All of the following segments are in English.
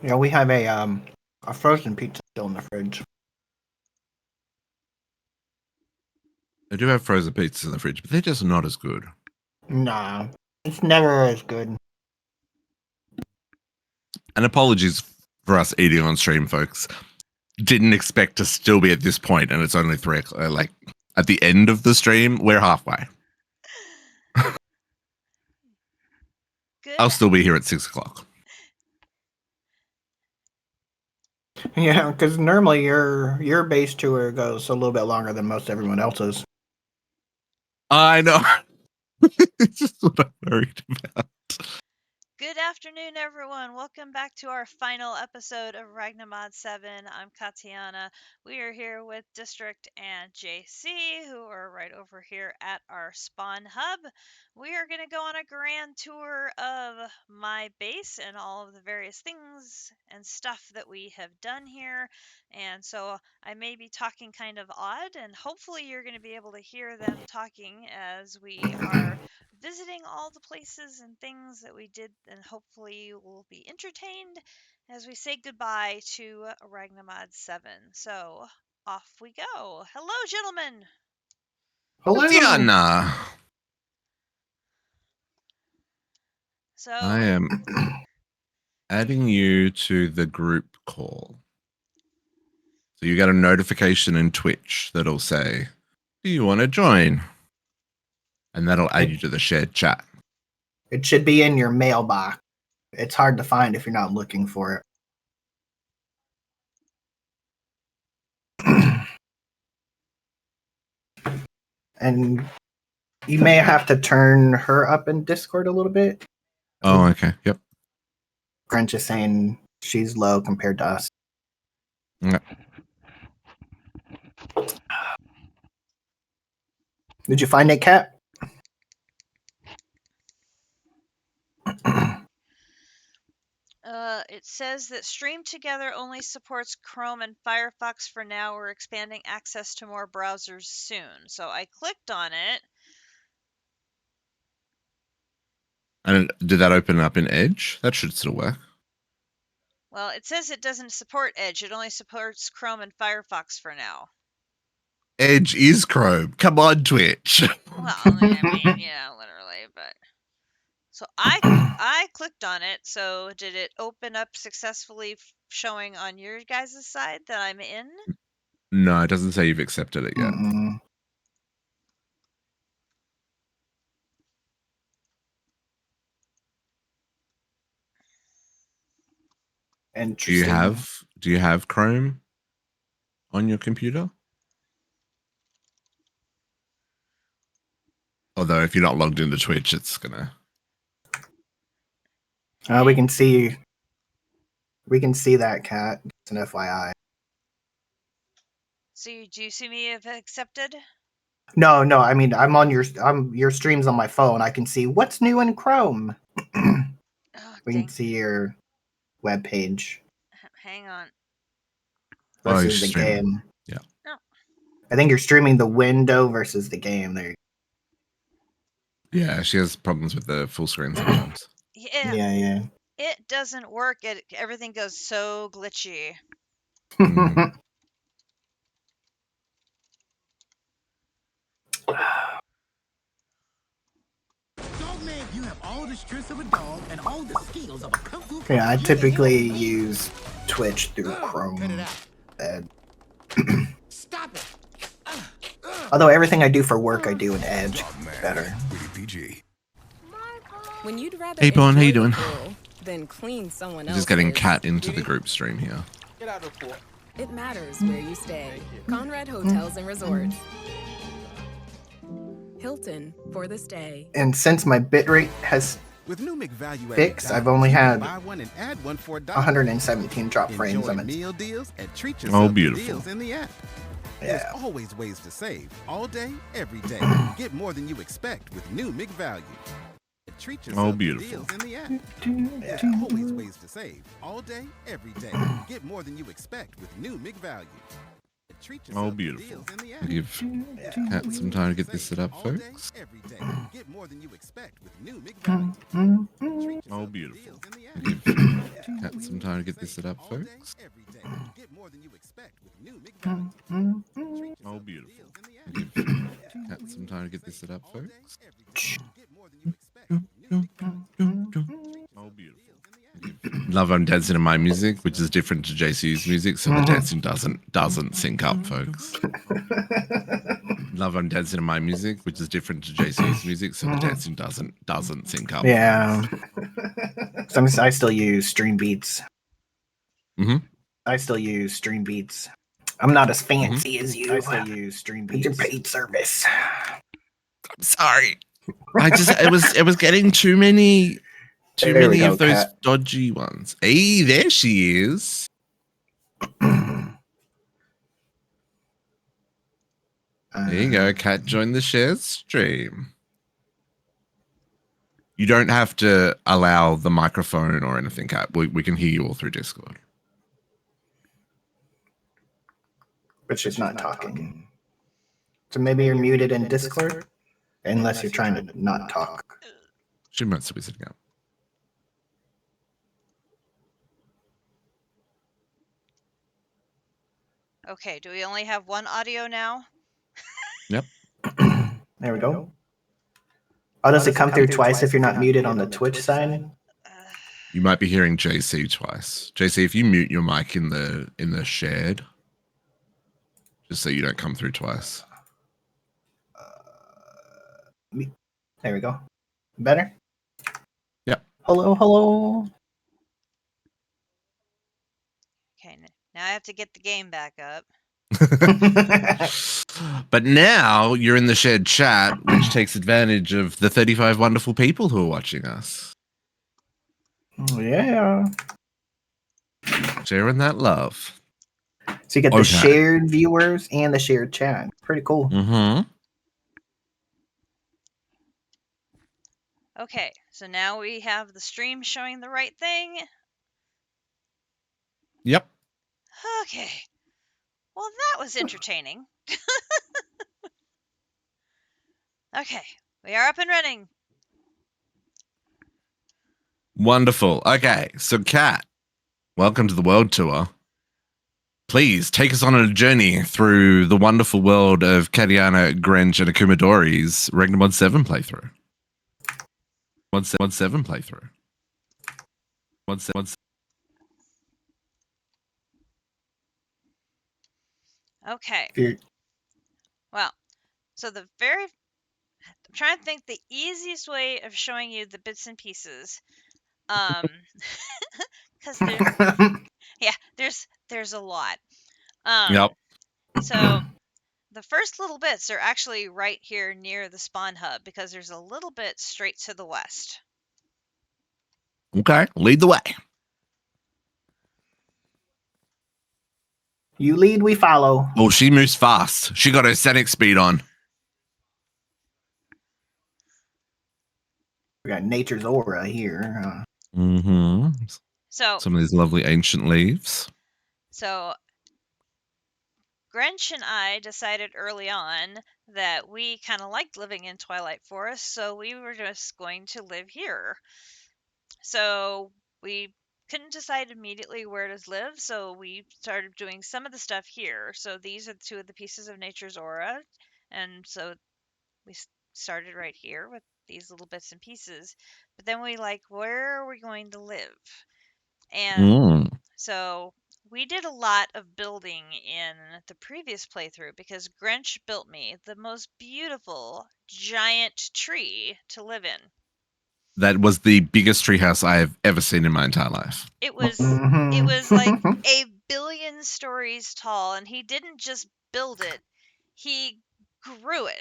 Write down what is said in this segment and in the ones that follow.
Yeah, we have a frozen pizza still in the fridge. I do have frozen pizzas in the fridge, but they're just not as good. Nah, it's never as good. And apologies for us eating on stream, folks. Didn't expect to still be at this point, and it's only 3 o'clock. Like at the end of the stream, we're halfway. Good. I'll still be here at 6 o'clock. Yeah, because normally your base tour goes a little bit longer than most everyone else's. I know. It's just what I'm worried about. Good afternoon, everyone. Welcome back to our final episode of Ragnamod 7. I'm Katiana. We are here with District and JC, who are right over here at our spawn hub. We are going to go on a grand tour of my base and all of the various things and stuff that we have done here. And so I may be talking kind of odd, and hopefully you're going to be able to hear them talking as we are visiting all the places and things that we did, and hopefully you will be entertained as we say goodbye to Ragnamod 7. So off we go. Hello, gentlemen. Hello. Diana. So I am adding you to the group call. So you get a notification in Twitch that'll say, "Do you want to join?" And that'll add you to the shared chat. It should be in your mailbox. It's hard to find if you're not looking for it. And you may have to turn her up in Discord a little bit. Oh, okay. Yep. French is saying she's low compared to us. Yeah. Did you find it, Kat? it says that Stream Together only supports Chrome and Firefox for now. We're expanding access to more browsers soon. So I clicked on it. And did that open up in Edge? That should still work. Well, it says it doesn't support Edge. It only supports Chrome and Firefox for now. Edge is Chrome. Come on, Twitch. Well, I mean, yeah, literally, but so I clicked on it. So did it open up successfully, showing on your guys' side that I'm in? No, it doesn't say you've accepted it yet. Mm-mm. Do you have Chrome on your computer? Although if you're not logged into Twitch, it's gonna. We can see. We can see that, Cat. It's an FYI. So do you see me have accepted? No. I mean, I'm on your streams on my phone. I can see what's new in Chrome. We can see your web page. Hang on. Versus the game. Yeah. No. I think you're streaming the window versus the game. There. Yeah, she has problems with the full screen sometimes. Yeah. It doesn't work. Everything goes so glitchy. Mm. You have all the strength of a dog and all the skills of a kung fu. Yeah, I typically use Twitch through Chrome. Stop it. Although everything I do for work, I do in Edge. Better. When you'd rather Hey, Bon, how you doing? Then clean someone Just getting Kat into the group stream here. Get out of the pool. It matters where you stay. Conrad Hotels and Resorts. Hilton for the stay. And since my bitrate has With new McValue fixed, I've only had buy one and add one for $1. 117 drop frames Enjoy on it. meal deals and treat Oh, yourself to beautiful. deals in the app. Yeah. There's always ways to save. All day, every day. Get more than you expect with new McValue. Treat yourself Oh, to beautiful. deals in the app. There's always ways to save. All day, every day. Get more than you expect with new McValue. Treat Oh, yourself to beautiful. deals in the app. Give Kat some time to get this set up, All day, folks. every day. Get more than you expect with new McValue. Treat Oh, yourself to beautiful. deals in the app. Give Kat some time to get this set up, All day, folks. every day. Get more than you expect with new McValue. Treat Oh, yourself to beautiful. deals in the app. Give Kat some time to get this set up, All day, folks. every day. Get more than you expect with new McValue. Oh, beautiful. Love I'm dancing to my music, which is different to JC's music, so the dancing doesn't sync up, folks. Love I'm dancing to my music, which is different to JC's music, so the dancing doesn't sync up. Yeah. So I still use Stream Beats. Mm-hmm. I still use Stream Beats. I'm not as fancy as you. I still use Stream Beats. It's your paid service. I'm sorry. It was getting too many of those Kat. dodgy ones. Hey, there she is. There you go. Kat joined the shared stream. You don't have to allow the microphone or anything, Kat. We can hear you all through Discord. But she's not talking. So maybe you're muted in Discord? Unless you're trying to not talk. She might still be sitting up. Okay, do we only have one audio now? Yep. There we go. Oh, does it come through twice if you're not muted on the Twitch side? You might be hearing JC twice. JC, if you mute your mic in the shared, just so you don't come through twice. There we go. Better? Yep. Hello. Okay, now I have to get the game back up. But now you're in the shared chat, which takes advantage of the 35 wonderful people who are watching us. Yeah. Sharing that love. So you get the shared viewers and the shared chat. Pretty cool. Mm-hmm. Okay, so now we have the stream showing the right thing. Yep. Okay. Well, that was entertaining. Okay, we are up and running. Wonderful. Okay, so Kat, welcome to the world tour. Please take us on a journey through the wonderful world of Kadiana, Grench, and Akumadori's Ragnamod 7 playthrough. 1.7 playthrough. 1.7. Okay. Well, so I'm trying to think the easiest way of showing you the bits and pieces. Because there's a lot. Yep. So the first little bits are actually right here near the spawn hub because there's a little bit straight to the west. Okay, lead the way. You lead, we follow. Oh, she moves fast. She got her scenic speed on. We got nature's aura here. Mm-hmm. So some of these lovely ancient leaves. So Grench and I decided early on that we kind of liked living in Twilight Forest, so we were just going to live here. So we couldn't decide immediately where to live, so we started doing some of the stuff here. So these are two of the pieces of nature's aura, and so we started right here with these little bits and pieces. But then we where are we going to live? And so we did a lot of building in the previous playthrough because Grench built me the most beautiful giant tree to live in. That was the biggest treehouse I have ever seen in my entire life. It was like 1 billion stories tall, and he didn't just build it, he grew it.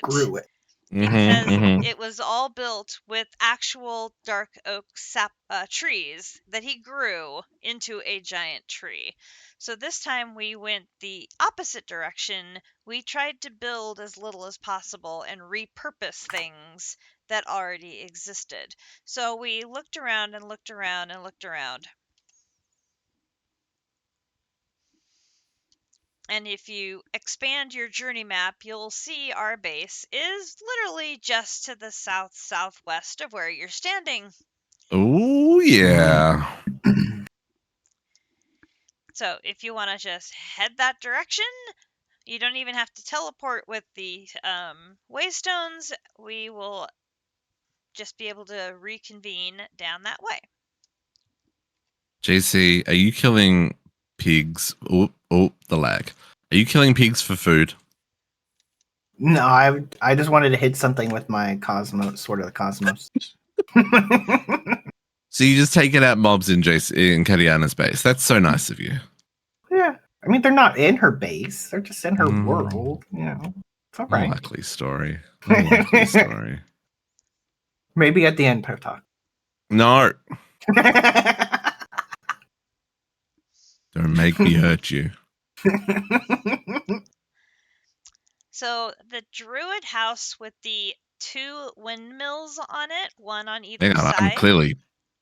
Because it was all built with actual dark oak sap trees that he grew into a giant tree. So this time we went the opposite direction. We tried to build as little as possible and repurpose things that already existed. So we looked around and looked around and looked around. And if you expand your journey map, you'll see our base is literally just to the southwest of where you're standing. Oh, yeah. So if you want to just head that direction, you don't even have to teleport with the waystones. We will just be able to reconvene down that way. JC, are you killing pigs? Oh, the lag. Are you killing pigs for food? No, I just wanted to hit something with my Cosmos, Sword of the Cosmos. So you just taking out mobs in Katiana's base. That's so nice of you. Yeah. I mean, they're not in her base. They're just in her world. You know, it's all right. Likely story. Likely story. Maybe at the end, per talk. No. Don't make me hurt you. So the druid house with the 2 windmills on it, one on either Hang on, side. I'm clearly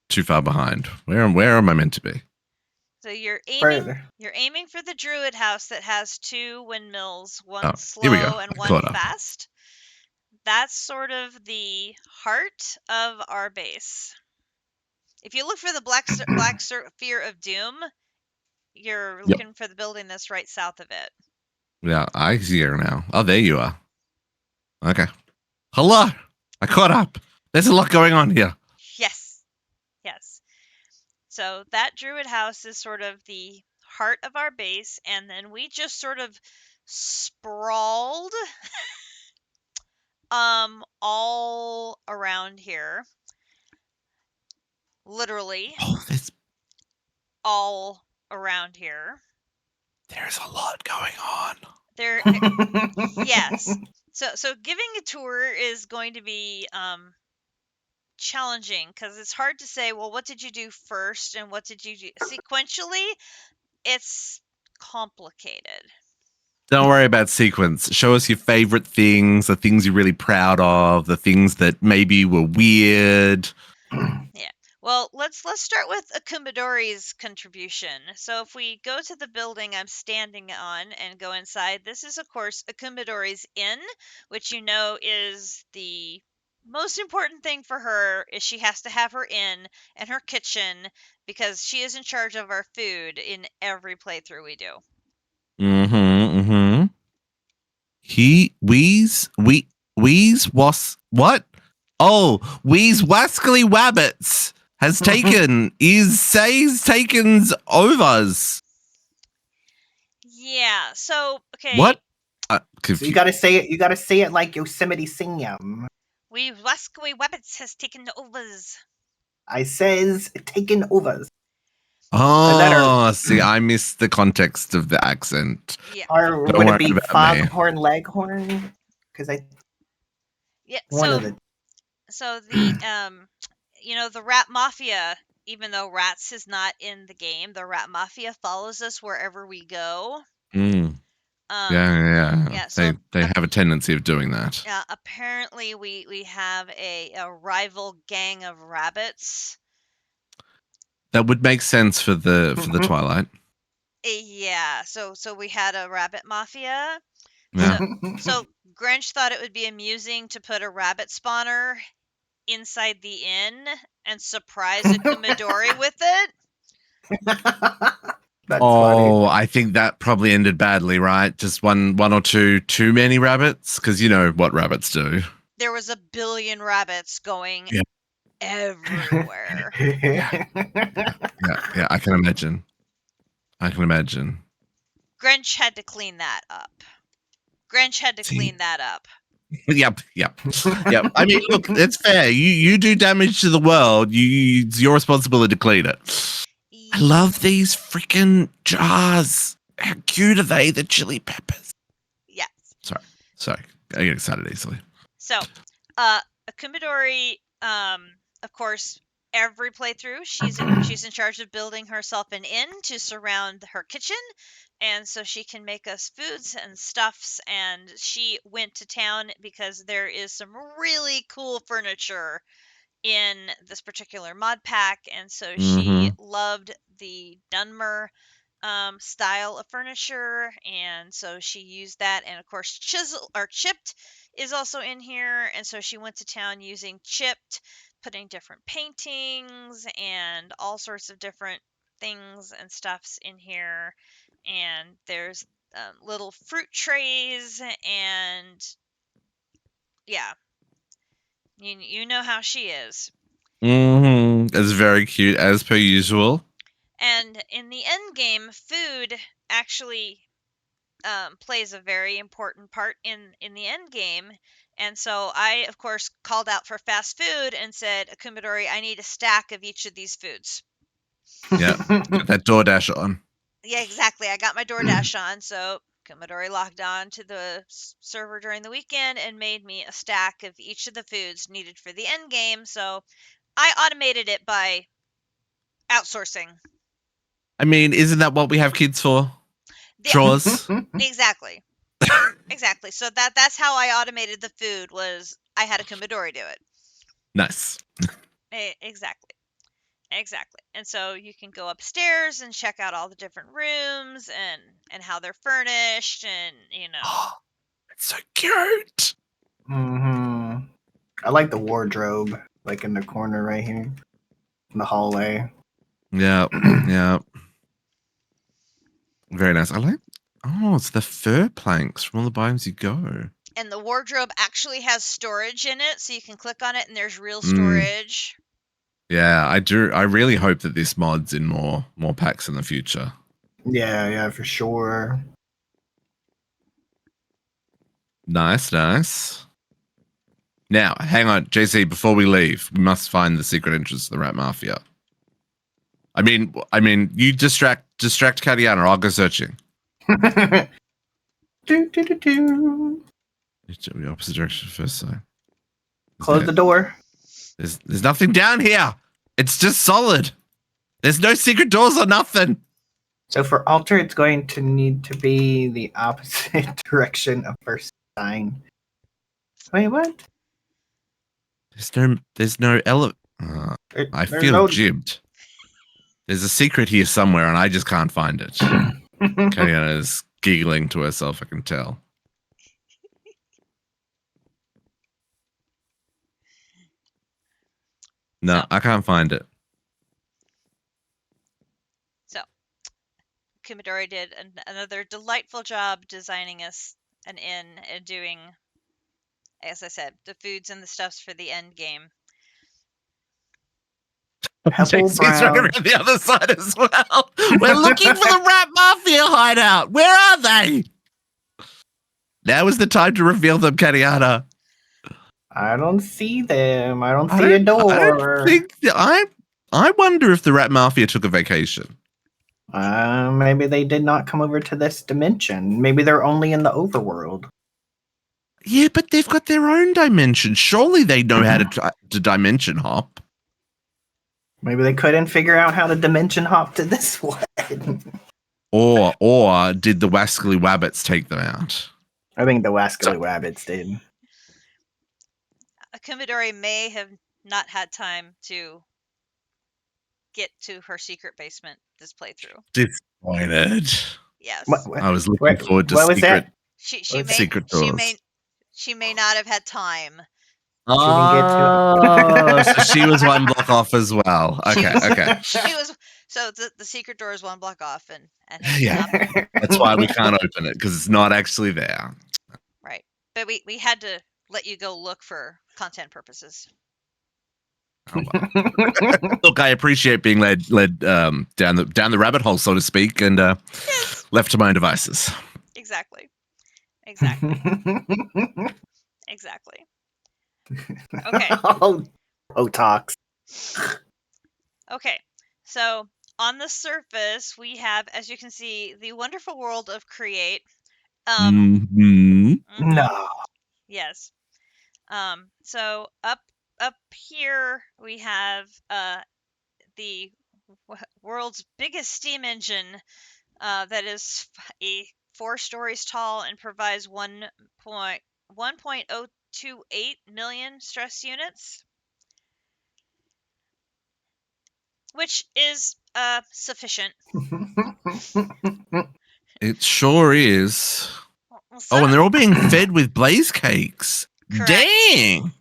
too far behind. Where am I meant to be? So you're Further. aiming for the druid house that has 2 windmills, one Here we go. slow and I one caught up. fast. That's sort of the heart of our base. If you look for the black sphere of doom, you're looking for the building that's right south of it. Yeah, I see her now. Oh, there you are. Okay. Hello. I caught up. There's a lot going on here. Yes. So that druid house is sort of the heart of our base, and then we just sort of sprawled all around here. Literally. Oh, all around here. There's a lot going on. Yes. So giving a tour is going to be challenging because it's hard to say, well, what did you do first and what did you do sequentially? It's complicated. Don't worry about sequence. Show us your favorite things, the things you're really proud of, the things that maybe were weird. Yeah. Well, let's start with Akumadori's contribution. So if we go to the building I'm standing on and go inside, this is, of course, Akumadori's inn, which you know is the most important thing for her is she has to have her inn and her kitchen because she is in charge of our food in every playthrough we do. What? Oh, Weeze Wascally Wabbits has taken's overs. Yeah, so okay. What? So you gotta say it. You gotta say it like Yosemite Singyam. We Wascally Wabbits has taken the overs. I says taken overs. Oh, see, I missed the context of the accent. Yeah. Or would it be Foghorn Leghorn? Because So the the Rat Mafia, even though Rats is not in the game, the Rat Mafia follows us wherever we go. Yeah. So they have a tendency of doing that. Yeah. Apparently, we have a rival gang of rabbits. That would make sense for the Twilight. Yeah. So we had a rabbit mafia. Yeah. So Grinch thought it would be amusing to put a rabbit spawner inside the inn and surprise a Kumadori with it. That's funny. I think that probably ended badly, right? Just one or two too many rabbits, because you know what rabbits do. There was 1 billion rabbits going everywhere. Yeah, I can imagine. Grinch had to clean that up. Yep. I mean, look, it's fair. You do damage to the world. It's your responsibility to clean it. I love these freaking jars. How cute are they? The chili peppers. Yes. Sorry. I get excited easily. So, Akumadori, of course, every playthrough, she's in charge of building herself an inn to surround her kitchen, and so she can make us foods and stuffs. And she went to town because there is some really cool furniture in this particular mod pack, and so she loved the Dunmer style of furniture, and so she used that. And of course, Chipped is also in here, and so she went to town using Chipped, putting different paintings and all sorts of different things and stuffs in here. And there's little fruit trays, and yeah, you know how she is. It's very cute, as per usual. And in the end game, food actually plays a very important part in the end game. And so I, of course, called out for fast food and said, Akumadori, I need a stack of each of these foods. Yeah, get that DoorDash on. Yeah, exactly. I got my DoorDash on, so Akumadori logged on to the server during the weekend and made me a stack of each of the foods needed for the end game. So I automated it by outsourcing. I mean, isn't that what we have kids for? Yeah, Chores. exactly. Exactly. So that's how I automated the food. Was I had Akumadori do it. Nice. Exactly. Exactly. And so you can go upstairs and check out all the different rooms and how they're furnished, and It's so cute. I like the wardrobe, like in the corner right here, in the hallway. Yeah, yeah. Very nice. I like. Oh, it's the fur planks from all the biomes you go. And the wardrobe actually has storage in it, so you can click on it and there's real storage. Yeah, I do. I really hope that this mod's in more packs in the future. Yeah, for sure. Nice. Now, hang on, JC. Before we leave, we must find the secret entrance to the Rat Mafia. I mean, you distract Katiana, or I'll go searching. Do. The opposite direction first side. Close the door. There's nothing down here. It's just solid. There's no secret doors or nothing. So for altar, it's going to need to be the opposite direction of first sign. Wait, what? There's no I feel jibbed. There's a secret here somewhere, and I just can't find it. Katiana is giggling to herself, I can tell. No, I can't find it. So, Akumadori did another delightful job designing us an inn and doing, as I said, the foods and the stuffs for the end game. JC's right around the other side as well. We're looking for the Rat Mafia hideout. Where are they? Now is the time to reveal them, Katiana. I don't see them. I don't see a door. I wonder if the Rat Mafia took a vacation. Maybe they did not come over to this dimension. Maybe they're only in the overworld. Yeah, but they've got their own dimension. Surely they know how to dimension hop. Maybe they couldn't figure out how to dimension hop to this one. Or did the Wascally Wabbits take them out? I think the Wascally Wabbits did. Akumadori may have not had time to get to her secret basement this playthrough. Disappointed. Yes. I was looking forward to secret. She may not have had time. Oh, so she was one block off as well. Okay. She was. So the secret door is one block off, and yeah, that's why we can't open it, because it's not actually there. Right, but we had to let you go look for content purposes. Oh, well. Look, I appreciate being led down the rabbit hole, so to speak, and yes. Left to my own devices. Exactly. Okay. Talks. Okay, so on the surface we have, as you can see, the wonderful world of Create. No. Yes. So up here we have the world's biggest steam engine that is 4 stories tall and provides 1.028 million stress units. which is sufficient. It sure is. Well, Oh, and they're all being fed with blaze cakes. Correct. Dang.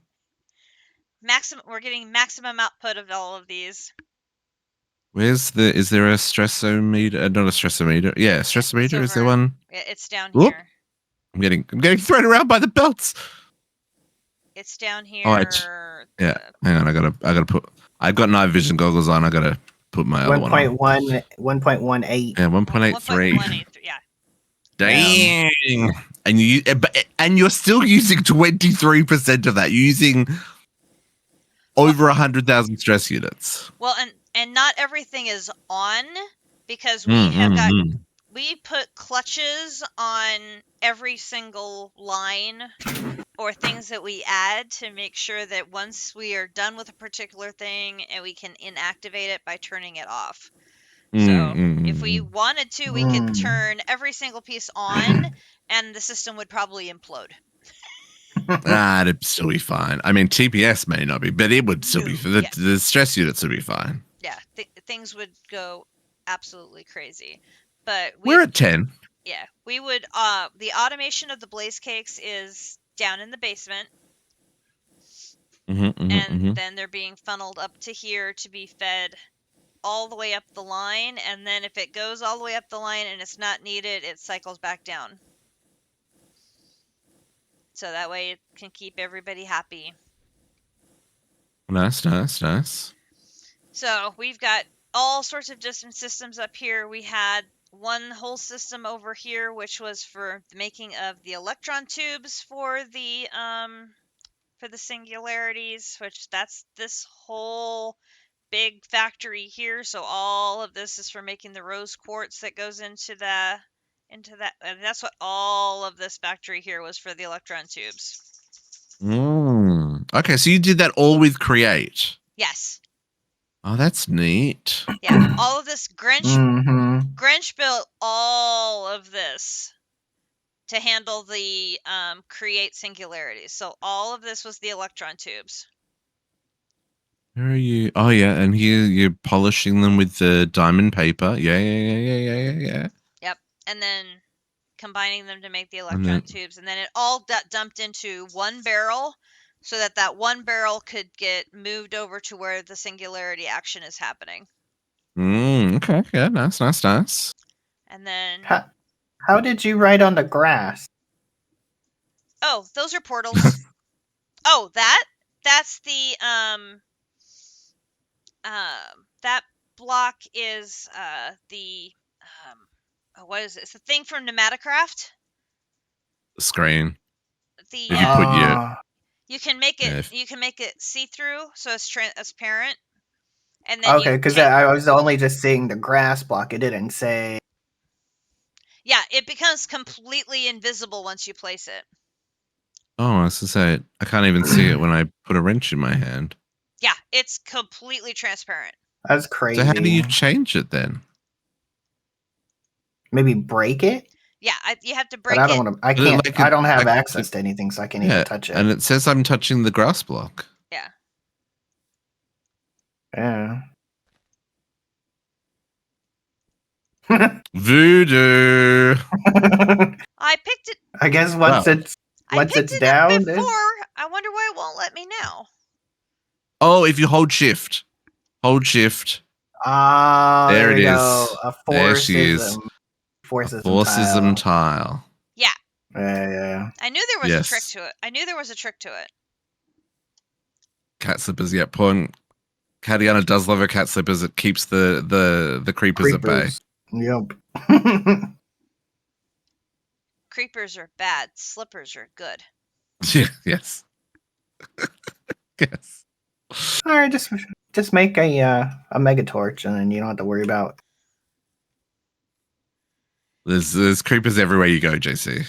We're getting maximum output of all of these. Is there a stressometer? Not a stressometer. Yeah, stressometer. Is there one? Yeah, it's down Whoop. here. I'm getting thrown around by the belts. It's down here. Oh, yeah. Hang on, I've got night vision goggles on. I gotta put my other one on. 1.18. Yeah, 1.83. 1.183, yeah. Dang. And you're still using 23% of that. You're using over 100,000 stress units. Well, and not everything is on, because we put clutches on every single line or things that we add to make sure that once we are done with a particular thing, and we can inactivate it by turning it off. So if we wanted to, we could turn every single piece on, and the system would probably implode. It'd still be fine. I mean, TPS may not be, but it would still be. The stress units would be fine. Yeah, things would go absolutely crazy. But we're at 10. Yeah, we would. The automation of the blaze cakes is down in the basement, and then they're being funneled up to here to be fed all the way up the line, and then if it goes all the way up the line and it's not needed, it cycles back down. So that way it can keep everybody happy. Nice. So we've got all sorts of different systems up here. We had one whole system over here, which was for the making of the electron tubes for the singularities, which that's this whole big factory here. So all of this is for making the rose quartz that goes into that, and that's what all of this factory here was, for the electron tubes. Okay, so you did that all with Create. Yes. Oh, that's neat. Yeah, all of this Grinch built all of this to handle the Create singularities. So all of this was the electron tubes. Where are you? Oh yeah, and here you're polishing them with the diamond paper. Yeah. Yep, and then combining them to make the electron tubes, and then it all dumped into one barrel, so that one barrel could get moved over to where the singularity action is happening. Okay. Yeah, nice. And then how did you write on the grass? Oh, those are portals. Oh, that's the that block is the what is it? It's the thing from Pneumaticraft. The screen. If you put you can make it see-through, so it's transparent. And then okay, because I was only just seeing the grass block. It didn't say. Yeah, it becomes completely invisible once you place it. Oh, I was to say, I can't even see it when I put a wrench in my hand. Yeah, it's completely transparent. That's crazy. So how do you change it then? Maybe break it? Yeah, you have to break it. But I don't want to. I can't. I don't have access to anything, so I can't even touch it. And it says I'm touching the grass block. Yeah. Yeah. Voodoo. I picked it. I guess once it's down. Before, I wonder why it won't let me now. Oh, if you hold shift. Hold shift. Ah, there it is. A there she is. Forcism tile. Yeah. Yeah. I knew there was a trick to it. Cat slippers, yeah. Katiana does love her cat slippers. It keeps the creepers at bay. Yep. Creepers are bad. Slippers are good. Yes. Yes. All right, just make a mega torch, and then you don't have to worry about. There's creepers everywhere you go, JC.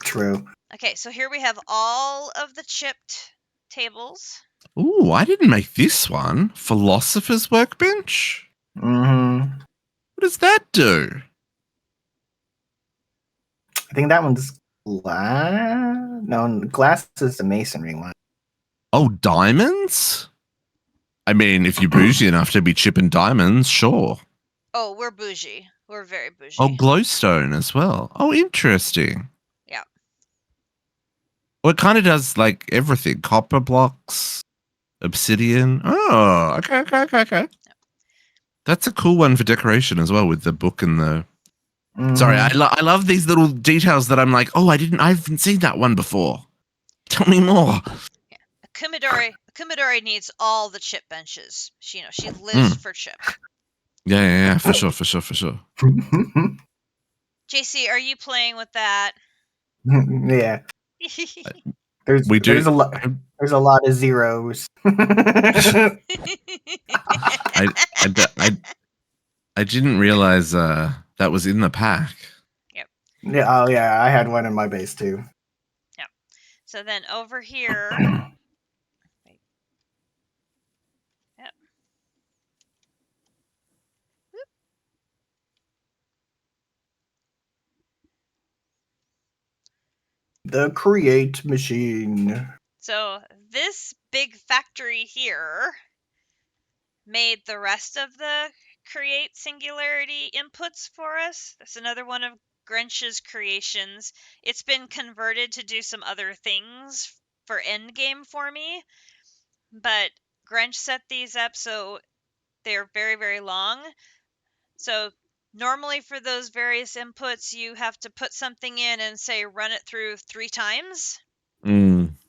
True. Okay, so here we have all of the chipped tables. Ooh, I didn't make this one. Philosopher's Workbench? Mm-hmm. What does that do? I think that one's glass. No, glass is the masonry one. Oh, diamonds? I mean, if you're bougie enough to be chipping diamonds, sure. Oh, we're bougie. We're very bougie. Oh, glowstone as well. Oh, interesting. Yeah. Well, it kind of does like everything. Copper blocks, obsidian. Oh, okay. That's a cool one for decoration as well with the book and the... Sorry, I love these little details that I'm like, oh, I haven't seen that one before. Tell me more. Yeah. Kumidori needs all the chip benches. She lives for chip. Yeah, for sure. JC, are you playing with that? Yeah. There's a lot of zeros. I didn't realize that was in the pack. Yep. Yeah. Oh yeah, I had one in my base too. Yep. So then over here. Yep. Whoop. The create machine. So this big factory here made the rest of the create singularity inputs for us. That's another one of Grinch's creations. It's been converted to do some other things for endgame for me, but Grinch set these up so they're very, very long. So normally for those various inputs, you have to put something in and say run it through 3 times.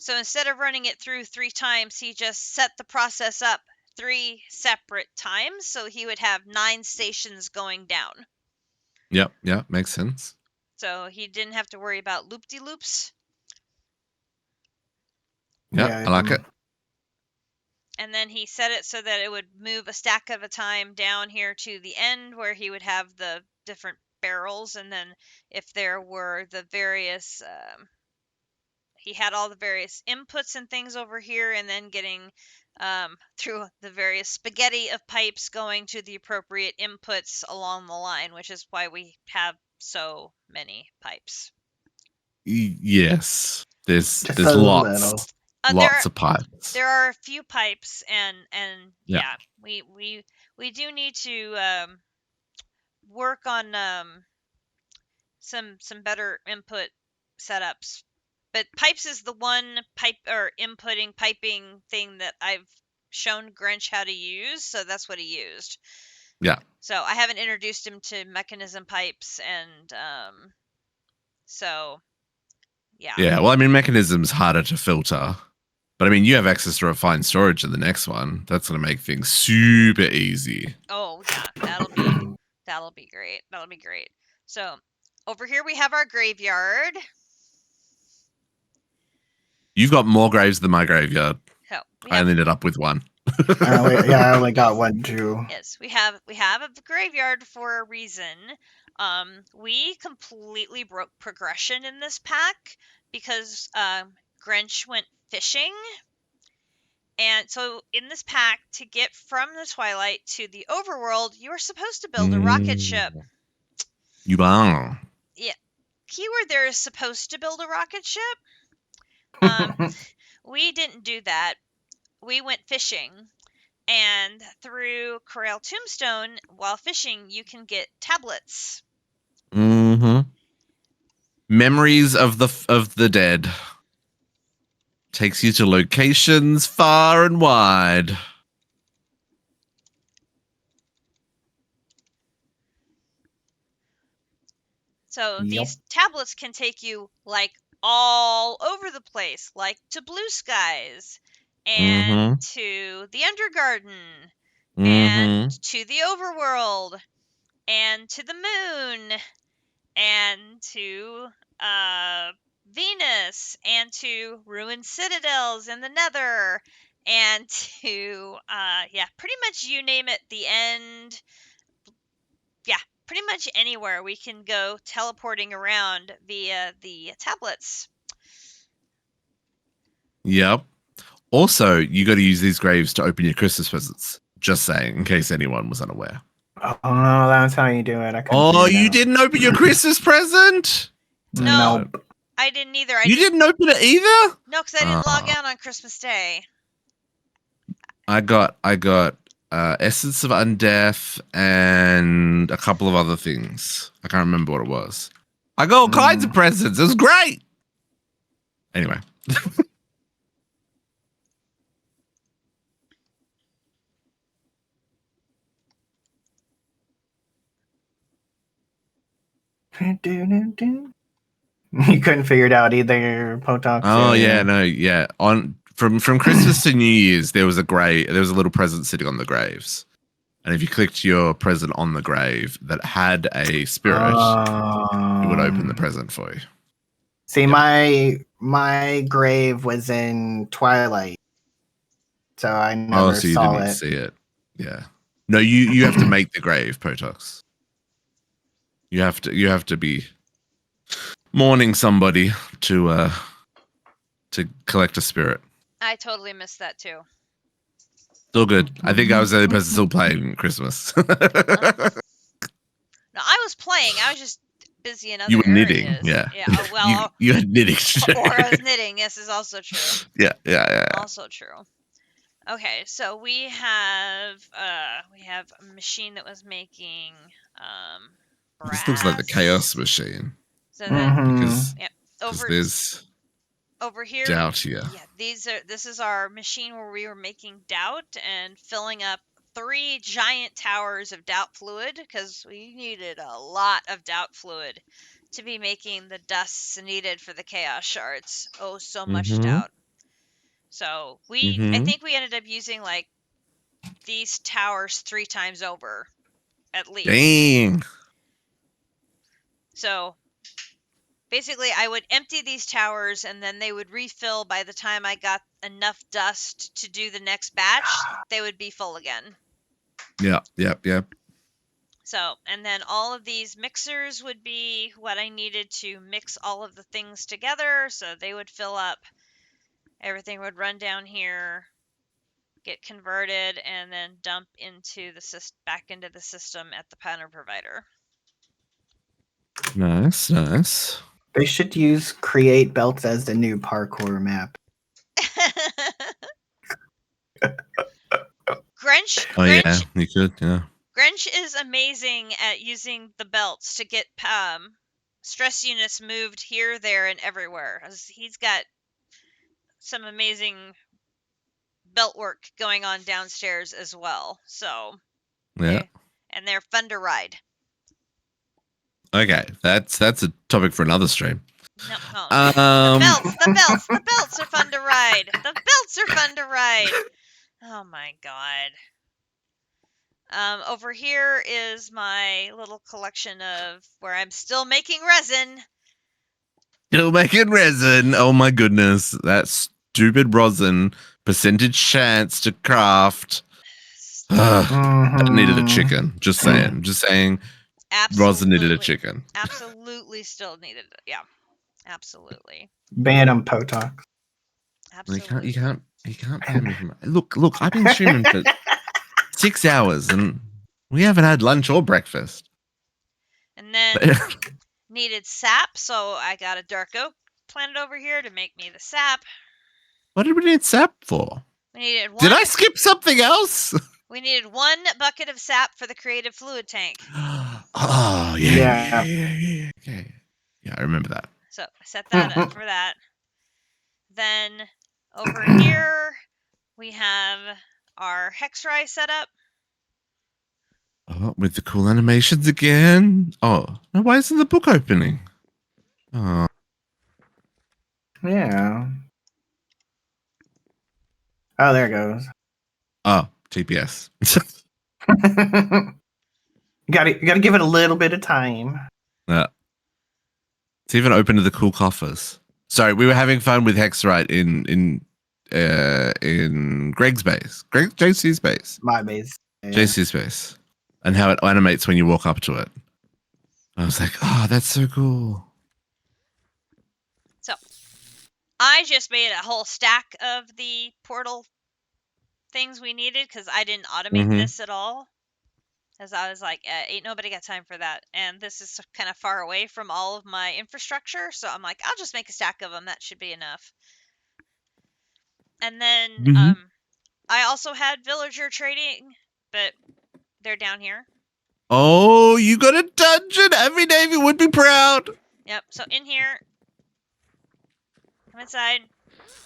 So instead of running it through 3 times, he just set the process up 3 separate times, so he would have 9 stations going down. Yep, makes sense. So he didn't have to worry about loop-de-loops. Yeah, I like it. And then he set it so that it would move a stack at a time down here to the end where he would have the different barrels. And then if there were the various... he had all the various inputs and things over here, and then getting through the various spaghetti of pipes going to the appropriate inputs along the line, which is why we have so many pipes. Yes, there's lots of pipes. There are a few pipes, and yeah, we do need to work on some better input setups. But pipes is the one piping thing that I've shown Grinch how to use, so that's what he used. Yeah. So I haven't introduced him to mechanism pipes, and so yeah. Yeah, well, I mean, mechanism's harder to filter, but I mean, you have access to refined storage in the next one. That's going to make things super easy. Oh yeah, that'll be great. That'll be great. So over here we have our graveyard. You've got more graves than my graveyard. Oh, I ended up with 1. I only got 1 too. Yes, we have a graveyard for a reason. We completely broke progression in this pack because Grinch went fishing. And so in this pack, to get from the Twilight to the Overworld, you are supposed to build a rocket ship. You are. Yeah. Keyword there is supposed to build a rocket ship. We didn't do that. We went fishing, and through Corral Tombstone, while fishing, you can get tablets. Memories of the dead. Takes you to locations far and wide. So these tablets can take you like all over the place, like to Blue Skies, and to the Undergarden, and to the Overworld, and to the Moon, and to Venus, and to ruined citadels in the Nether, and to pretty much you name it, the end. Yeah, pretty much anywhere we can go teleporting around via the tablets. Yep. Also, you got to use these graves to open your Christmas presents. Just saying, in case anyone was unaware. Oh no, that's how you do it. You didn't open your Christmas present? No, I didn't either. You didn't open it either? No, because I didn't log out on Christmas Day. I got Essence of Undeath and a couple of other things. I can't remember what it was. I got all kinds of presents. It was great. Anyway. You couldn't figure it out either, Potox. Oh yeah, no, yeah. From Christmas to New Year's, there was a little present sitting on the graves. And if you clicked your present on the grave that had a spirit, it would open the present for you. See, my grave was in Twilight, so I never so you saw didn't it. see it. Yeah. No, you have to make the grave, Potox. You have to be mourning somebody to collect a spirit. I totally missed that too. Still good. I think I was the only person still playing Christmas. No, I was playing. I was just busy in other You were knitting, areas. yeah. Yeah. Well, you had knitting. or I was knitting. Yes, is also true. Yeah. Also true. Okay, so we have a machine that was making brass. This looks like the chaos machine. So then, Because over here, doubt here. Yeah, this is our machine where we were making doubt and filling up 3 giant towers of doubt fluid because we needed a lot of doubt fluid to be making the dusts needed for the chaos shards. Oh, so much doubt. So I think we ended up using like these towers 3 times over, at least. Dang. So basically, I would empty these towers, and then they would refill by the time I got enough dust to do the next batch. They would be full again. Yep. So, and then all of these mixers would be what I needed to mix all of the things together. So they would fill up. Everything would run down here, get converted, and then dump into back into the system at the panel provider. Nice. They should use create belts as the new parkour map. Grinch. Yeah, you could, yeah. Grinch is amazing at using the belts to get stress units moved here, there, and everywhere. He's got some amazing belt work going on downstairs as well. So, yeah, and they're fun to ride. Okay, that's a topic for another stream. No. The belts are fun to ride. The belts are fun to ride. Oh my god. Over here is my little collection of where I'm still making resin. Still making resin. Oh my goodness. That stupid rosin percentage chance to craft. That needed a chicken. Just saying. Absolutely. Rosin needed a chicken. Absolutely still needed it. Yeah. Absolutely. Ban them, Potox. Absolutely. You can't ban me from Look, I've been streaming for 6 hours and we haven't had lunch or breakfast. And then needed sap, so I got a dark oak planted over here to make me the sap. What did we need sap for? We needed one. Did I skip something else? We needed 1 bucket of sap for the creative fluid tank. Oh, yeah. Okay. Yeah, I remember that. So I set that up for that. Then over here, we have our Hexrai set up. Oh, with the cool animations again. Oh, no, why isn't the book opening? Oh. Yeah. Oh, there it goes. Oh, TPS. You gotta give it a little bit of time. Yeah. It's even open to the cool coffers. Sorry, we were having fun with Hexrite in Greg's base. JC's base. My base. Yeah. JC's base. And how it animates when you walk up to it. I was like, oh, that's so cool. So I just made a whole stack of the portal things we needed because I didn't automate this at all. Because I was like, ain't nobody got time for that. And this is kind of far away from all of my infrastructure. So I'm like, I'll just make a stack of them. That should be enough. And then I also had villager trading, but they're down here. Oh, you got a dungeon. Every Navy would be proud. Yep. So in here, come inside.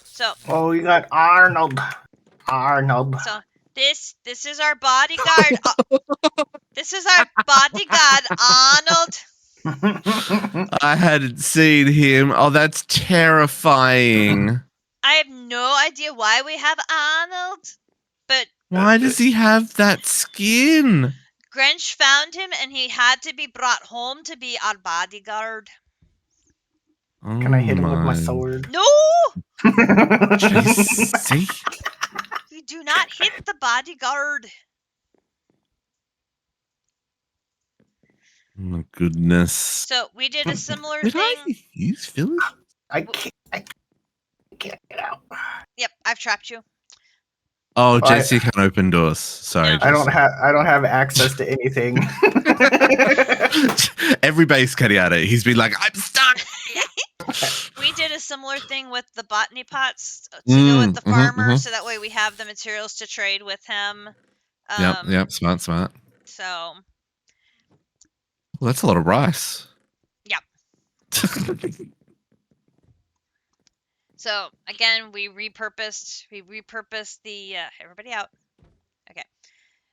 So. Oh, you got Arnold. So this is our bodyguard. This is our bodyguard, Arnold. I hadn't seen him. Oh, that's terrifying. I have no idea why we have Arnold, but Why does he have that skin? Grinch found him and he had to be brought home to be our bodyguard. Oh, Can I hit him with my sword? No! See? You do not hit the bodyguard. Oh my goodness. So we did a similar Did thing. I use village? I can't get out. Yep, I've trapped you. Oh, JC can't open doors. Sorry. No. I don't have access to anything. Every base Kenyatta, he's been like, I'm stuck. We did a similar thing with the botany pots to go with the farmer, so that way we have the materials to trade with him. Yep, smart. So. Well, that's a lot of rice. Yep. So again, we repurposed the everybody out. Okay,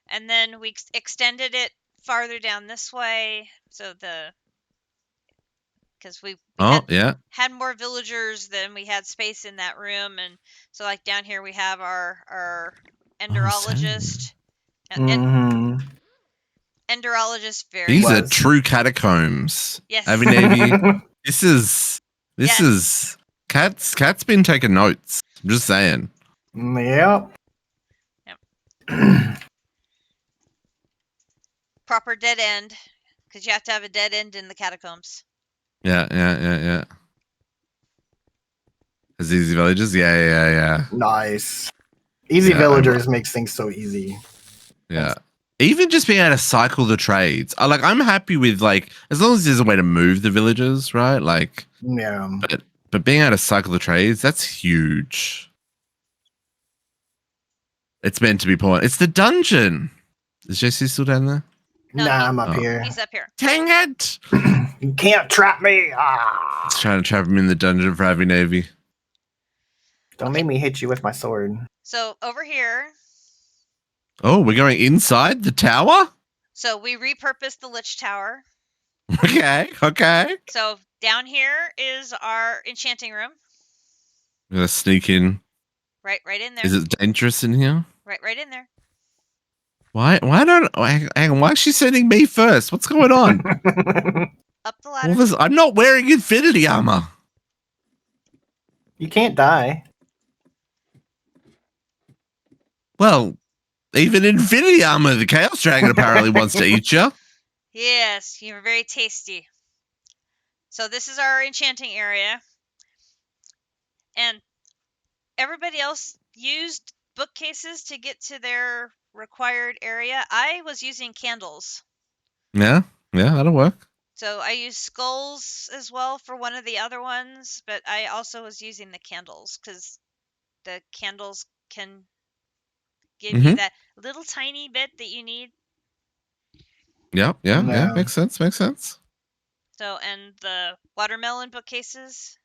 and then we extended it farther down this way, so because we had more villagers than we had space in that room, and so like down here we have our enderologist. Enderologist These are true catacombs. Yes. Avi Navy. This is Cat's been taking notes. I'm just saying. Yep. Proper dead end, because you have to have a dead end in the catacombs. Yeah. As easy villagers? Yeah. Nice. Easy villagers makes things so easy. Yeah. Even just being able to cycle the trades. I'm happy with as long as there's a way to move the villagers, right? Yeah. But being able to cycle the trades, that's huge. It's meant to be point. It's the dungeon. Is JC still down there? No, nah, I'm up here. He's up here. Dang it! You can't trap me. It's trying to trap him in the dungeon for Avi Navy. Don't make me hit you with my sword. So over here. Oh, we're going inside the tower? So we repurposed the Lich Tower. Okay. So down here is our enchanting room. We're gonna sneak in. Right in there. Is it dangerous in here? Right in there. Why hang on, why is she sending me first? What's going on? Up the ladder. I'm not wearing infinity armor. You can't die. Well, even infinity armor, the Chaos Dragon apparently wants to eat you. Yes, you're very tasty. So this is our enchanting area. And everybody else used bookcases to get to their required area. I was using candles. Yeah, that'll work. So I used skulls as well for one of the other ones, but I also was using the candles because the candles can give you that little tiny bit that you need. Yeah, makes sense. So, and the watermelon bookcases.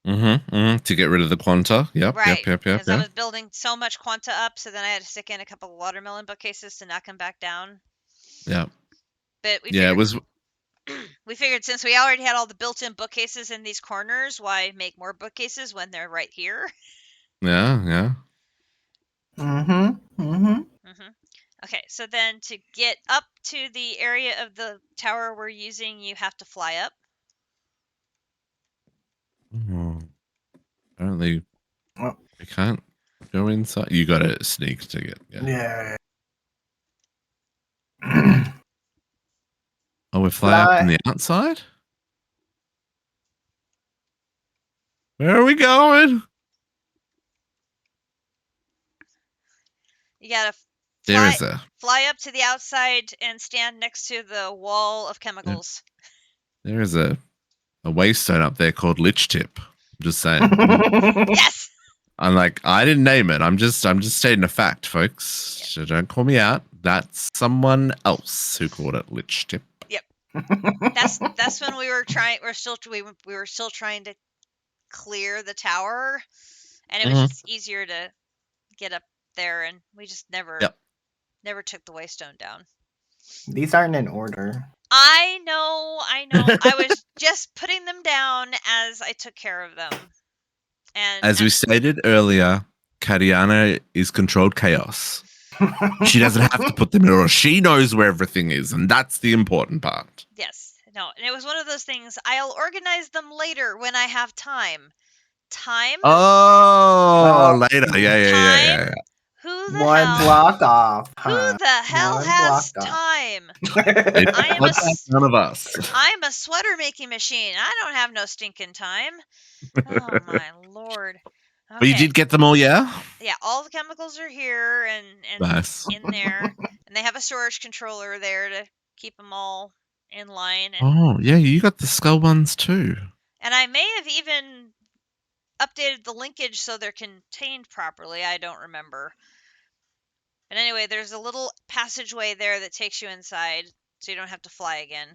To get rid of the quanta. Yep. Because I was building so much quanta up, so then I had to stick in a couple of watermelon bookcases to knock them back down. Yeah. But we figured since we already had all the built-in bookcases in these corners, why make more bookcases when they're right here? Yeah. Okay, so then to get up to the area of the tower we're using, you have to fly up. Oh, apparently, we can't go inside. You got to sneak to get. Yeah. Oh, we fly up on the outside? Where are we going? You gotta fly up to the outside and stand next to the wall of chemicals. There is a waystone up there called Lich Tip. I'm just saying. Yes! I'm like, I didn't name it. I'm just stating a fact, folks. So don't call me out. That's someone else who called it lich tip. Yep. That's when we were still trying to clear the tower, and it was just easier to get up there, and we just never took the waystone down. These aren't in order. I know. I was just putting them down as I took care of them. And as we stated earlier, Kariana is controlled chaos. She doesn't have to put them in order. She knows where everything is, and that's the important part. Yes. No, and it was one of those things. I'll organize them later when I have time. Time? Oh, later. Yeah. Who the One hell? block off. Who the hell One has block off. time? None of us. I'm a sweater making machine. I don't have no stinking time. Oh my lord. Okay. But you did get them all, yeah? Yeah, all the chemicals are here and Nice. in there, and they have a storage controller there to keep them all in line. And, Oh, yeah, you got the skull ones too. and I may have even updated the linkage so they're contained properly. I don't remember. But anyway, there's a little passageway there that takes you inside, so you don't have to fly again.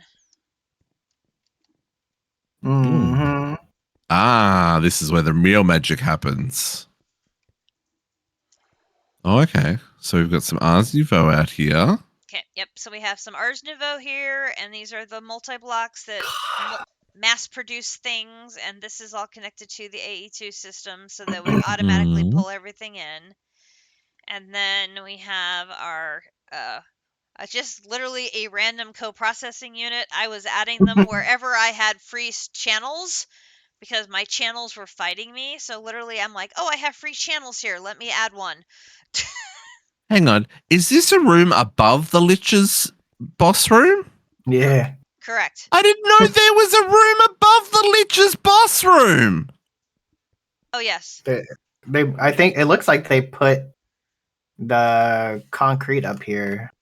Mm-hmm. Ah, this is where the real magic happens. Oh, okay. So we've got some Ars Nouveau out here. Okay, yep. So we have some Ars Nouveau here, and these are the multi-blocks that mass-produce things, and this is all connected to the AE2 system so that we automatically pull everything in. And then we have our just literally a random co-processing unit. I was adding them wherever I had free channels because my channels were fighting me. So literally I'm like, oh, I have free channels here. Let me add one. Hang on. Is this a room above the Lich's boss room? Yeah. Correct. I didn't know there was a room above the Lich's boss room. Oh, yes. I think it looks like they put the concrete up here.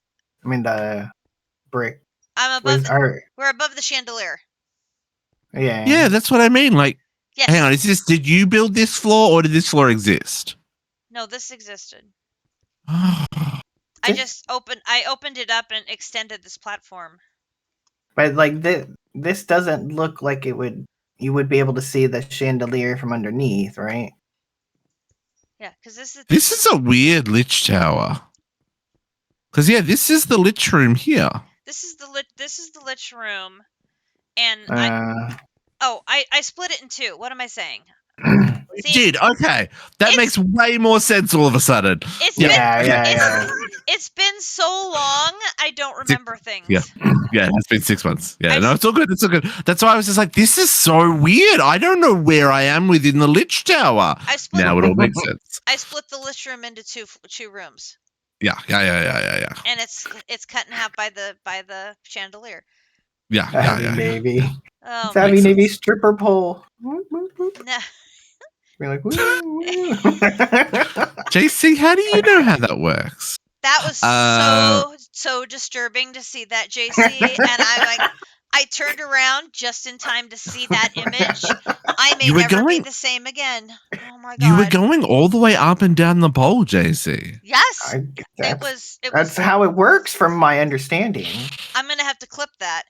I mean the brick. I'm above. We're above the chandelier. Yeah. Yeah, that's what I mean. Like, yes. Hang on. Did you build this floor or did this floor exist? No, this existed. I opened it up and extended this platform. But like this doesn't look like you would be able to see the chandelier from underneath, right? Yeah, because this is a weird lich tower. Because this is the lich room here. This is the lich room, and I split it in two. What am I saying? You did? Okay. That makes way more sense all of a sudden. It's been so long, I don't remember things. Yeah, it's been 6 months. Yeah, no, it's all good. It's all good. That's why I was just like, this is so weird. I don't know where I am within the lich tower. Now it all makes sense. I split the lich room into two rooms. Yeah. And it's cut in half by the chandelier. Yeah. Navy. Oh, it's Abby Navy stripper pole. No. We're like, JC, how do you know how that works? That was so disturbing to see that, JC, and I turned around just in time to see that image. I may never be the same again. Oh my god! You were going all the way up and down the pole, JC. Yes, it was. That's how it works, from my understanding. I'm gonna have to clip that.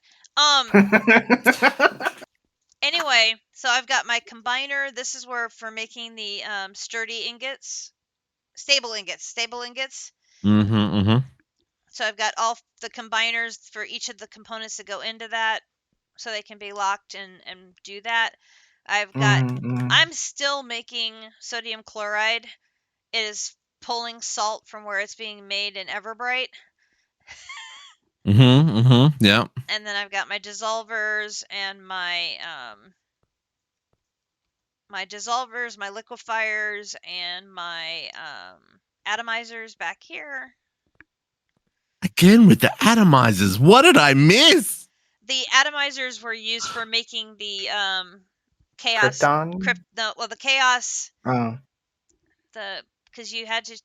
Anyway, so I've got my combiner. This is where for making the stable ingots. Mm-hmm. So I've got all the combiners for each of the components that go into that, so they can be locked and do that. I've got. I'm still making sodium chloride. It is pulling salt from where it's being made in Everbright. Yeah. And then I've got my dissolvers and my my liquefiers and my atomizers back here. Again with the atomizers. What did I miss? The atomizers were used for making the chaos. Krypton? The chaos. Oh. Because you had to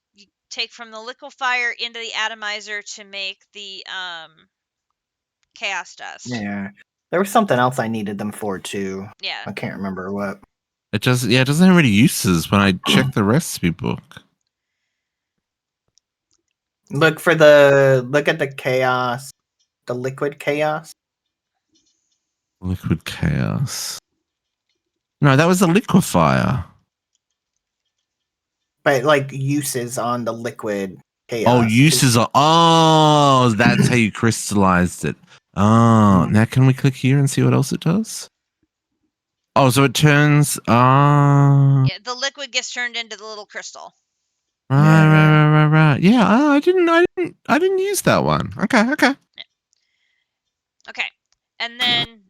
take from the liquefier into the atomizer to make the chaos dust. Yeah. There was something else I needed them for too. Yeah. I can't remember what. It doesn't. Yeah, it doesn't have any uses when I check the recipe book. Look at the chaos, the liquid chaos. Liquid chaos. No, that was a liquefier. But like uses on the liquid chaos. Oh, uses are. Oh, that's how you crystallized it. Oh, now can we click here and see what else it does? Oh, so it turns. Yeah, the liquid gets turned into the little crystal. Right. Yeah. Oh, I didn't use that one. Okay. Yeah. Okay, and then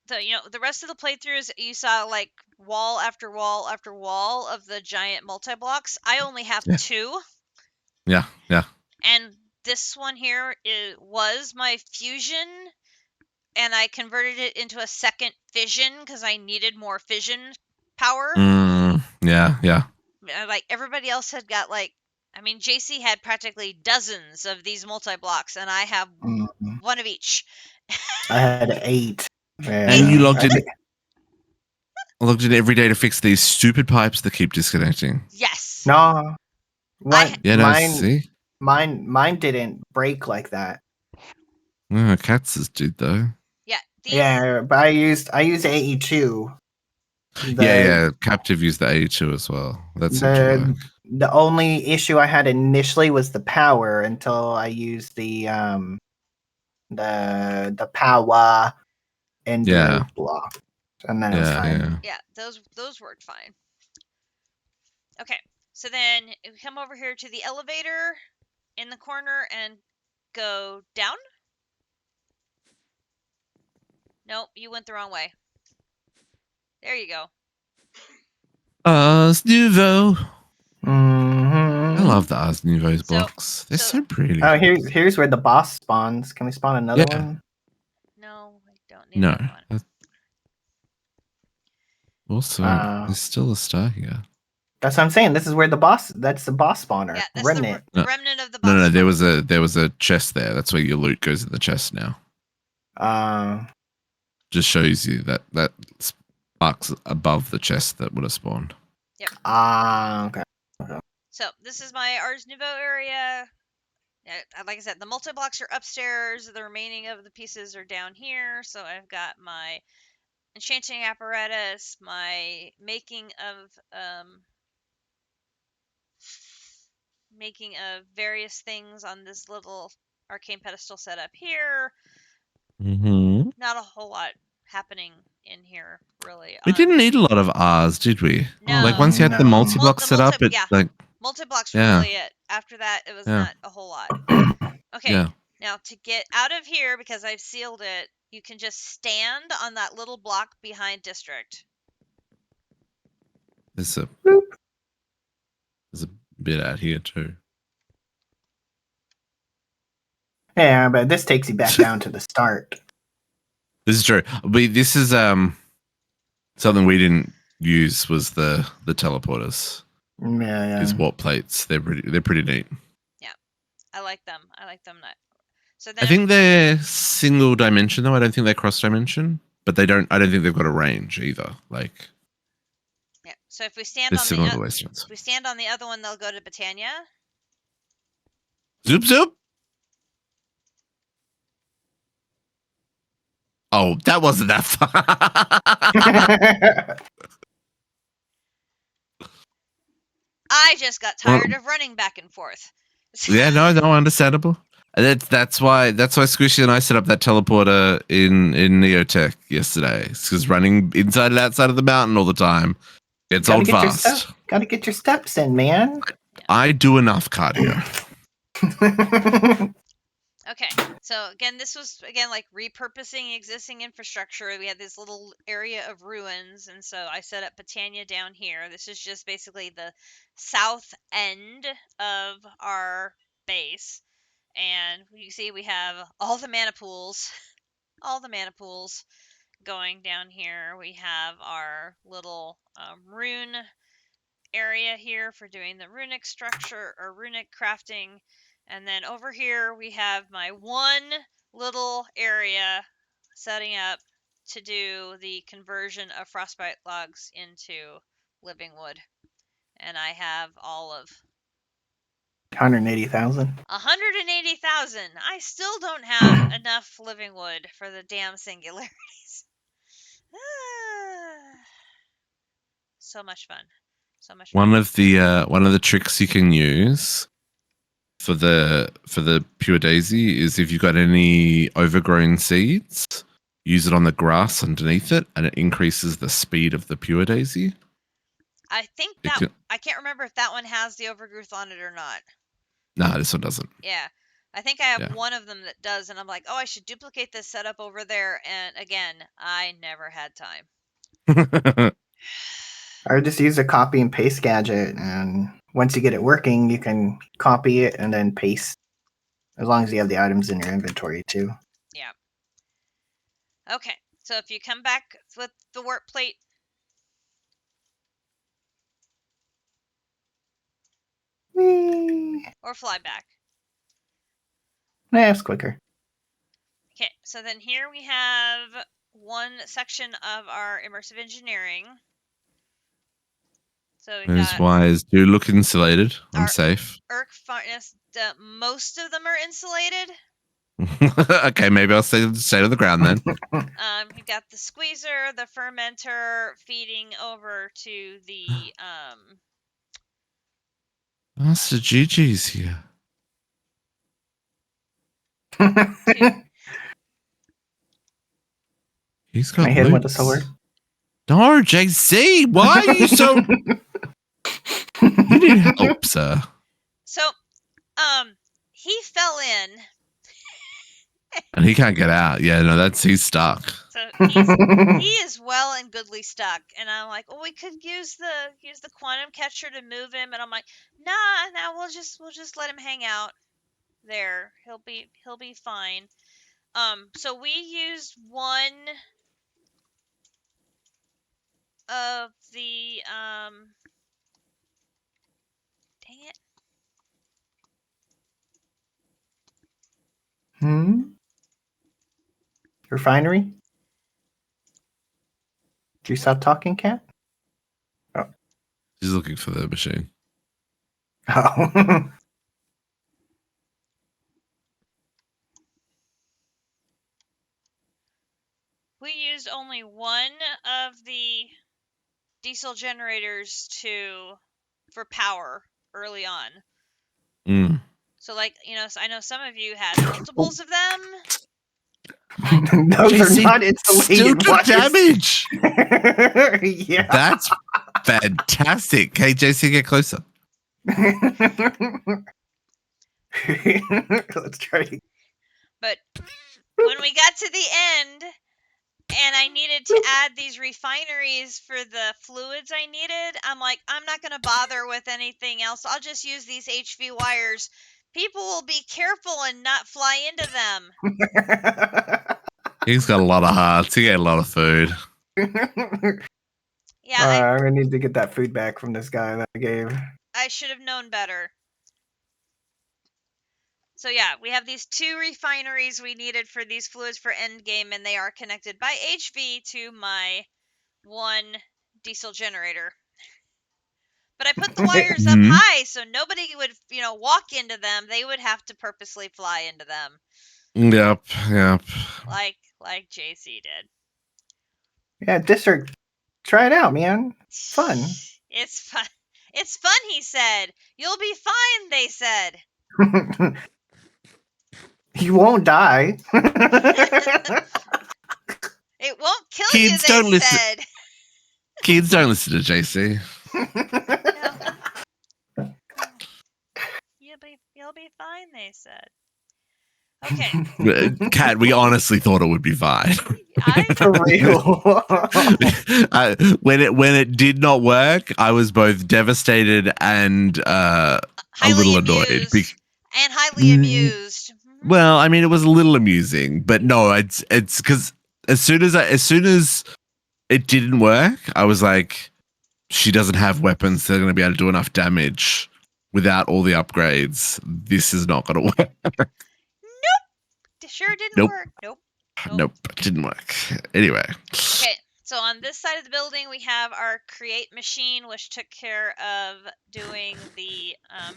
the rest of the playthroughs you saw like wall after wall after wall of the giant multi-blocks. I only have 2. Yeah. And this one here was my fusion, and I converted it into a second fission because I needed more fission power. Yeah. Like everybody else had got JC had practically dozens of these multi-blocks, and I have one of each. I had 8. And you logged in every day to fix these stupid pipes that keep disconnecting. Yes. No. What? See? Mine didn't break like that. Oh, Katz's did though. Yeah. Yeah, but I used AE2. Yeah. Captive used the AE2 as well. That's the only issue I had initially was the power until I used the power endo block, and then it was fine. Yeah, those worked fine. Okay, so then we come over here to the elevator in the corner and go down. Nope, you went the wrong way. There you go. Ars Nouveau. Mm-hmm. I love the Ars Nouveau's blocks. They're so pretty. Oh, here's where the boss spawns. Can we spawn another one? No, I don't need another one. Also, there's still a star here. That's what I'm saying. This is where that's the boss spawner. Yeah, that's remnant. the remnant of the boss. No, there was a chest there. That's where your loot goes in the chest now. Just shows you that sparks above the chest that would have spawned. Yep. Okay. So this is my Ars Nouveau area. Like I said, the multi-blocks are upstairs. The remaining of the pieces are down here. So I've got my enchanting apparatus, my making of various things on this little arcane pedestal set up here. Mm-hmm. Not a whole lot happening in here, really. We didn't need a lot of Rs, did we? No. Like once you had the multi-block set up, multi-blocks were really it. After that, it was not a whole lot. Okay. Yeah. Now to get out of here, because I've sealed it, you can just stand on that little block behind District. There's a bit out here too. Yeah, but this takes you back down to the start. This is true. This is something we didn't use was the teleporters. Yeah. These warp plates. They're pretty neat. Yeah, I like them. So then I think they're single dimension though. I don't think they're cross dimension. But I don't think they've got a range either. Like. Yeah. So if we stand on the other one, they'll go to Britannia. Zoop. Oh, that wasn't that far. I just got tired of running back and forth. Yeah, no, understandable. That's why Squishy and I set up that teleporter in Neotech yesterday. It's because running inside and outside of the mountain all the time, it's old fast. Gotta get your steps in, man. I do enough cardio. Okay, so again, this was like repurposing existing infrastructure. We had this little area of ruins, and so I set up Britannia down here. This is just basically the south end of our base, and you can see we have all the mana pools going down here. We have our little rune area here for doing the runic structure or runic crafting. And then over here we have my one little area setting up to do the conversion of frostbite logs into living wood. And I have all of 180,000. 180,000. I still don't have enough living wood for the damn singularities. So much fun. So much fun. One of the tricks you can use for the pure daisy is if you've got any overgrown seeds, use it on the grass underneath it, and it increases the speed of the pure daisy. I think I can't remember if that one has the overgrowth on it or not. No, this one doesn't. Yeah. I think I have one of them that does, and I'm like, oh, I should duplicate this setup over there. And again, I never had time. Or just use a copy and paste gadget, and once you get it working, you can copy it and then paste, as long as you have the items in your inventory too. Yeah. Okay, so if you come back with the warp plate, Whee! or fly back. Nah, it's quicker. Okay, so then here we have one section of our immersive engineering. So we Those wires do look insulated. I'm our safe. most of them are insulated. Okay, maybe I'll stay to the ground then. You've got the squeezer, the fermenter feeding over to the Master Gigi's here. He's got. I hit him with the sword. No, JC, why are you so? You need help, sir. So, he fell in. And he can't get out. Yeah, no, he's stuck. So he is well and goodly stuck. And I'm like, well, we could use the quantum catcher to move him. And I'm like, nah, we'll just let him hang out there. He'll be fine. So we used one of the dang it. Refinery? Did you stop talking, Cat? Oh. He's looking for the machine. Oh. We used only one of the diesel generators for power early on. Mm. So, like, I know some of you had multiples of them. Those are not insulated. Still took damage. Yeah. That's fantastic. Okay, JC, get closer. Let's try. But when we got to the end, and I needed to add these refineries for the fluids I needed, I'm like, I'm not going to bother with anything else. I'll just use these HV wires. People will be careful and not fly into them. He's got a lot of hearts. He ate a lot of food. Yeah. I need to get that food back from this guy that I gave. I should have known better. So yeah, we have these 2 refineries we needed for these fluids for endgame, and they are connected by HV to my 1 diesel generator. But I put the wires up high so nobody would, walk into them. They would have to purposely fly into them. Yep. Like JC did. Yeah, District. Try it out, man. It's fun. It's fun. It's fun, he said. You'll be fine, they said. You won't die. It won't kill Kids you, don't they listen. said. Kids don't listen to JC. You'll be fine, they said. Okay. Kat, we honestly thought it would be fine. For real. When it did not work, I was both devastated and a little annoyed. And highly amused. Well, I mean, it was a little amusing, but no, it's because as soon as it didn't work, I was like, she doesn't have weapons that are going to be able to do enough damage without all the upgrades. This is not going to work. Nope. Sure didn't work. Nope. Nope, didn't work. Anyway. Okay, so on this side of the building, we have our create machine, which took care of doing the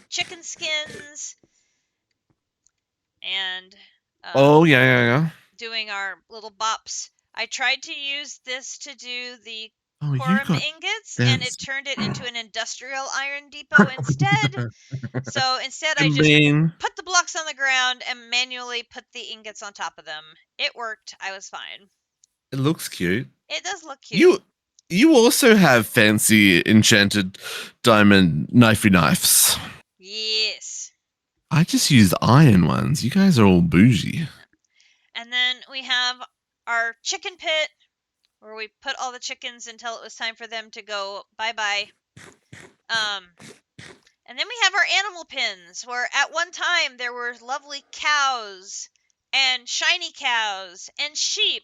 chicken skins and Yeah. doing our little bops. I tried to use this to do the Oh, quorum ingots, and it turned it into an industrial iron depot instead. So instead, I just put the blocks on the ground and manually put the ingots on top of them. It worked. I was fine. It looks cute. It does look cute. You also have fancy enchanted diamond knifey knives. Yes. I just used iron ones. You guys are all bougie. And then we have our chicken pit, where we put all the chickens until it was time for them to go bye-bye. And then we have our animal pins, where at one time there were lovely cows and shiny cows and sheep.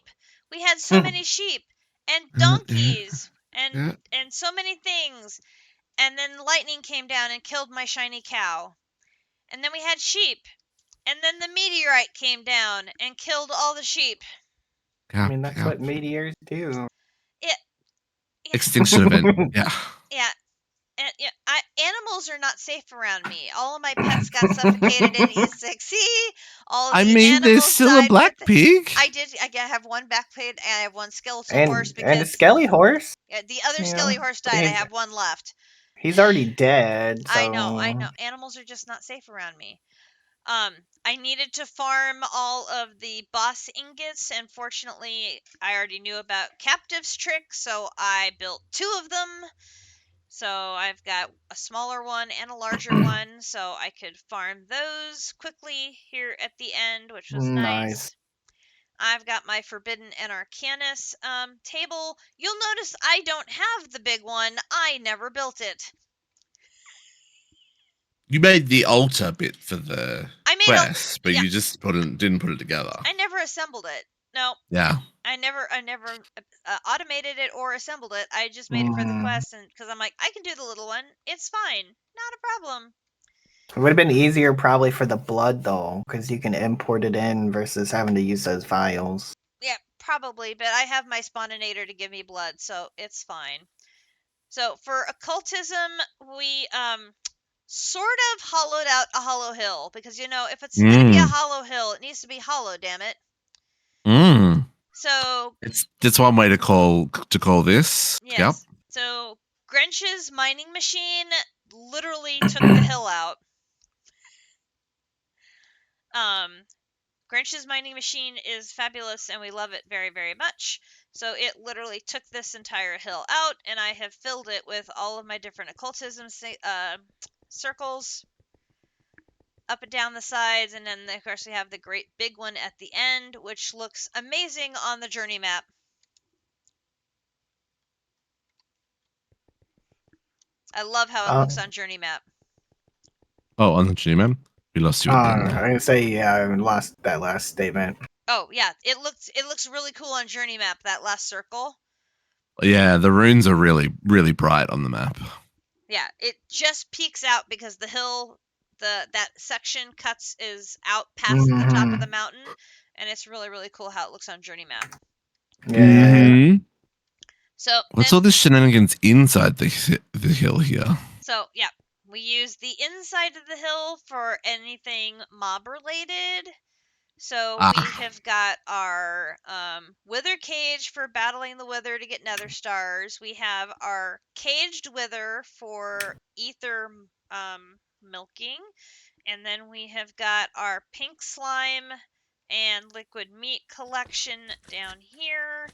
We had so many sheep and donkeys and so many things. And then lightning came down and killed my shiny cow. And then we had sheep. And then the meteorite came down and killed all the sheep. I mean, that's what meteors do. Yeah. Extinction event. Yeah. Yeah. And animals are not safe around me. All of my pets got suffocated in E6E. All of the animals there's still a black pig. I have one black pig and I have one skeletal horse. And a skelly horse. Yeah, the other skelly horse died. I have one left. He's already dead. So. I know. Animals are just not safe around me. I needed to farm all of the boss ingots, and fortunately, I already knew about Captive's trick, so I built 2 of them. So I've got a smaller one and a larger one, so I could farm those quickly here at the end, which was nice. I've got my Forbidden and Arcanus table. You'll notice I don't have the big one. I never built it. You made the altar bit for the quest, but you just didn't put it together. I never assembled it. No. Yeah. I never automated it or assembled it. I just made it for the quest, and because I'm like, I can do the little one. It's fine. Not a problem. It would have been easier probably for the blood, though, because you can import it in versus having to use those vials. Yeah, probably, but I have my Spawninator to give me blood, so it's fine. So for occultism, we sort of hollowed out a hollow hill, because, if it's going to be a hollow hill, it needs to be hollow, damn it. So that's one way to call this. Yes. Yep. So Grinch's mining machine literally took the hill out. Grinch's mining machine is fabulous, and we love it very, very much. So it literally took this entire hill out, and I have filled it with all of my different occultism circles up and down the sides, and then of course we have the great big one at the end, which looks amazing on the journey map. I love how it looks on journey map. Oh, on the journey map? We lost you again. I'm gonna say I lost that last statement. Oh yeah, it looks really cool on journey map, that last circle. Yeah, the runes are really, really bright on the map. Yeah, it just peeks out because the hill, that section is out past the top of the mountain, and it's really, really cool how it looks on journey map. Yeah. So what's all the shenanigans inside the hill here? So yeah, we use the inside of the hill for anything mob related. So we have got our wither cage for battling the wither to get nether stars. We have our caged wither for ether milking. And then we have got our pink slime and liquid meat collection down here.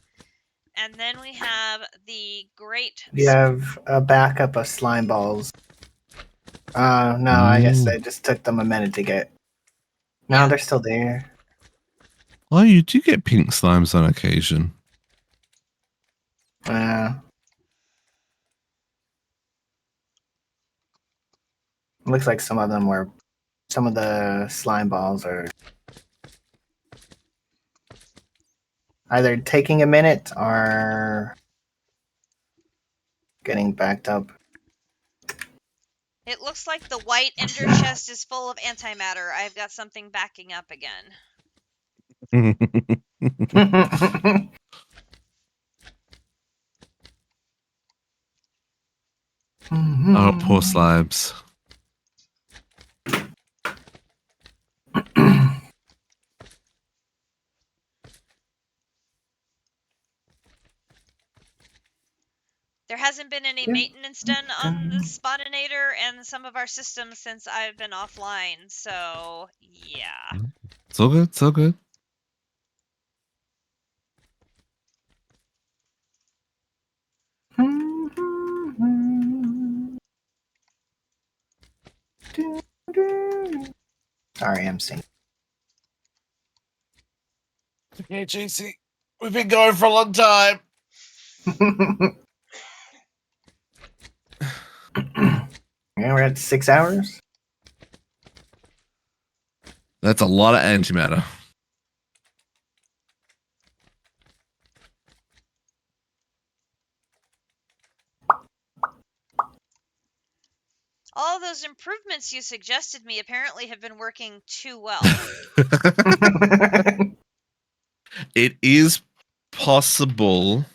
And then we have the great... We have a backup of slime balls. No, I guess I just took them a minute to get. No, they're still there. Oh, you do get pink slimes on occasion. Looks like some of the slime balls are either taking a minute or getting backed up. It looks like the white ender chest is full of antimatter. I've got something backing up again. Oh, poor slabs. There hasn't been any maintenance done on the Spotinator and some of our systems since I've been offline, so yeah. It's all good. It's all good. Sorry, I'm singing. Okay, JC. We've been going for a long time. Yeah, we're at 6 hours. That's a lot of antimatter. All those improvements you suggested me apparently have been working too well. It is possible.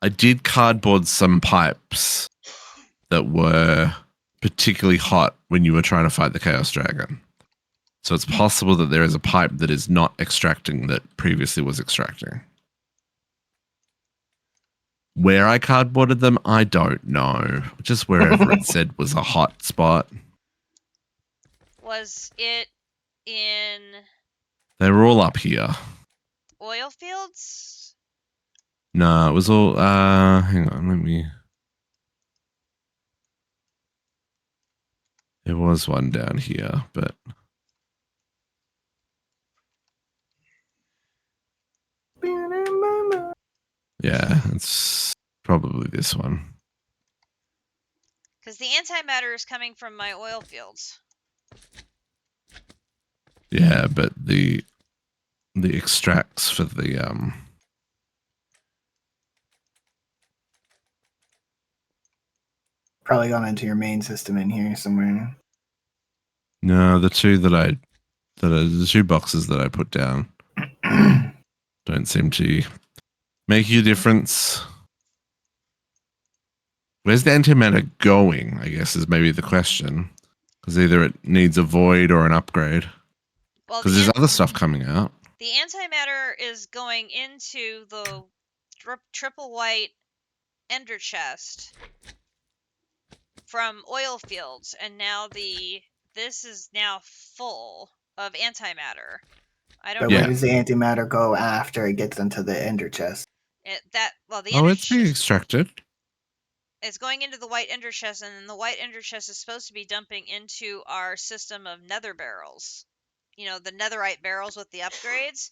I did cardboard some pipes that were particularly hot when you were trying to fight the Chaos Dragon. So it's possible that there is a pipe that is not extracting that previously was extracting. Where I cardboarded them, I don't know. Just wherever it said was a hot spot. Was it in They were all up here. oil fields? No, it was all hang on, let me. There was one down here, but yeah, it's probably this one. Because the antimatter is coming from my oil fields. Yeah, but the extracts for the Probably gone into your main system in here somewhere. no, the two the two boxes that I put down don't seem to make you a difference. Where's the antimatter going, I guess, is maybe the question. Because either it needs a void or an upgrade. Well, Because there's other stuff coming out. the antimatter is going into the triple white ender chest from oil fields, and now this is now full of antimatter. I don't But know. where does the antimatter go after it gets into the ender chest? It's being extracted. It's going into the white ender chest, and then the white ender chest is supposed to be dumping into our system of nether barrels. You know, the netherite barrels with the upgrades.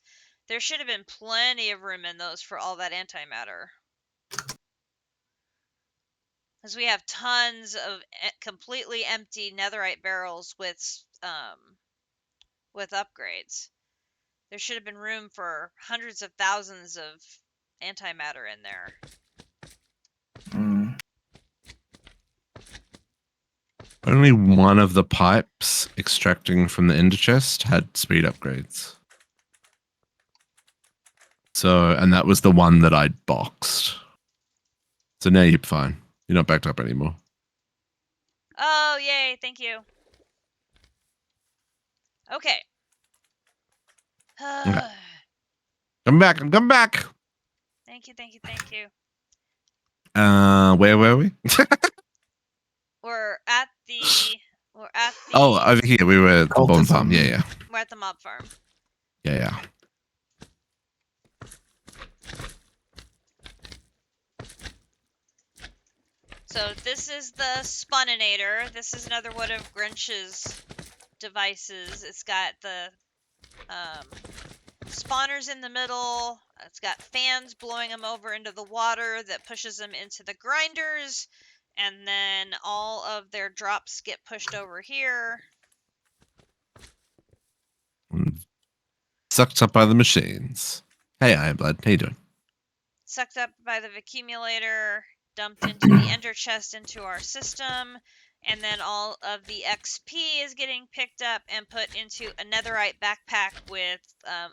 There should have been plenty of room in those for all that antimatter. Because we have tons of completely empty netherite barrels with upgrades. There should have been room for hundreds of thousands of antimatter in there. Only one of the pipes extracting from the ender chest had speed upgrades. So, and that was the one that I'd boxed. So now you're fine. You're not backed up anymore. Oh, yay, thank you. Okay. Okay. Come back, I'm coming back. Thank you, thank you, thank you. Where were we? We're at the Oh, over here. We were at the bomb farm. Yeah. We're at the mob farm. Yeah. So this is the Spuninator. This is another one of Grinch's devices. It's got the spawners in the middle. It's got fans blowing them over into the water that pushes them into the grinders. And then all of their drops get pushed over here. Sucked up by the machines. Hey, Ironblood. How you doing? Sucked up by the accumulator, dumped into the ender chest into our system, and then all of the XP is getting picked up and put into a netherite backpack with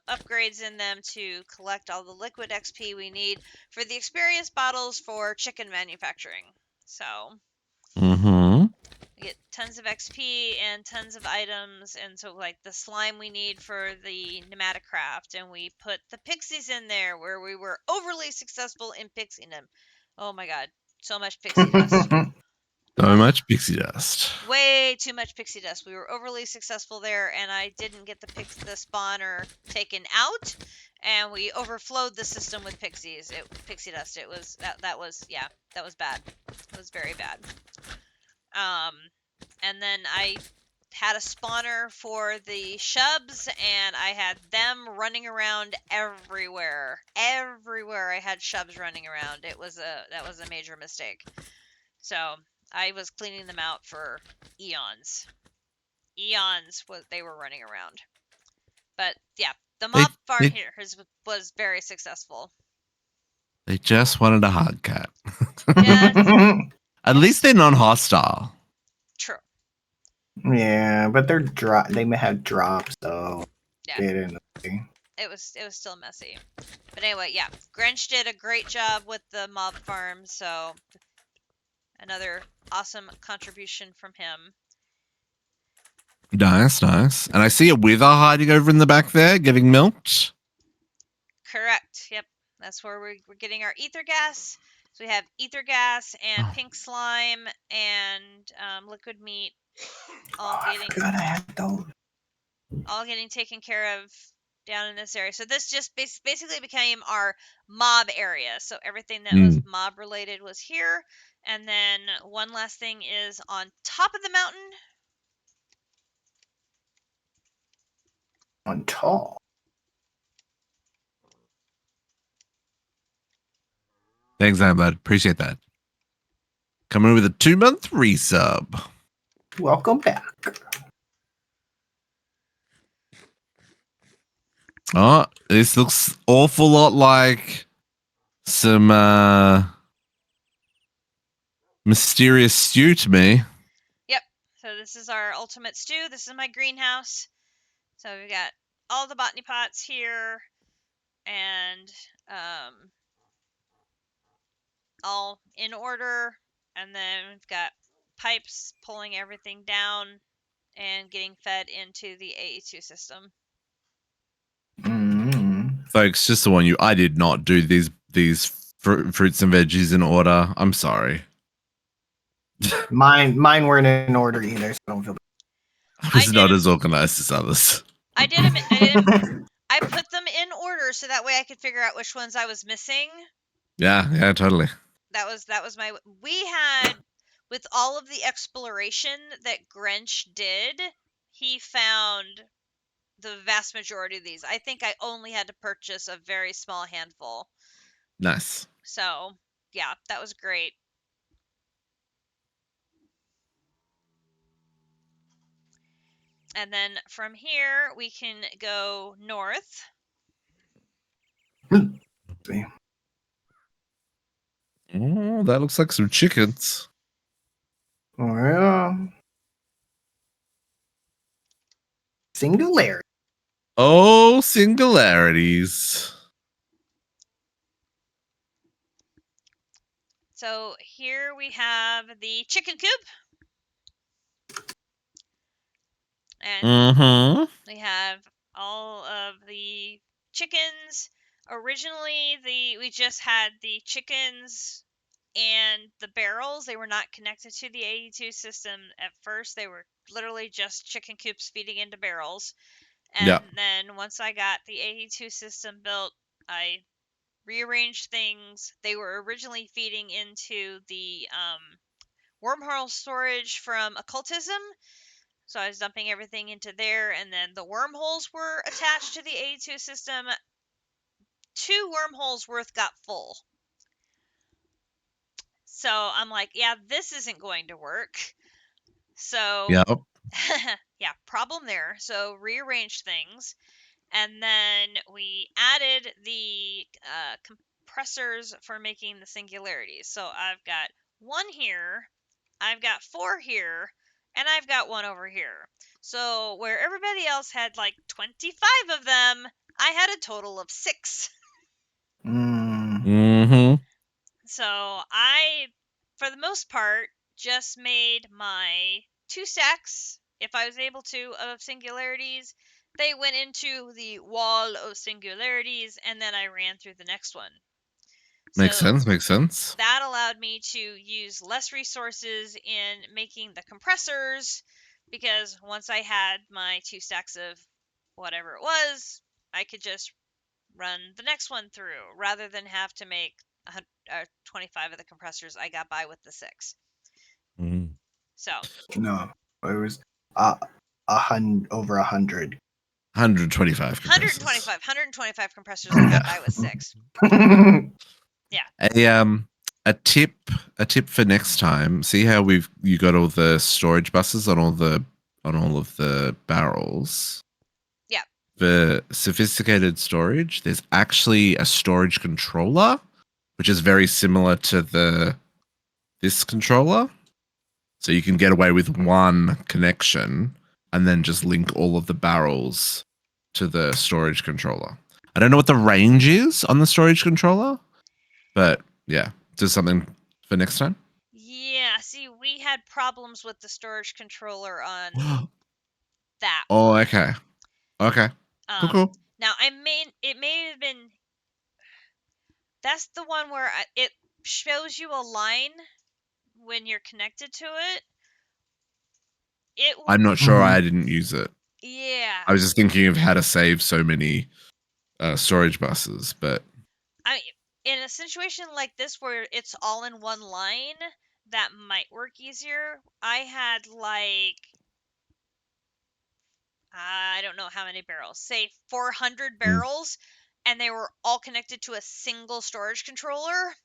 upgrades in them to collect all the liquid XP we need for the experience bottles for chicken manufacturing. So Mm-hmm. we get tons of XP and tons of items, and so like the slime we need for the pneumatic craft, and we put the pixies in there where we were overly successful in pixing them. Oh my god, so much pixie dust. So much pixie dust. Way too much pixie dust. We were overly successful there, and I didn't get the spawner taken out, and we overflowed the system with pixies. Pixie dust. It was that was bad. It was very bad. And then I had a spawner for the shubs, and I had them running around everywhere. Everywhere I had shubs running around. That was a major mistake. So I was cleaning them out for eons. They were running around. But yeah, the mob farm here was very successful. They just wanted a hard cat. Yes. At least they're non-hostile. True. Yeah, but they're they may have drops, so Yeah. they didn't. It was still messy. But anyway, yeah, Grinch did a great job with the mob farm, so another awesome contribution from him. Nice. And I see a wither hiding over in the back there, getting milked. Correct. Yep. That's where we're getting our ether gas. So we have ether gas and pink slime and liquid meat all getting taken care of down in this area. So this just basically became our mob area. So everything that was mob related was here. And then one last thing is on top of the mountain. On top. Thanks, bud. Appreciate that. Coming with a 2-month resub. Welcome back. Oh, this looks awful lot like some mysterious stew to me. Yep. So this is our ultimate stew. This is my greenhouse. So we've got all the botany pots here and all in order. And then we've got pipes pulling everything down and getting fed into the AE2 system. Folks, just to warn you, I did not do these fruits and veggies in order. I'm sorry. Mine weren't in order either, so I don't feel bad. I was not as organized as others. I put them in order so that way I could figure out which ones I was missing. Yeah, totally. That was my. We had, with all of the exploration that Grinch did, he found the vast majority of these. I think I only had to purchase a very small handful. Nice. So, yeah, that was great. And then from here, we can go north. Oh, that looks like some chickens. Oh, yeah. Singularity. Oh, singularities. So here we have the chicken coop. And we have all of the chickens. Originally, we just had the chickens and the barrels. They were not connected to the AE2 system at first. They were literally just chicken coops feeding into barrels. And then once I got the AE2 system built, I rearranged things. They were originally feeding into the wormhole storage from occultism. So I was dumping everything into there, and then the wormholes were attached to the A2 system. 2 wormholes worth got full. So I'm like, yeah, this isn't going to work. So yeah, problem there. So rearranged things, and then we added the compressors for making the singularities. So I've got one here. I've got 4 here, and I've got 1 over here. So where everybody else had like 25 of them, I had a total of 6. Mm-hmm. So I, for the most part, just made my 2 stacks, if I was able to, of singularities. They went into the wall of singularities, and then I ran through the next one. Makes So sense. Makes sense. that allowed me to use less resources in making the compressors, because once I had my 2 stacks of whatever it was, I could just run the next one through rather than have to make 25 of the compressors. I got by with the 6. So No, it was over 100. 125 compressors. 125 compressors. I got by with 6. Yeah. A tip for next time. See how you got all the storage buses on all of the barrels. Yeah. For sophisticated storage, there's actually a storage controller, which is very similar to this controller. So you can get away with one connection and then just link all of the barrels to the storage controller. I don't know what the range is on the storage controller, but yeah, just something for next time. Yeah, see, we had problems with the storage controller on that Oh, one. okay. Okay. Cool. Now, it may have been, that's the one where it shows you a line when you're connected to it. I'm not sure. I didn't use it. Yeah. I was just thinking of how to save so many storage buses, but in a situation like this where it's all in one line, that might work easier. I had like, I don't know how many barrels, say 400 barrels, and they were all connected to a single storage controller.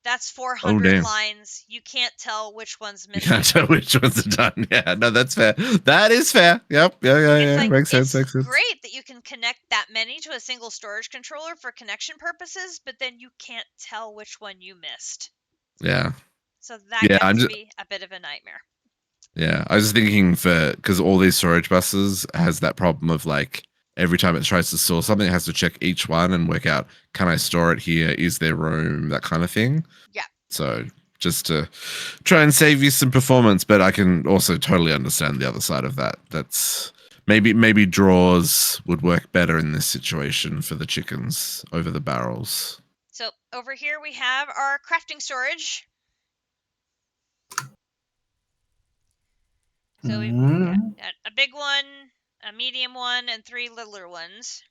That's 400 lines. You can't tell which one's missing. You can't tell which ones are done. Yeah, no, that's fair. That is fair. Yep. Yeah. Like, makes sense. It's great that you can connect that many to a single storage controller for connection purposes, but then you can't tell which one you missed. Yeah. So that gets to be a bit of a nightmare. Yeah, I was just thinking because all these storage buses has that problem of like every time it tries to store something, it has to check each one and work out, can I store it here? Is there room? That kind of thing. Yeah. So just to try and save you some performance, but I can also totally understand the other side of that. That's maybe drawers would work better in this situation for the chickens over the barrels. So over here we have our crafting storage. So we've got a big one, a medium one, and 3 littler ones.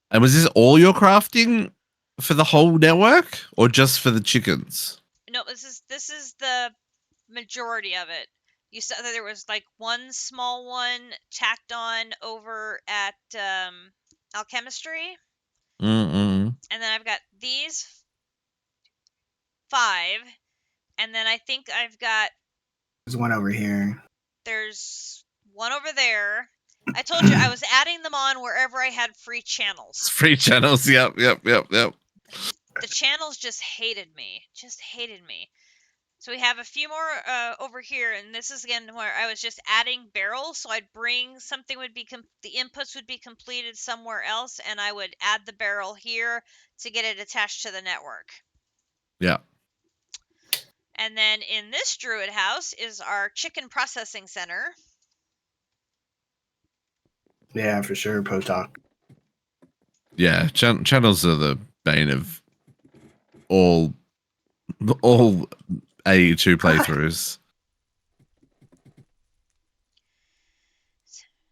And was this all your crafting for the whole network, or just for the chickens? No, this is the majority of it. You saw that there was like one small one tacked on over at alchemistry. And then I've got these 5, and then I think I've got. There's one over here. There's one over there. I told you I was adding them on wherever I had free channels. Free channels, yep. The channels just hated me. So we have a few more over here, and this is again where I was just adding barrels. So I'd bring something the inputs would be completed somewhere else, and I would add the barrel here to get it attached to the network. Yeah. And then in this druid house is our chicken processing center. Yeah, for sure, post-hoc. Yeah, channels are the bane of all AE2 playthroughs.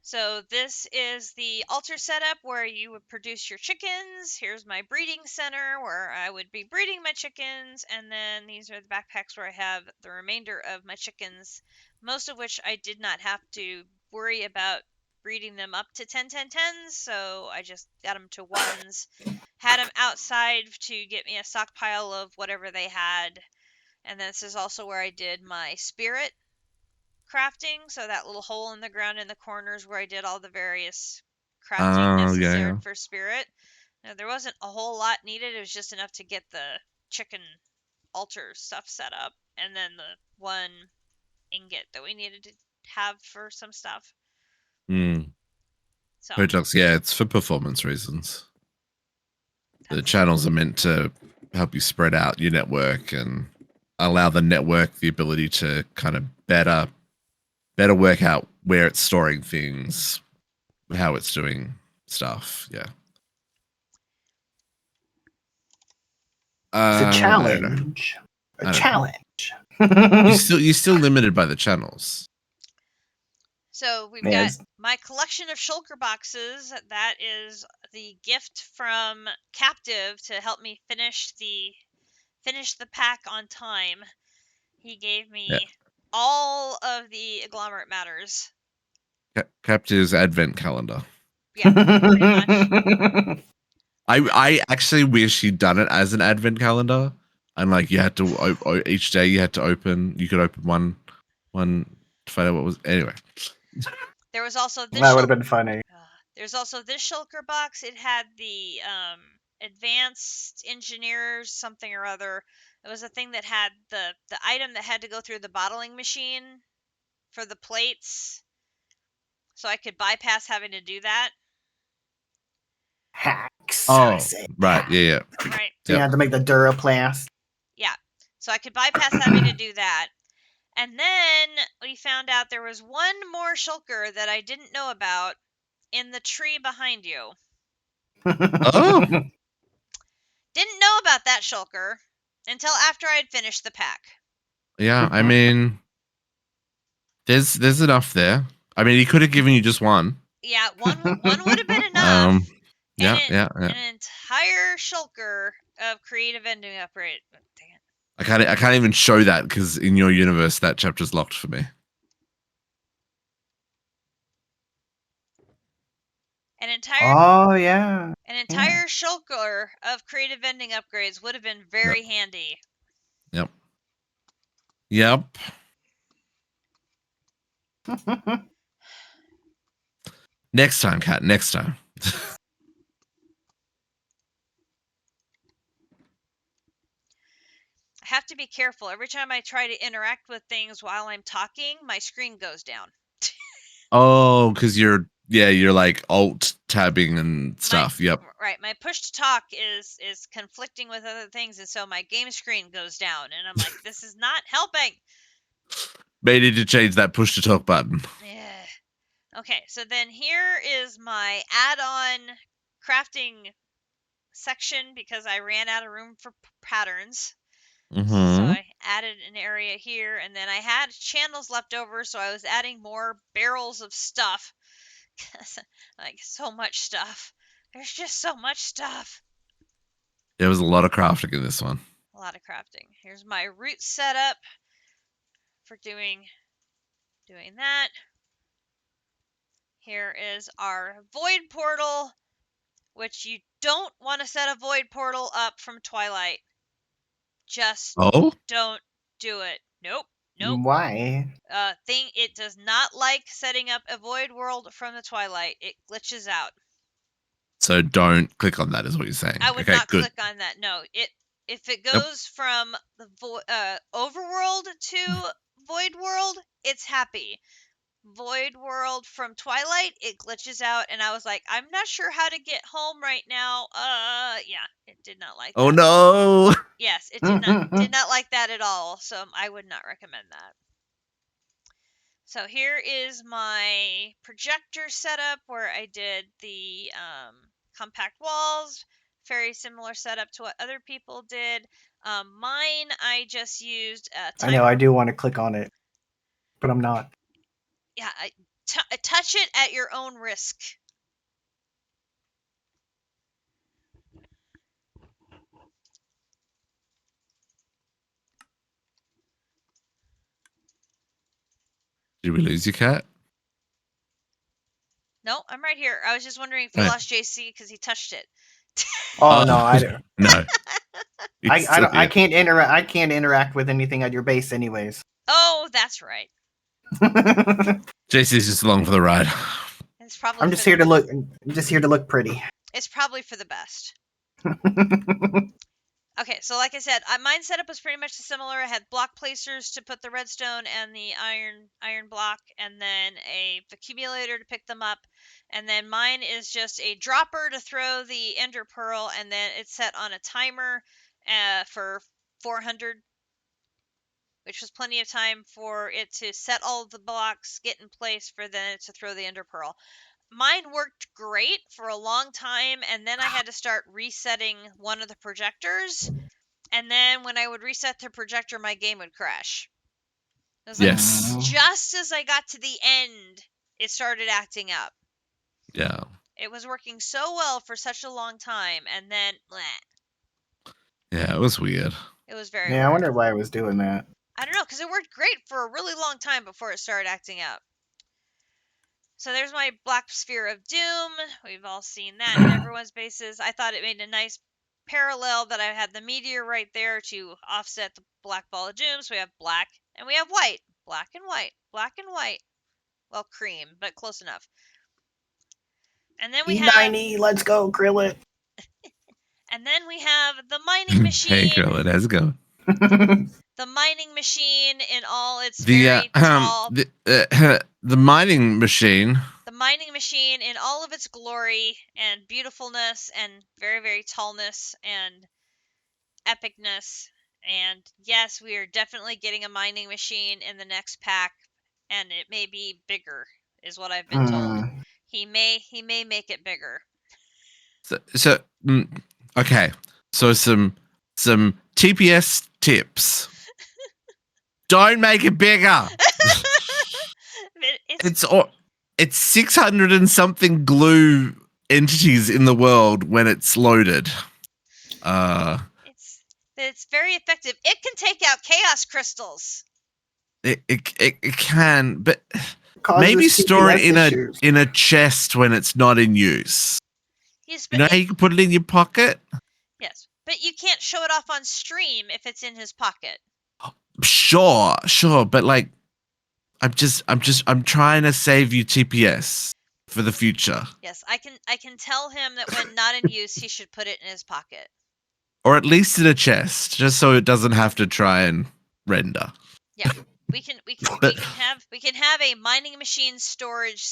So this is the altar setup where you would produce your chickens. Here's my breeding center where I would be breeding my chickens. And then these are the backpacks where I have the remainder of my chickens, most of which I did not have to worry about breeding them up to 10-10-10s. So I just got them to 1s, had them outside to get me a stockpile of whatever they had. And this is also where I did my spirit crafting, so that little hole in the ground in the corners where I did all the various crafting necessary for spirit. Now, there wasn't a whole lot needed. It was just enough to get the chicken altar stuff set up. and then the 1 ingot that we needed to have for some stuff. So Botox, yeah, it's for performance reasons. The channels are meant to help you spread out your network and allow the network the ability to kind of better work out where it's storing things, how it's doing stuff. Yeah. It's a I challenge. A challenge. You're still limited by the channels. So we've got my collection of shulker boxes. That is the gift from Captive to help me finish the pack on time. He gave me all of the agglomerate matters. Captive's advent calendar. Yeah, pretty much. I actually wish he'd done it as an advent calendar, and like you had to each day you had to open. You could open one to find out what was anyway. There was also this. That would have been funny. There's also this shulker box. It had the advanced engineers something or other. It was a thing that had the item that had to go through the bottling machine for the plates, so I could bypass having to do that. Hacks. Oh, right. Yeah. Right. So you had to make the Duraplast. Yeah. So I could bypass having to do that. And then we found out there was one more shulker that I didn't know about in the tree behind you. Oh. Didn't know about that shulker until after I'd finished the pack. Yeah, I mean, there's enough there. I mean, he could have given you just one. Yeah, one would have been enough. Yeah. An entire shulker of creative ending upgrade. Dang it. I can't even show that because in your universe that chapter's locked for me. An entire yeah. shulker of creative ending upgrades would have been very handy. Yep. Next time, Kat. Next time. I have to be careful. Every time I try to interact with things while I'm talking, my screen goes down. Oh, because you're like alt tabbing and stuff. Yep. Right. My push to talk is conflicting with other things, and so my game screen goes down, and I'm like, this is not helping. May need to change that push to talk button. Yeah. Okay, so then here is my add-on crafting section because I ran out of room for patterns. Mm-hmm. So I added an area here, and then I had channels left over, so I was adding more barrels of stuff. Like, so much stuff. There's just so much stuff. There was a lot of crafting in this one. A lot of crafting. Here's my route setup for doing that. Here is our void portal, which you don't want to set a void portal up from Twilight. Just don't do it. Nope. Why? It does not like setting up a void world from the Twilight. It glitches out. So don't click on that, is what you're saying. I would not click on that. No, if it goes from the overworld to void world, it's happy. Void world from Twilight, it glitches out, and I was like, I'm not sure how to get home right now. Yeah, it did not like that. Oh no. Yes, it did not like that at all. So I would not recommend that. So here is my projector setup where I did the compact walls. Very similar setup to what other people did. Mine, I just used I know, I do want to click on it, but I'm not. Yeah, touch it at your own risk. Did we lose your cat? No, I'm right here. I was just wondering if you lost JC because he touched it. Oh no, I don't. No. I can't interact. I can't interact with anything at your base, anyways. Oh, that's right. JC's just along for the ride. It's probably. I'm just here to look. I'm just here to look pretty. It's probably for the best. Okay, so like I said, mine setup was pretty much similar. I had block placers to put the redstone and the iron block, and then a accumulator to pick them up, and then mine is just a dropper to throw the ender pearl, and then it's set on a timer for 400, which was plenty of time for it to set all of the blocks, get in place for then to throw the ender pearl. Mine worked great for a long time, and then I had to start resetting one of the projectors. And then when I would reset the projector, my game would crash. It was like, Yes. just as I got to the end, it started acting up. Yeah. It was working so well for such a long time, and then, bleh. Yeah, it was weird. It was very Yeah, weird. I wonder why I was doing that. I don't know, because it worked great for a really long time before it started acting up. So there's my black sphere of doom. We've all seen that in everyone's bases. I thought it made a nice parallel that I had the meteor right there to offset the black ball of doom. So we have black and we have white. Black and white. Black and white. Well, cream, but close enough. And then we have... E90, let's go, Krillet. And then we have the mining machine. Hey, girl, it has go. The mining machine in all its very tall... The mining machine. The mining machine in all of its glory and beautifulness and very, very tallness and epicness. And yes, we are definitely getting a mining machine in the next pack, and it may be bigger, is what I've been told. He may make it bigger. Okay. So some TPS tips. Don't make it bigger. It's 600 and something glue entities in the world when it's loaded. It's very effective. It can take out chaos crystals. It can, but Causes maybe store it issues. in a chest when it's not in use. Yes, you know how you can put it in your pocket? Yes, but you can't show it off on stream if it's in his pocket. Sure, but like, I'm trying to save you TPS for the future. Yes, I can tell him that when not in use, he should put it in his pocket. Or at least in a chest, just so it doesn't have to try and render. Yeah, we can have a mining machine storage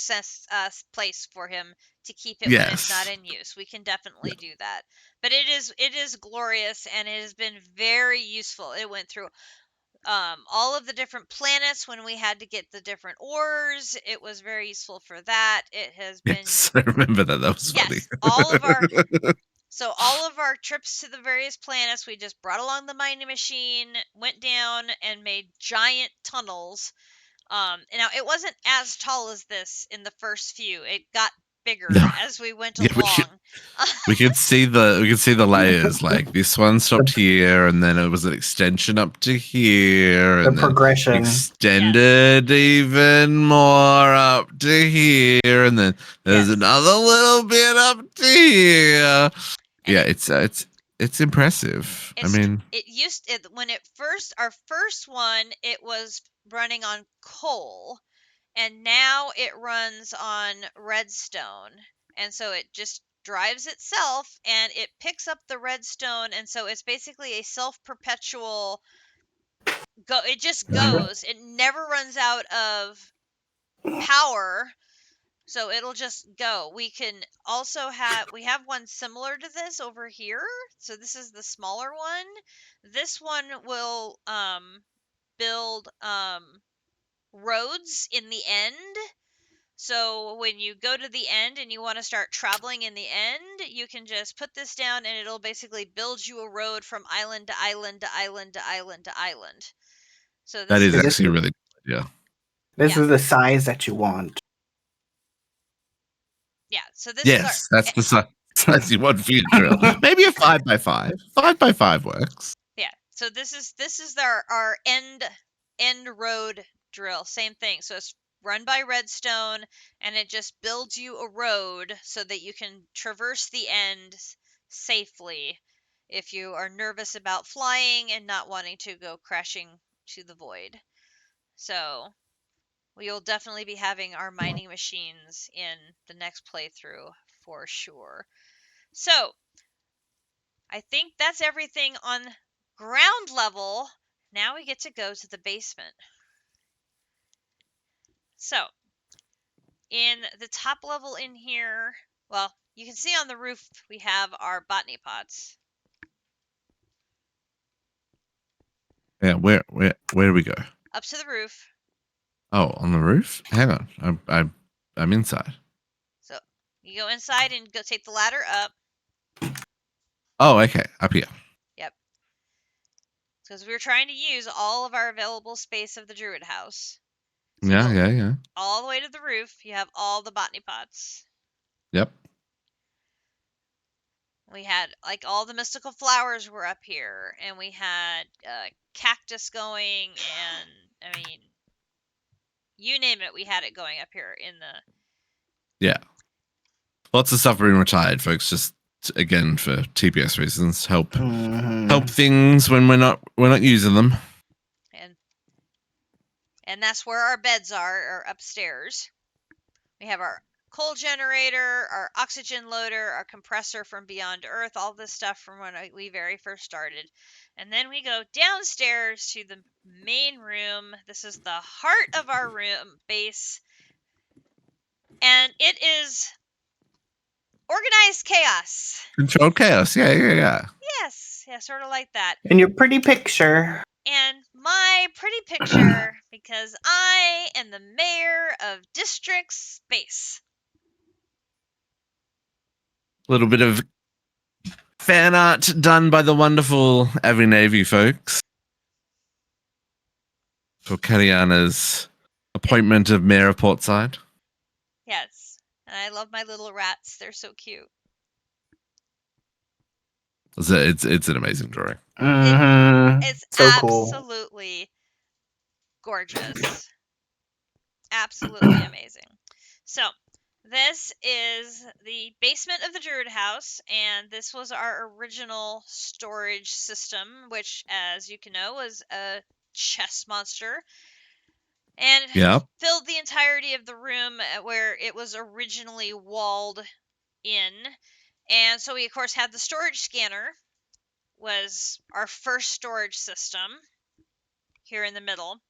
place for him to keep it when it's not in use. We can definitely do that. But it is glorious, and it has been very useful. It went through all of the different planets when we had to get the different ores. It was very useful for that. It has been... Yes, I remember that. That was funny. All of our trips to the various planets, we just brought along the mining machine, went down and made giant tunnels. Now it wasn't as tall as this in the first few. It got bigger as we went along. We could see the layers. Like this one stopped here, and then it was an extension up to here, and the progression extended even more up to here, and then there's another little bit up to here. Yeah, it's impressive. When our first one, it was running on coal, and now it runs on redstone, and so it just drives itself and it picks up the redstone, and so it's basically a self-perpetual it just goes. It never runs out of power. So it'll just go. We can also have one similar to this over here. So this is the smaller one. This one will build roads in the end. So when you go to the end and you want to start traveling in the end, you can just put this down and it'll basically build you a road from island to island to island to island to island. So that is actually really good. Yeah. This is the size that you want. Yeah, so this is that's the size you want for your drill. Maybe a 5x5. 5x5 works. Yeah, so this is our end road drill. Same thing. So it's run by redstone, and it just builds you a road so that you can traverse the end safely if you are nervous about flying and not wanting to go crashing to the void. So we'll definitely be having our mining machines in the next playthrough for sure. So I think that's everything on ground level. Now we get to go to the basement. So, in the top level in here, well, you can see on the roof we have our botany pots. Yeah, where do we go? Up to the roof. Oh, on the roof? Hang on. I'm inside. So, you go inside and go take the ladder up. Oh, okay. Up here. Yep. Because we were trying to use all of our available space of the Druid house. So Yeah. all the way to the roof, you have all the botany pots. Yep. We had, like, all the mystical flowers were up here, and we had cactus going, and, I mean, you name it, we had it going up here in the... Yeah. Lots of stuff being retired, folks. Just again for TPS reasons, help things when we're not using them. And that's where our beds are upstairs. We have our coal generator, our oxygen loader, our compressor from Beyond Earth, all this stuff from when we very first started. And then we go downstairs to the main room. This is the heart of our room base. And it is organized chaos. Controlled chaos. Yeah. Yes, sort of like that. And your pretty picture. And my pretty picture, because I am the mayor of District Space. A little bit of fan art done by the wonderful Avi Navy folks for Kariana's appointment of Mayor of Portside. Yes, and I love my little rats. They're so cute. It's an amazing drawing. It's so absolutely gorgeous. Absolutely amazing. So, this is the basement of the Druid house, and this was our original storage system, which, as you can know, was a chest monster. And filled the entirety of the room where it was originally walled in. And so we, of course, had the storage scanner, was our first storage system here in the middle.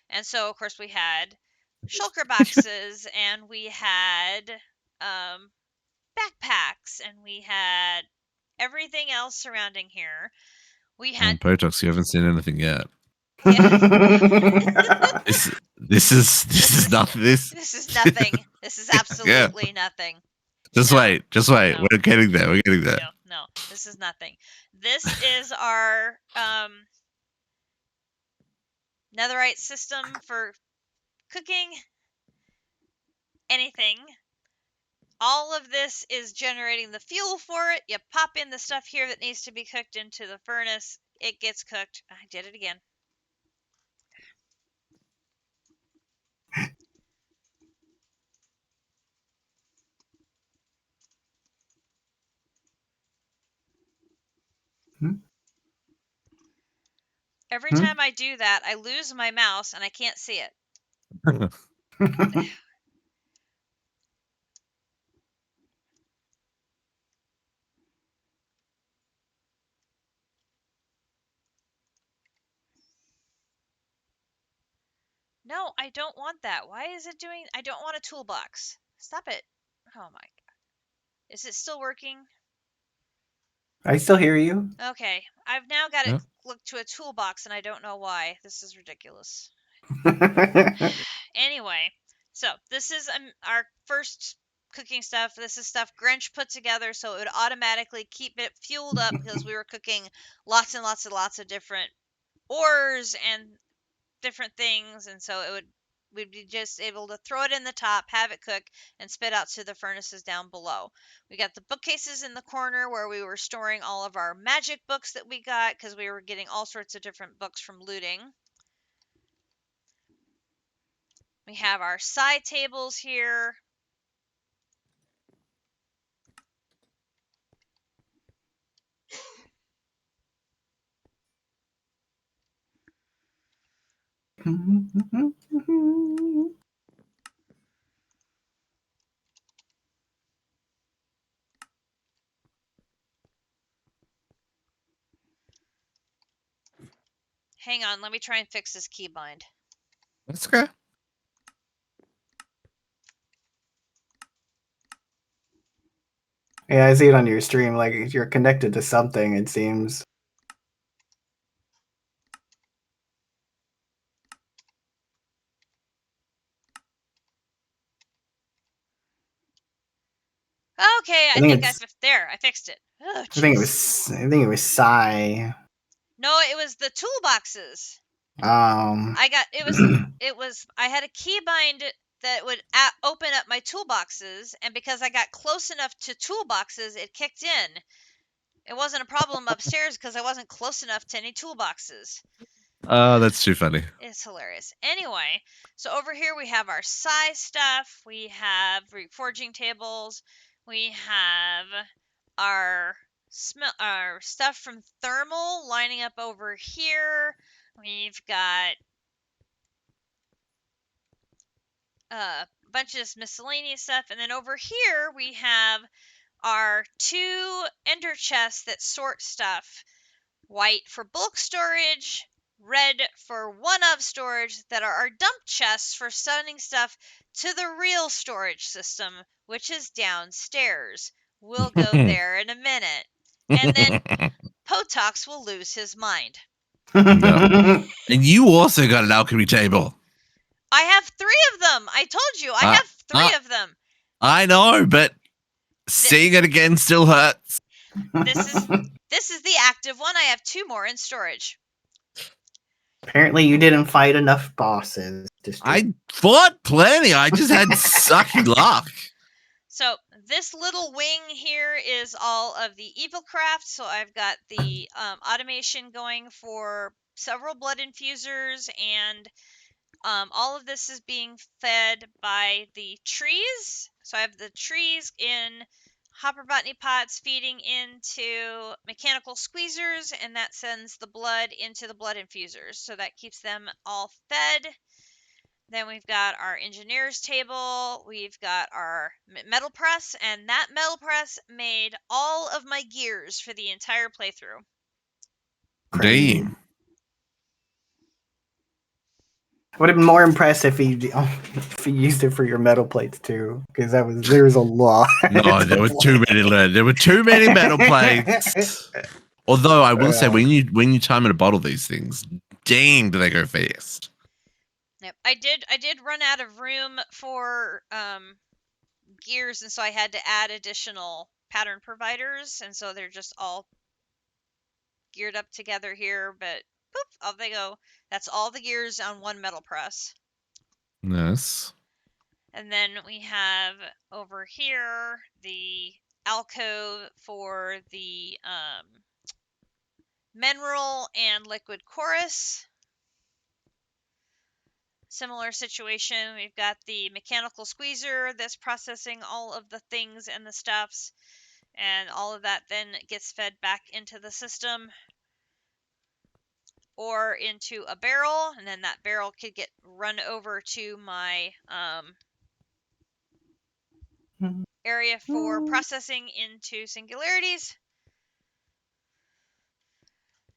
And so, of course, we had shulker boxes, and we had backpacks, and we had everything else surrounding here. We had Botox, you haven't seen anything yet. Yeah. This is nothing. This is nothing. This is absolutely nothing. Just wait. No. We're getting there. No, this is nothing. This is our netherite system for cooking anything. All of this is generating the fuel for it. You pop in the stuff here that needs to be cooked into the furnace. It gets cooked. I did it again. Every time I do that, I lose my mouse and I can't see it. No, I don't want that. Why is it doing... I don't want a toolbox. Stop it. Oh my god. Is it still working? I still hear you. Okay. I've now got it look to a toolbox and I don't know why. This is ridiculous. Anyway, so this is our first cooking stuff. This is stuff Grinch put together so it would automatically keep it fueled up because we were cooking lots and lots and lots of different ores and different things, and so we'd be just able to throw it in the top, have it cook, and spit out to the furnaces down below. We got the bookcases in the corner where we were storing all of our magic books that we got because we were getting all sorts of different books from looting. We have our side tables here. Hang on, let me try and fix this keybind. That's okay. Yeah, I see it on your stream. Like you're connected to something. It seems. Okay, I think I fixed it. Oh, I think it was Psy. No, it was the toolboxes. I had a keybind that would open up my toolboxes, and because I got close enough to toolboxes, it kicked in. It wasn't a problem upstairs because I wasn't close enough to any toolboxes. Oh, that's too funny. It's hilarious. Anyway, so over here we have our size stuff. We have forging tables. We have our stuff from thermal lining up over here. We've got a bunch of miscellaneous stuff, and then over here we have our 2 ender chests that sort stuff. White for bulk storage, red for one-of storage that are our dump chests for sending stuff to the real storage system, which is downstairs. We'll go there in a minute. And then Potox will lose his mind. No. And you also got an alchemy table. I have 3 of them. I told you, I have 3 of them. I know, but seeing it again still hurts. This is the active one. I have 2 more in storage. Apparently, you didn't fight enough bosses. I fought plenty. I just had sucky luck. So this little wing here is all of the evil craft. So I've got the automation going for several blood infusers, and all of this is being fed by the trees. So I have the trees in hopper botany pots feeding into mechanical squeezers, and that sends the blood into the blood infusers. So that keeps them all fed. Then we've got our engineer's table. We've got our metal press, and that metal press made all of my gears for the entire playthrough. Damn. I would have been more impressed if he used it for your metal plates too, because there was a lot. No, there were too many. There were too many metal plates. Although I will say, when you time and bottle these things, dang, do they go fast. Yep, I did run out of room for gears, and so I had to add additional pattern providers, and so they're just all geared up together here, but poof, off they go. That's all the gears on one metal press. Yes. And then we have over here the alcove for the mineral and liquid chorus. Similar situation, we've got the mechanical squeezer that's processing all of the things and the stuffs, and all of that then gets fed back into the system or into a barrel, and then that barrel could get run over to my area for processing into singularities.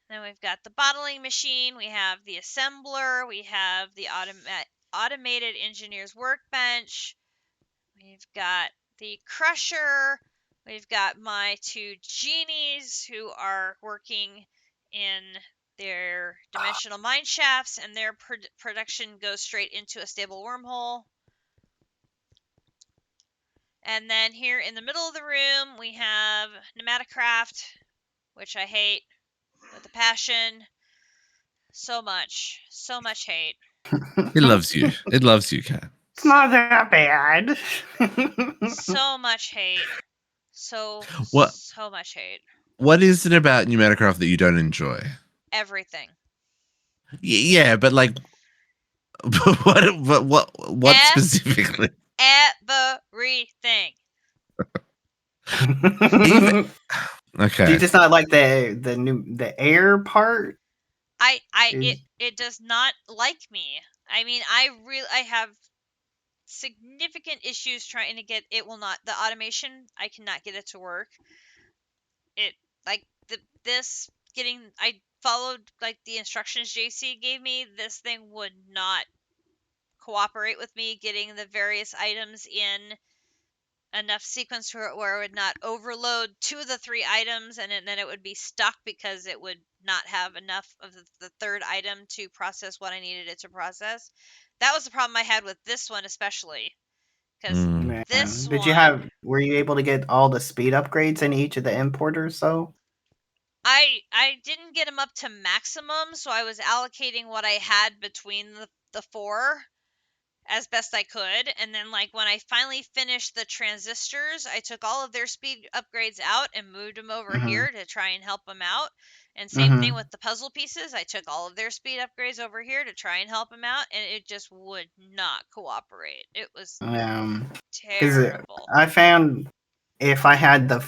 Then we've got the bottling machine, we have the assembler, we have the automated engineer's workbench, we've got the crusher, we've got my 2 genies who are working in their dimensional mine shafts, and their production goes straight into a stable wormhole. And then here in the middle of the room, we have Pneumaticraft, which I hate with a passion. So much hate. It loves you. It loves you, Kat. It's not that bad. So much hate. So much hate. What is it about Pneumaticraft that you don't enjoy? Everything. Yeah, but like, what specifically? Everything. Okay. Do you just not like the air part? It does not like me. I mean, I have significant issues trying to get it. Will not, the automation, I cannot get it to work. It like this I followed like the instructions JC gave me. This thing would not cooperate with me getting the various items in enough sequence where it would not overload 2 of the 3 items, and then it would be stuck because it would not have enough of the third item to process what I needed it to process. That was the problem I had with this one especially, because this one, were you able to get all the speed upgrades in each of the importers though? I didn't get them up to maximum, so I was allocating what I had between the 4 as best I could. And then like when I finally finished the transistors, I took all of their speed upgrades out and moved them over here to try and help them out. And same thing with the puzzle pieces. I took all of their speed upgrades over here to try and help them out, and it just would not cooperate. It was terrible. I found if I had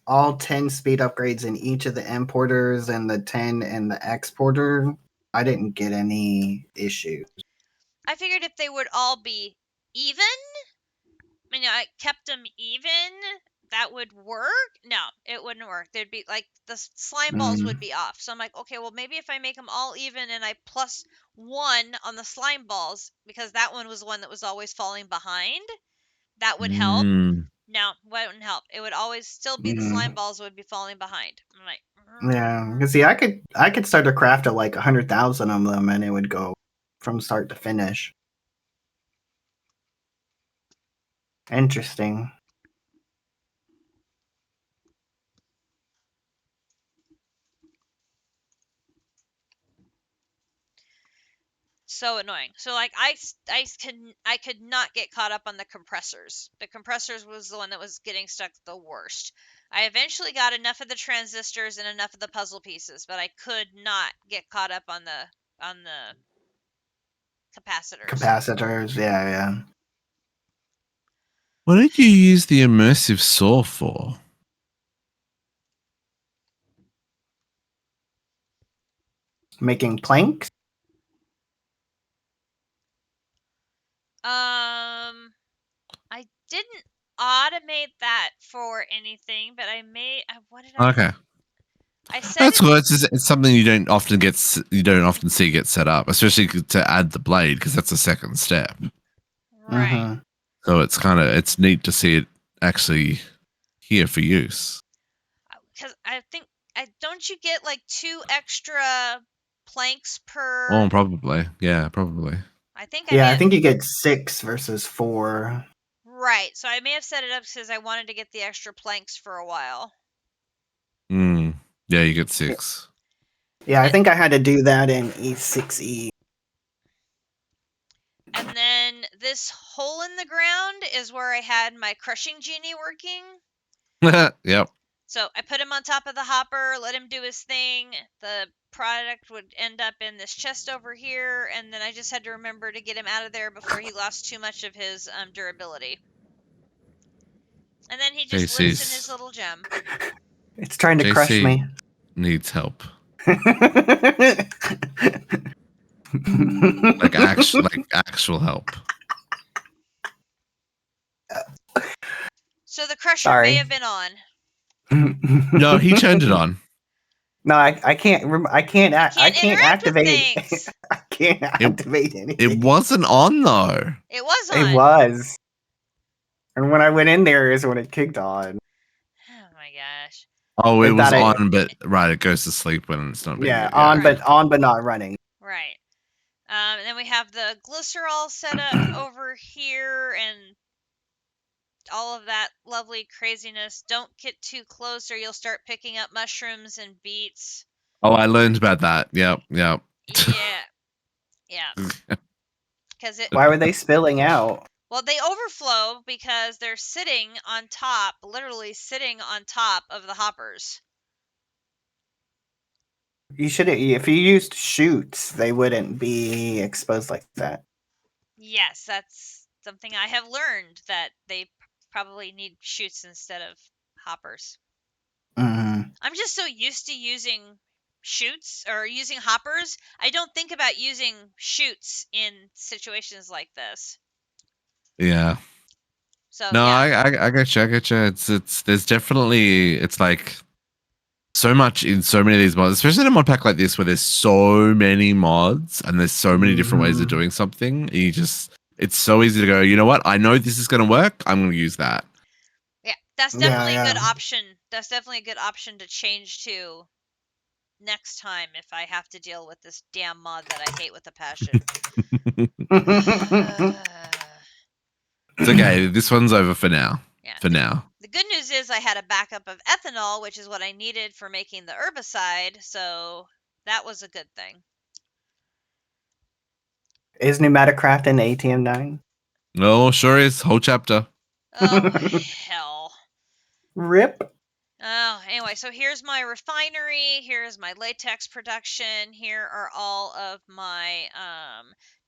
all 10 speed upgrades in each of the importers and the 10 in the exporter, I didn't get any issues. I figured if they would all be even, I kept them even, that would work. No, it wouldn't work. There'd be like the slime balls would be off. So I'm like, okay, well maybe if I make them all even and I plus 1 on the slime balls, because that one was the one that was always falling behind, that would help. No, wouldn't help. It would always still be the slime balls would be falling behind. I'm like, yeah, because see, I could start a craft of like 100,000 of them, and it would go from start to finish. Interesting. so annoying. So like I could not get caught up on the compressors. The compressors was the one that was getting stuck the worst. I eventually got enough of the transistors and enough of the puzzle pieces, but I could not get caught up on the Capacitors, yeah. What did you use the immersive saw for? Making planks? I didn't automate that for anything, but I made. What did I? Okay. I said that's cool. It's something you don't often see get set up, especially to add the blade, because that's the second step. Right. So it's neat to see it actually here for use. Because I think don't you get like 2 extra planks per? Oh, probably. Yeah, probably. I think I think you get 6 versus 4. Right. So I may have set it up because I wanted to get the extra planks for a while. Yeah, you get 6. Yeah, I think I had to do that in E6E. And then this hole in the ground is where I had my crushing genie working. Yep. So I put him on top of the hopper, let him do his thing. The product would end up in this chest over here, and then I just had to remember to get him out of there before he lost too much of his durability. And then he just lives in his little gem. It's trying to crush me. Needs help. like actual help. So the crusher may have been on. No, he turned it on. No, I can't. I can't activate. I can't activate anything. It wasn't on though. It was on. It was. And when I went in there is when it kicked on. Oh my gosh. Oh, it was on, but right, it goes to sleep when it's not being used. On but not running. Right. And then we have the glycerol set up over here and all of that lovely craziness. Don't get too close or you'll start picking up mushrooms and beets. Oh, I learned about that. Yep. Yeah. Why were they spilling out? Well, they overflow because they're sitting on top, literally sitting on top of the hoppers. You should, if you used chutes, they wouldn't be exposed like that. Yes, that's something I have learned, that they probably need chutes instead of hoppers. I'm just so used to using chutes or using hoppers. I don't think about using chutes in situations like this. Yeah. So no, yeah. I get you. It's there's definitely, it's like so much in so many of these mods, especially in a mod pack like this where there's so many mods and there's so many different ways of doing something. It's so easy to go, you know what? I know this is going to work. I'm going to use that. Yeah, that's definitely a good option. That's definitely a good option to change to next time if I have to deal with this damn mod that I hate with a passion. It's okay. This one's over for now. Yeah. For now. The good news is I had a backup of ethanol, which is what I needed for making the herbicide, so that was a good thing. Is Pneumaticraft in ATM9? No, sure is. Whole chapter. Oh, hell. Rip. Oh, anyway, so here's my refinery. Here's my latex production. Here are all of my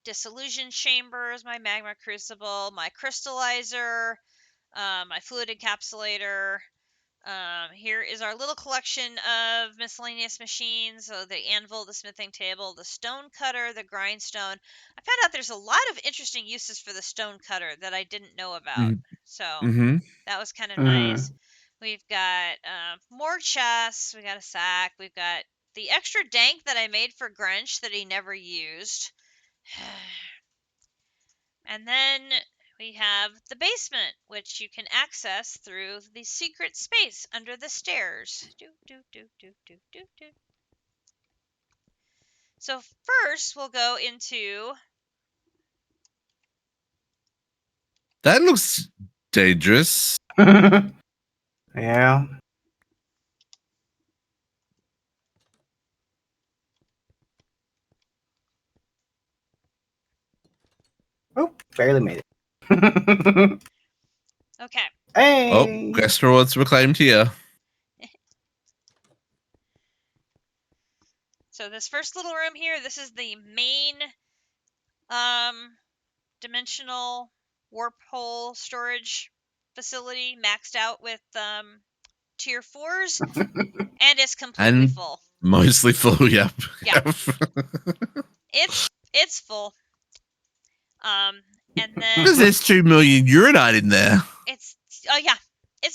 dissolution chambers, my magma crucible, my crystallizer, my fluid encapsulator. Here is our little collection of miscellaneous machines. So the anvil, the smithing table, the stone cutter, the grindstone. I found out there's a lot of interesting uses for the stone cutter that I didn't know about. So that was kind of nice. We've got more chests. We got a sack. We've got the extra dank that I made for Grinch that he never used. And then we have the basement, which you can access through the secret space under the stairs. So first, we'll go into... That looks dangerous. Yeah. Oh, barely made it. Okay. Hey. Oh, guest rewards reclaimed here. So this first little room here, this is the main dimensional warp hole storage facility, maxed out with tier 4s, and it's completely full. Mostly full, yep. Yeah. It's full. And then because there's 2 million uranite in there. It's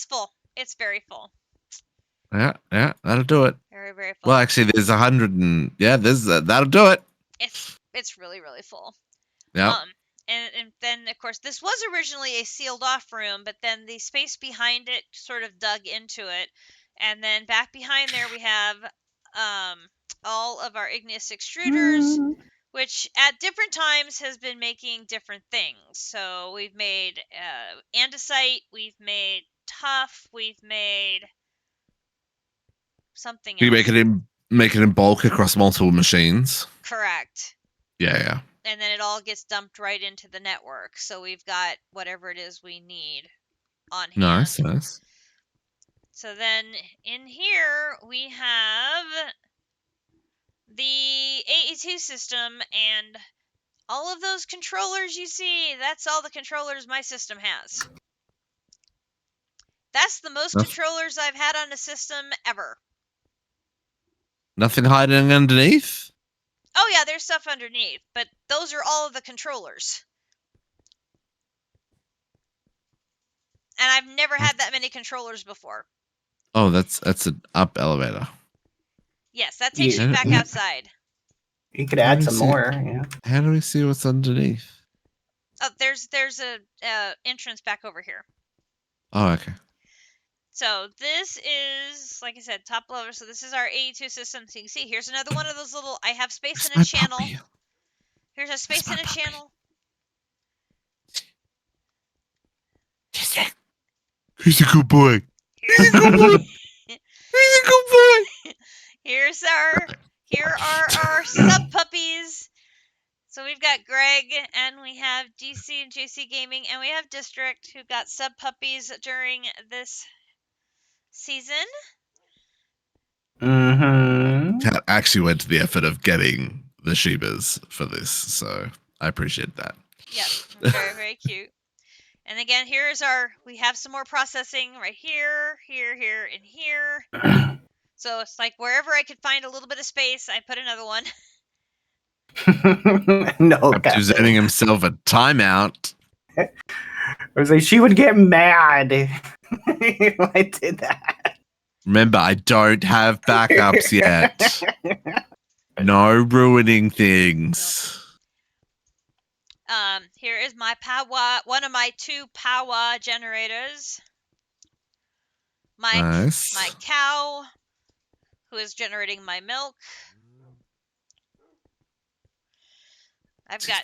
full. It's very full. Yeah, that'll do it. Very, very full. Well, actually, there's 100 and there's that'll do it. It's really, really full. Yeah. And then of course this was originally a sealed off room, but then the space behind it sort of dug into it, and then back behind there we have all of our igneous extruders, which at different times has been making different things. So we've made andesite, we've made tuff, we've made something else. You make it in bulk across multiple machines. Correct. Yeah. And then it all gets dumped right into the network. So we've got whatever it is we need on hand. Nice. So then in here we have the AE2 system, and all of those controllers you see, that's all the controllers my system has. That's the most controllers I've had on a system ever. Nothing hiding underneath? Oh yeah, there's stuff underneath, but those are all of the controllers. And I've never had that many controllers before. Oh, that's an up elevator. Yes, that takes you back outside. You could add some more, yeah. How do we see what's underneath? Oh, there's a entrance back over here. Oh, okay. So this is, like I said, top level. So this is our AE2 system. So you can see, here's another one of those little, I have space in a channel. Puppy? Here's a space in a channel. He's a good boy. Here's a good boy. He's a good boy. Here are our sub puppies. So we've got Greg, and we have DCandJCGaming, and we have District, who got sub puppies during this season. Cat actually went to the effort of getting the Shibas for this, so I appreciate that. Yep, very, very cute. And again, we have some more processing right here, and here. So it's like wherever I could find a little bit of space, I put another one. No, presenting himself a timeout. I was like, she would get mad if I did that. Remember, I don't have backups yet. No ruining things. Here is my power, one of my 2 power generators. My Nice. cow, who is generating my milk. I've got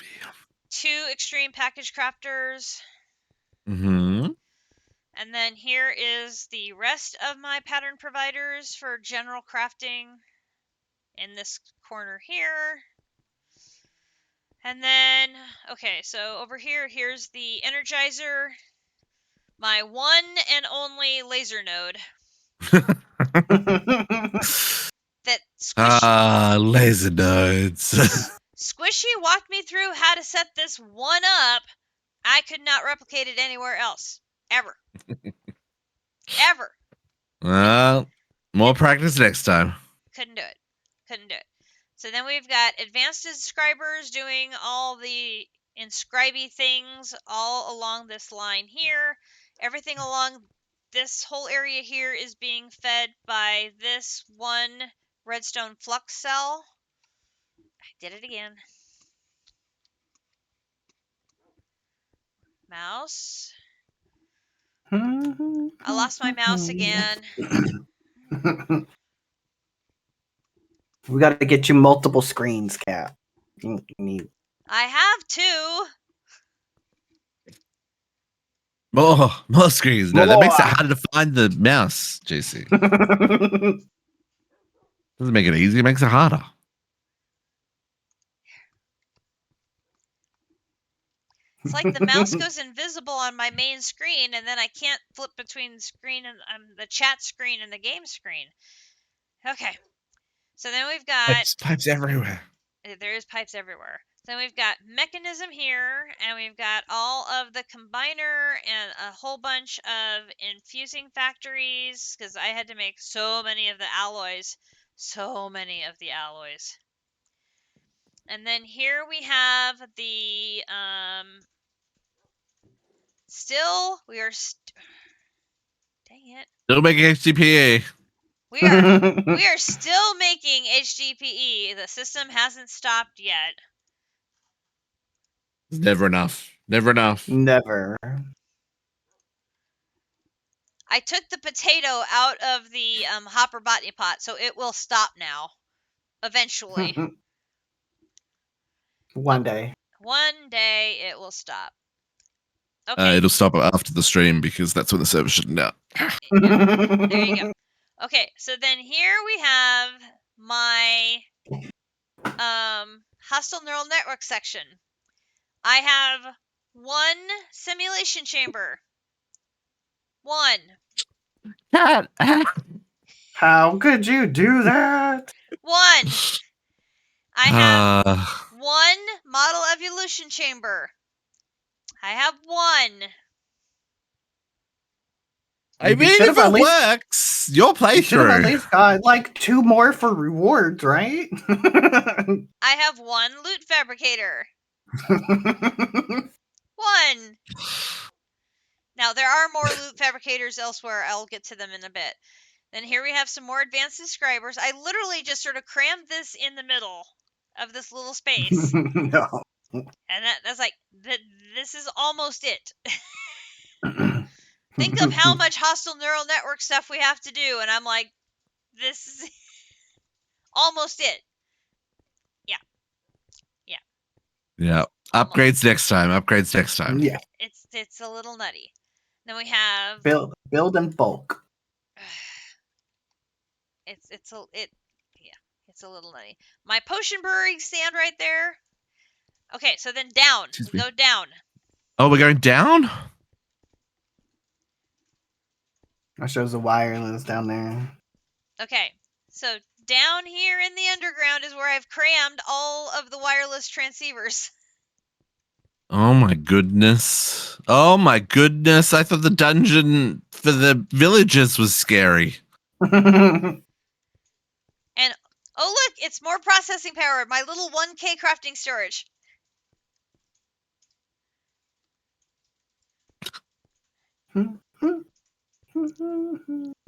2 extreme package crafters. Mm-hmm. And then here is the rest of my pattern providers for general crafting in this corner here. And then, okay, so over here, here's the Energizer, my one and only laser node that laser nodes. Squishy walked me through how to set this one up. I could not replicate it anywhere else. Ever. Ever. Well, more practice next time. Couldn't do it. Couldn't do it. So then we've got advanced inscribers doing all the inscribey things all along this line here. Everything along this whole area here is being fed by this one redstone flux cell. I did it again. Mouse. I lost my mouse again. We got to get you multiple screens, Cat. You need. I have 2. More screens. No, that makes it More. harder to find the mouse, JC. Doesn't make it easy, it makes it harder. It's like the mouse goes invisible on my main screen, and then I can't flip between the screen and the chat screen and the game screen. Okay. So then we've got... Pipes everywhere. There is pipes everywhere. Then we've got mechanism here, and we've got all of the combiner and a whole bunch of infusing factories, because I had to make so many of the alloys. So many of the alloys. And then here we have the... we are... Dang it. Still making HDPE. We are still making HDPE. The system hasn't stopped yet. It's never enough. Never enough. Never. I took the potato out of the hopper botany pot, so it will stop now. Eventually. One day. One day it will stop. Okay. It'll stop after the stream because that's when the server shut down. There you go. Okay, so then here we have my hostile neural network section. I have 1 simulation chamber. 1. How could you do that? 1. I have 1 model evolution chamber. I have 1. I mean, if it works, your You should have at playthrough. least got like 2 more for rewards, right? I have 1 loot fabricator. 1. Now, there are more loot fabricators elsewhere. I'll get to them in a bit. Then here we have some more advanced inscribers. I literally just sort of crammed this in the middle of this little space. No. And that's like, this is almost it. Think of how much hostile neural network stuff we have to do. And I'm like, this is almost it. Yeah. Upgrades next time. Upgrades next time. Yeah. It's a little nutty. Then we have Build in bulk. it's a little nutty. My potion brewing stand right there. Okay, so then down. We go down. Oh, we're going down? That shows the wireless down there. Okay, so down here in the underground is where I've crammed all of the wireless transceivers. Oh my goodness. Oh my goodness. I thought the dungeon for the villagers was scary. And oh look, it's more processing power. My little 1K crafting storage.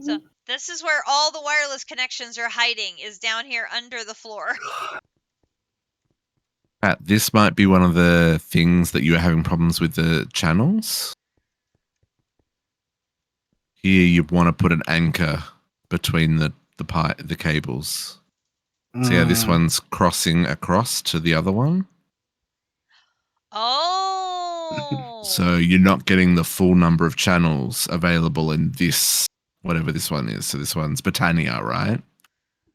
So This is where all the wireless connections are hiding, is down here under the floor. This might be one of the things that you are having problems with the channels. Here, you want to put an anchor between the cables. See how this one's crossing across to the other one? Oh. So you're not getting the full number of channels available in this, whatever this one is. So this one's Britannia, right?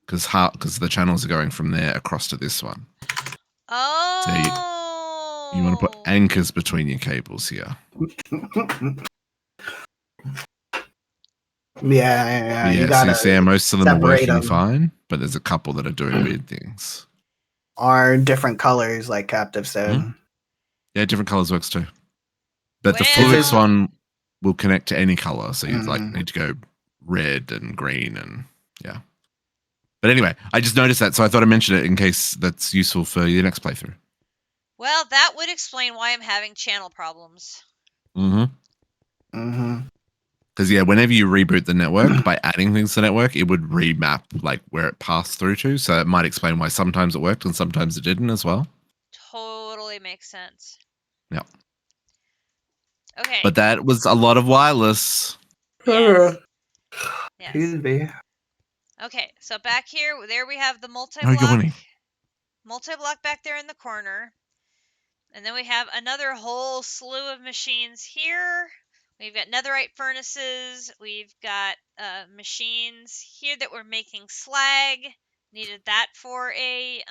Because the channels are going from there across to this one. Oh. So you want to put anchors between your cables here. Yeah. You So gotta you see most of them are separate working them. fine, but there's a couple that are doing weird things. Are different colors, like Captive said. Yeah, different colors works too. But the Well. Fluix one will connect to any color, so you like Mhm. need to go red and green and yeah. But anyway, I just noticed that, so I thought I'd mention it in case that's useful for your next playthrough. Well, that would explain why I'm having channel problems. Because yeah, whenever you reboot the network by adding things to the network, it would remap like where it passed through to. So it might explain why sometimes it worked and sometimes it didn't as well. Totally makes sense. Yeah. Okay. But that was a lot of wireless. Yes. Excuse me. Okay, so back here, there we have the No multi-block. yawning. Multi-block back there in the corner. And then we have another whole slew of machines here. We've got netherite furnaces. We've got machines here that were making slag. Needed that for a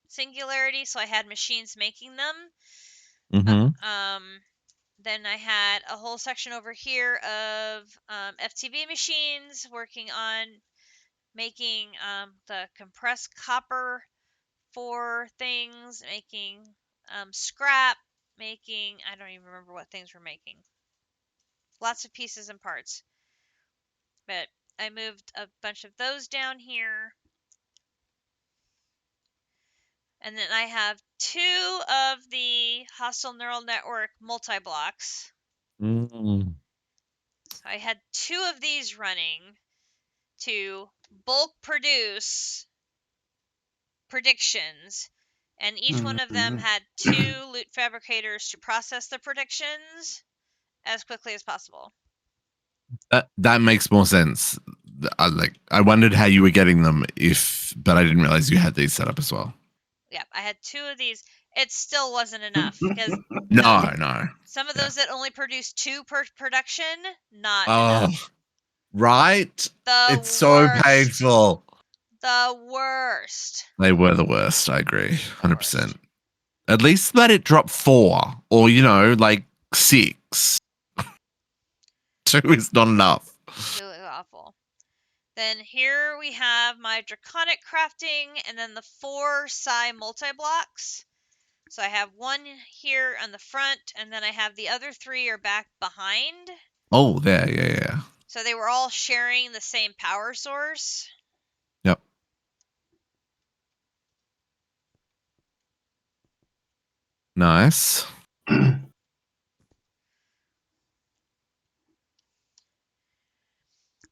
singularity, so I had machines making them. Then I had a whole section over here of FTB machines working on making the compressed copper for things, making scrap, making, I don't even remember what things we're making. Lots of pieces and parts. But I moved a bunch of those down here. And then I have 2 of the hostile neural network multi-blocks. So I had 2 of these running to bulk produce predictions, and each one of them had 2 loot fabricators to process the predictions as quickly as possible. That makes more sense. I wondered how you were getting them but I didn't realize you had these set up as well. Yeah, I had 2 of these. It still wasn't enough because No. Some of those that only produce 2 per production, not enough. Right? It's so painful. The worst. They were the worst. I agree. 100%. At least let it drop 4 or, 6. 2 is not enough. Really awful. Then here we have my draconic crafting and then the 4 psi multi-blocks. So I have 1 here on the front and then I have the other 3 are back behind. Oh, there. Yeah. So they were all sharing the same power source. Yep. Nice.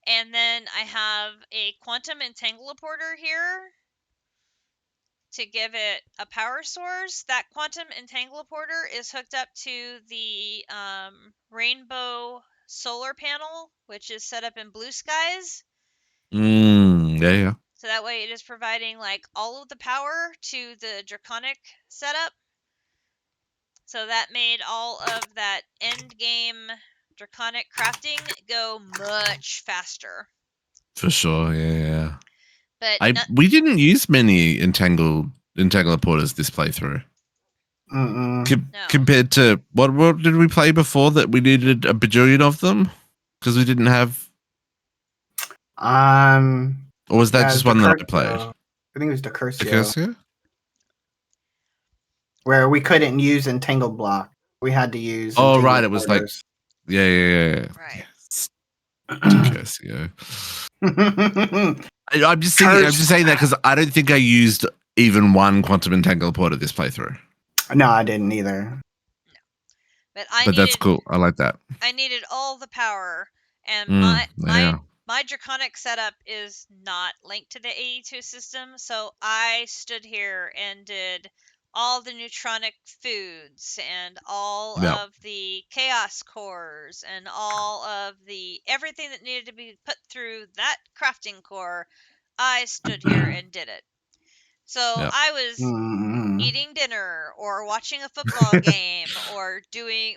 And then I have a quantum entangleporter here to give it a power source. That quantum entangleporter is hooked up to the rainbow solar panel, which is set up in blue skies. Yeah. So that way it is providing all of the power to the draconic setup. So that made all of that end game draconic crafting go much faster. For sure, yeah. But we didn't use many entangler porters this playthrough. no. Compared to what did we play before that we needed a bajillion of them because we didn't have. Or was that just one that I played? I think it was Decursio. Decursio? Where we couldn't use entangled block. We had to use. Oh, right. It was porters. Yeah. Right. Yes. Decursio. I'm just saying that because I don't think I used even one quantum entangle porter this playthrough. No, I didn't either. No. But that's cool. I like that. I needed all the power, and my draconic setup is not linked to the AE2 system, so I stood here and did all the neutronic foods and all Yep. of the chaos cores and all of the everything that needed to be put through that crafting core. I stood here and did it. So Yep. I was Mm. eating dinner or watching a football game or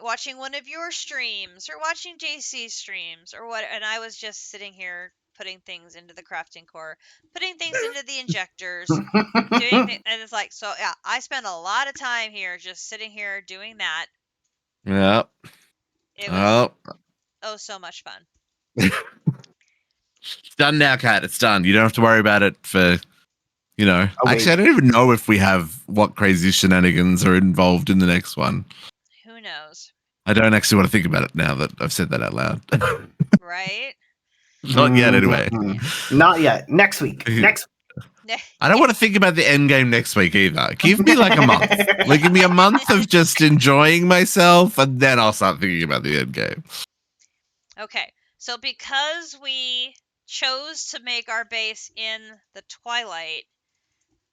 watching one of your streams or watching JC's streams or what, and I was just sitting here putting things into the crafting core, putting things into the injectors, and it's like, so yeah, I spent a lot of time here just sitting here doing that. Yep. It was Oh. so much fun. It's done now, Kat. It's done. You don't have to worry about it for, you know. Oh, actually, I don't even know if we have what crazy shenanigans are involved in the next one. Who knows? I don't actually want to think about it now that I've said that out loud. Right? Not yet, anyway. Not yet. Next week. Next. I don't want to think about the end game next week either. Give me like a month. Like, give me a month of just enjoying myself, and then I'll start thinking about the end game. Okay, so because we chose to make our base in the Twilight,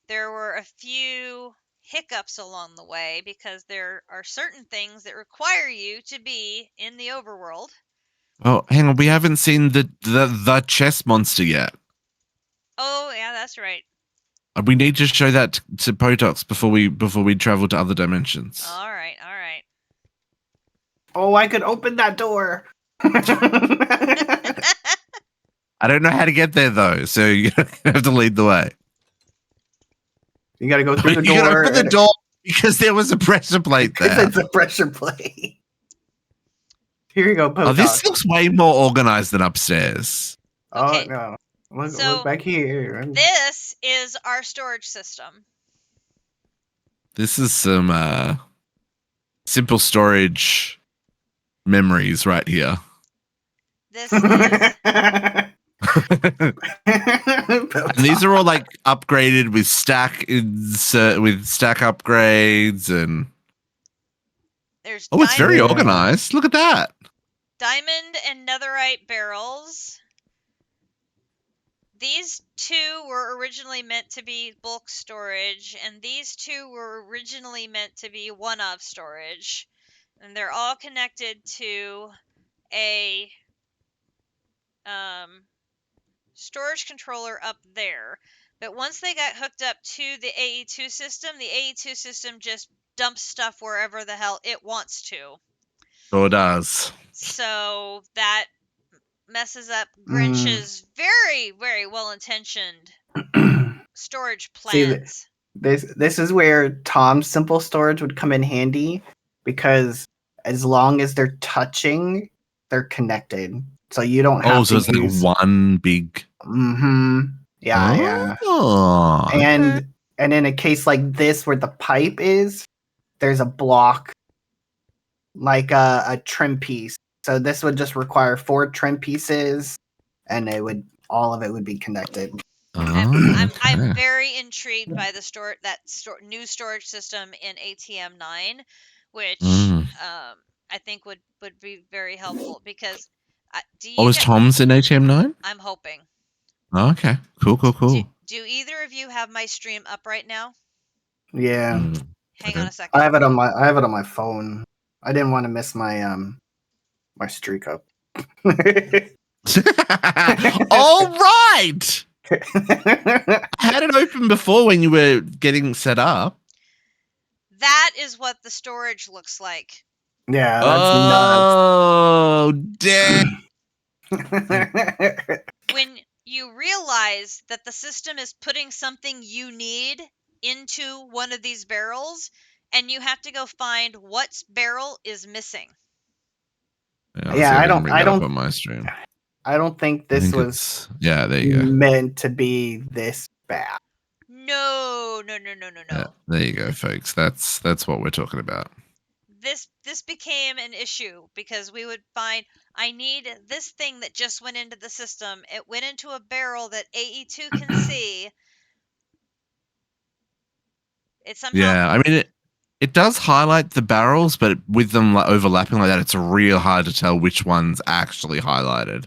there were a few hiccups along the way because there are certain things that require you to be in the overworld. Oh, hang on. We haven't seen the chess monster yet. Oh, yeah, that's right. We need to show that to Potox before we travel to other dimensions. All right. Oh, I could open that door. I don't know how to get there though, so you have to lead the way. You got to go through the You door. gotta open the door because there was a pressure plate there. It's a pressure plate. Here you go, Potox. Oh, this looks way more organized than upstairs. Okay. Oh no! So, look back here. This is our storage system. This is some simple storage memories right here. This is And these are all like upgraded with stack upgrades and there's oh, it's very diamond- organized. Look at that. diamond and netherite barrels. These two were originally meant to be bulk storage, and these two were originally meant to be one-of storage. And they're all connected to a storage controller up there. But once they got hooked up to the AE2 system, the AE2 system just dumps stuff wherever the hell it wants to. Sure does. So that messes up Grinch's very, very well-intentioned storage plans. This is where Tom's simple storage would come in handy because as long as they're touching, they're connected. So you don't have to so it's use... like one big. Mm-hmm. Yeah. Oh, And in a case like this where the pipe is, there's a block like a trim piece. So this would just require 4 trim pieces, and all of it would be connected. I'm very intrigued by the new storage system in ATM 9, which I think would be very helpful because. Is Tom's in HM9? I'm hoping. Oh, okay, cool. Do either of you have my stream up right now? Yeah. Hang on a second. I have it on my phone. I didn't want to miss my my streak up. All right. I had it open before when you were getting set up. That is what the storage looks like. Yeah, that's nuts. Oh, damn. When you realize that the system is putting something you need into one of these barrels, and you have to go find what barrel is missing. Yeah, I don't on my stream. I don't think this was there you go. meant to be this bad. No. Yeah, there you go, folks. That's what we're talking about. This became an issue because we would find I need this thing that just went into the system. It went into a barrel that AE2 can see. It somehow Yeah, I mean it does highlight the barrels, but with them overlapping like that, it's real hard to tell which one's actually highlighted.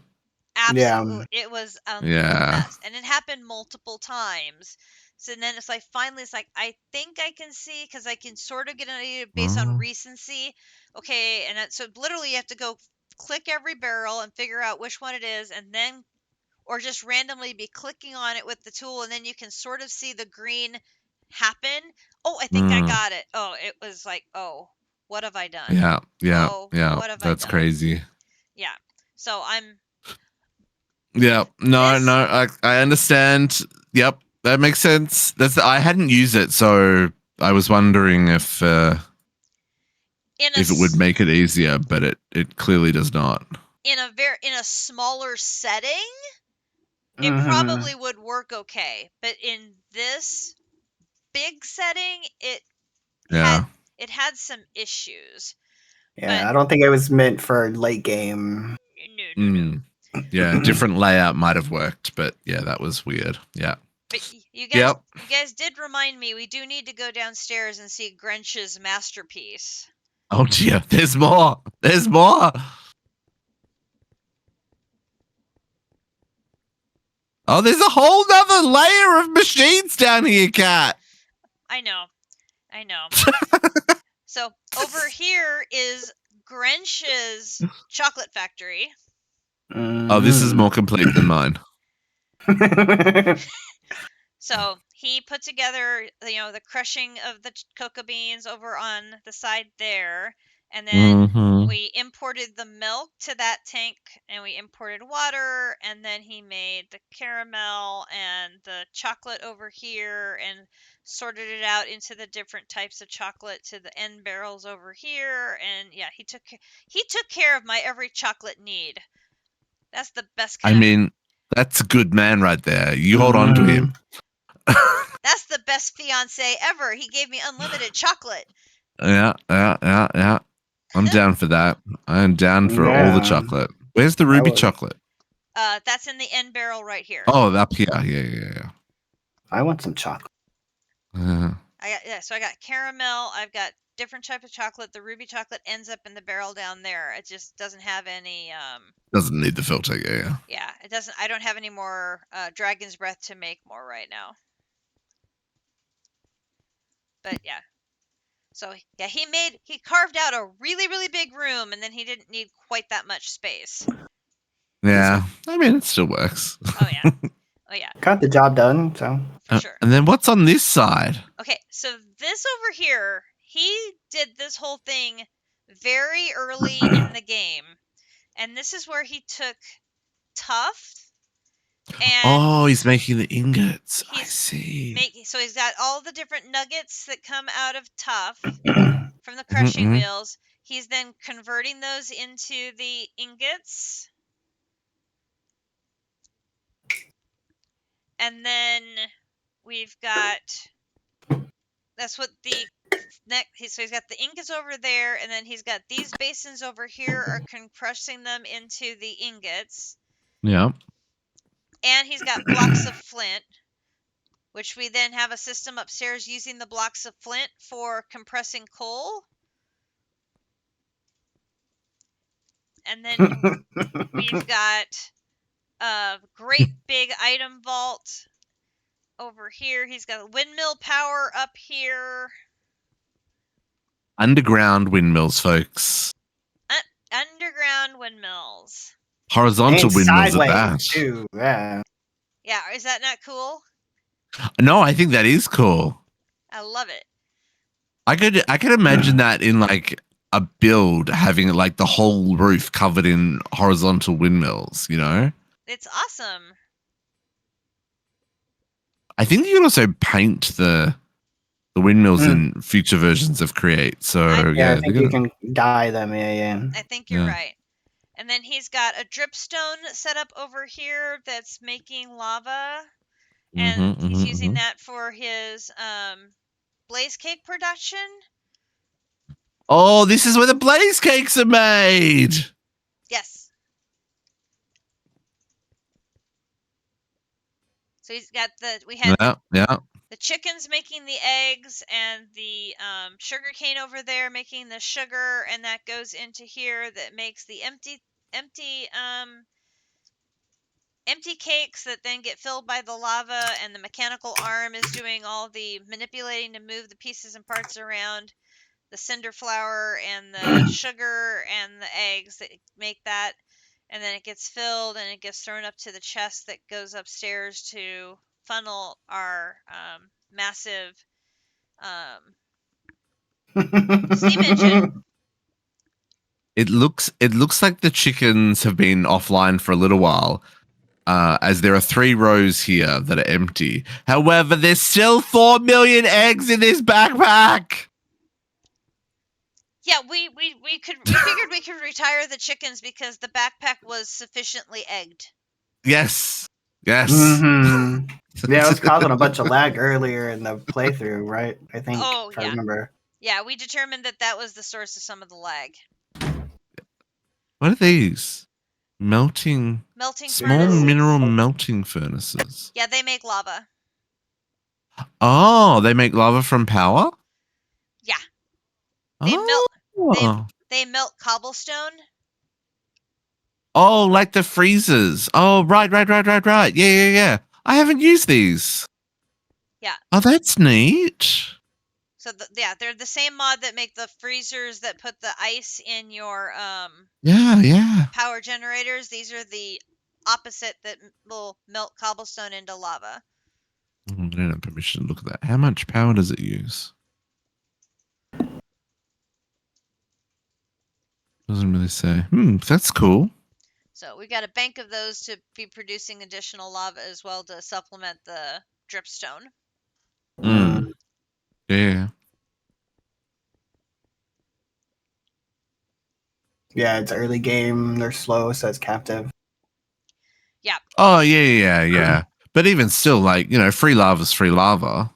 absolutely, it was a Yeah. mess, and it happened multiple times. So then it's like finally it's like I think I can see because I can sort of get an idea based on recency. Okay, and so literally you have to go click every barrel and figure out which one it is, and then or just randomly be clicking on it with the tool, and then you can sort of see the green happen. Oh, I think I got it. Oh, it was like, oh, what have I done? Yeah, yeah, Oh, yeah. what have I That's done? crazy. Yeah. So I'm. Yeah, no, This- I understand. Yep, that makes sense. I hadn't used it, so I was wondering if it would make it easier, but it clearly does not. In a smaller setting, it Mhm. probably would work okay, but in this big setting, it had some issues. Yeah, I don't think it was meant for late game. No. Yeah, different layout might have worked, but yeah, that was weird. Yeah. But you guys did remind me we do need to go downstairs and see Grinch's masterpiece. Oh dear, there's more. There's more. Oh, there's a whole nother layer of machines down here, Kat. I know. So over here is Grinch's chocolate factory. Oh, this is more complete than mine. So he put together, the crushing of the cocoa beans over on the side there, and then we imported the milk to that tank, and we imported water, and then he made the caramel and the chocolate over here, and sorted it out into the different types of chocolate to the end barrels over here, and yeah, he took care of my every chocolate need. That's the best kind I mean, that's a good man right there. You hold on to him. That's the best fiance ever. He gave me unlimited chocolate. Yeah. I'm down for that. I am down for all the chocolate. Where's the ruby chocolate? That's in the end barrel right here. Oh, up here. Yeah. I want some chocolate. So I got caramel. I've got different type of chocolate. The ruby chocolate ends up in the barrel down there. It just doesn't have any. Doesn't need the filter. Yeah. Yeah, it doesn't. I don't have any more dragon's breath to make more right now. But yeah. So yeah, he carved out a really, really big room, and then he didn't need quite that much space. Yeah, I mean it still works. Oh yeah. Got the job done, so. For sure. And then what's on this side? Okay, so this over here, he did this whole thing very early in the game, and this is where he took tuff. And he's making the ingots. I see. So he's got all the different nuggets that come out of tuff from the crushing wheels. He's then converting those into the ingots. And then we've got, that's what the next, so he's got the ingots over there, and then he's got these basins over here are crushing them into the ingots. Yeah. And he's got blocks of flint, which we then have a system upstairs using the blocks of flint for compressing coal. And then we've got a great big item vault over here. He's got windmill power up here. Underground windmills, folks. Underground windmills. Horizontal windmills at that. Too. Yeah. Yeah, is that not cool? No, I think that is cool. I love it. I could imagine that in like a build having like the whole roof covered in horizontal windmills, you know? It's awesome. I think you can also paint the windmills in future versions of Create. So I think you can dye them. Yeah. I think you're right. And then he's got a dripstone set up over here that's making lava. And he's using that for his blaze cake production. Oh, this is where the blaze cakes are made. Yes. So he's got the chickens making the eggs, and the sugar cane over there making the sugar, and that goes into here that makes the empty empty cakes that then get filled by the lava, and the mechanical arm is doing all the manipulating to move the pieces and parts around the cinder flour and the sugar and the eggs that make that. And then it gets filled and it gets thrown up to the chest that goes upstairs to funnel our massive steam engine. It looks like the chickens have been offline for a little while, as there are 3 rows here that are empty. However, there's still 4 million eggs in this backpack. Yeah, we figured we could retire the chickens because the backpack was sufficiently egged. Yes. Yes. Mm-hmm. Yeah, it was causing a bunch of lag earlier in the playthrough, right? I think. Oh, if I yeah. remember. Yeah, we determined that was the source of some of the lag. What are these? Melting small furnaces. mineral melting furnaces. Yeah, they make lava. Oh, they make lava from power? Yeah. They Oh. they melt cobblestone. Oh, like the freezers. Oh, right. Yeah. I haven't used these. Yeah. Oh, that's neat. So they're the same mod that make the freezers that put the ice in your Yeah. power generators. These are the opposite that will melt cobblestone into lava. I don't have permission to look at that. How much power does it use? Doesn't really say. That's cool. So we got a bank of those to be producing additional lava as well to supplement the dripstone. Yeah. Yeah, it's early game. They're slow, so it's captive. Yeah. Oh, yeah. But even still, like, free lava's free lava.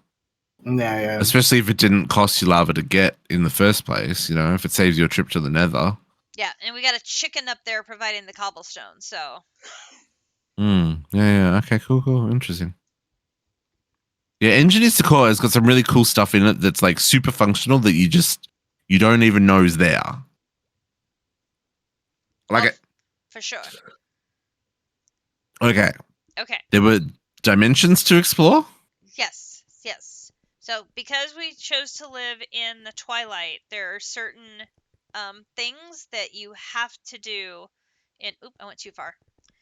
Yeah. Especially if it didn't cost you lava to get in the first place, if it saves you a trip to the nether. Yeah, and we got a chicken up there providing the cobblestone, so. Yeah. Okay, cool. Interesting. Yeah, Engineers to Core has got some really cool stuff in it that's like super functional that you don't even know is there. I like it. For sure. Okay. Okay. There were dimensions to explore? Yes. So because we chose to live in the Twilight, there are certain things that you have to do I went too far.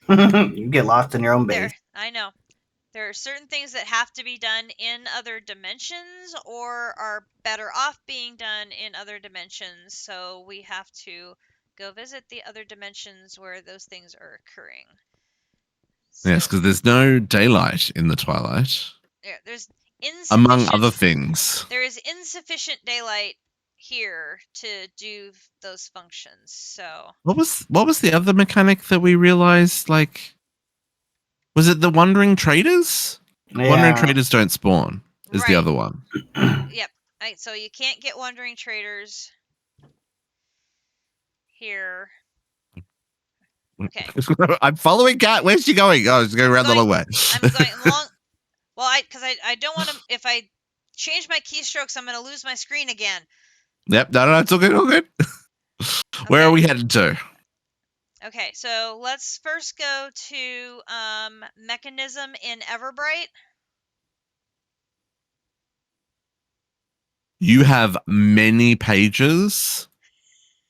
You get lost in your own base. I know. There are certain things that have to be done in other dimensions or are better off being done in other dimensions. So we have to go visit the other dimensions where those things are occurring. Yes, because there's no daylight in the Twilight. Yeah, there's among other things. There is insufficient daylight here to do those functions. So what was the other mechanic that we realized? Like, was it the wandering traders? Yeah. Wandering traders don't spawn. Is the other one? Yep. Right, so you can't get wandering traders here. Okay. I'm following Kat. Where's she going? Oh, she's going around the long way. I'm going long. Well, because I don't want to. If I change my keystrokes, I'm going to lose my screen again. Yep. No. It's all good. Okay. Where are we headed to? Okay, so let's first go to mechanism in Everbright. You have many pages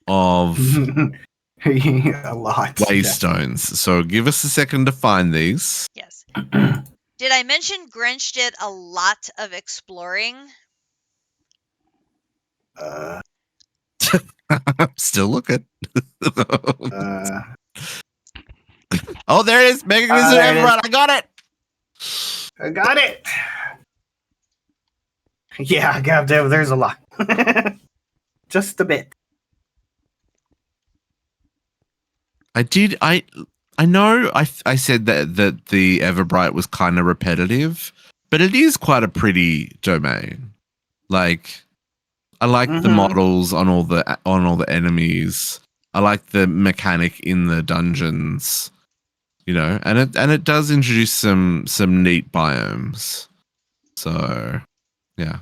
of a lot waystones. So give us a second to find these. Yes. Did I mention Grinch did a lot of exploring? I'm still looking. Oh, there it is. Mechanism Everbright. I got it. Yeah, goddamn, there's a lot. Just a bit. I know I said that the Everbright was kind of repetitive, but it is quite a pretty domain. Like, I like the models on all the enemies. I like the mechanic in the dungeons, and it does introduce some neat biomes. So, yeah.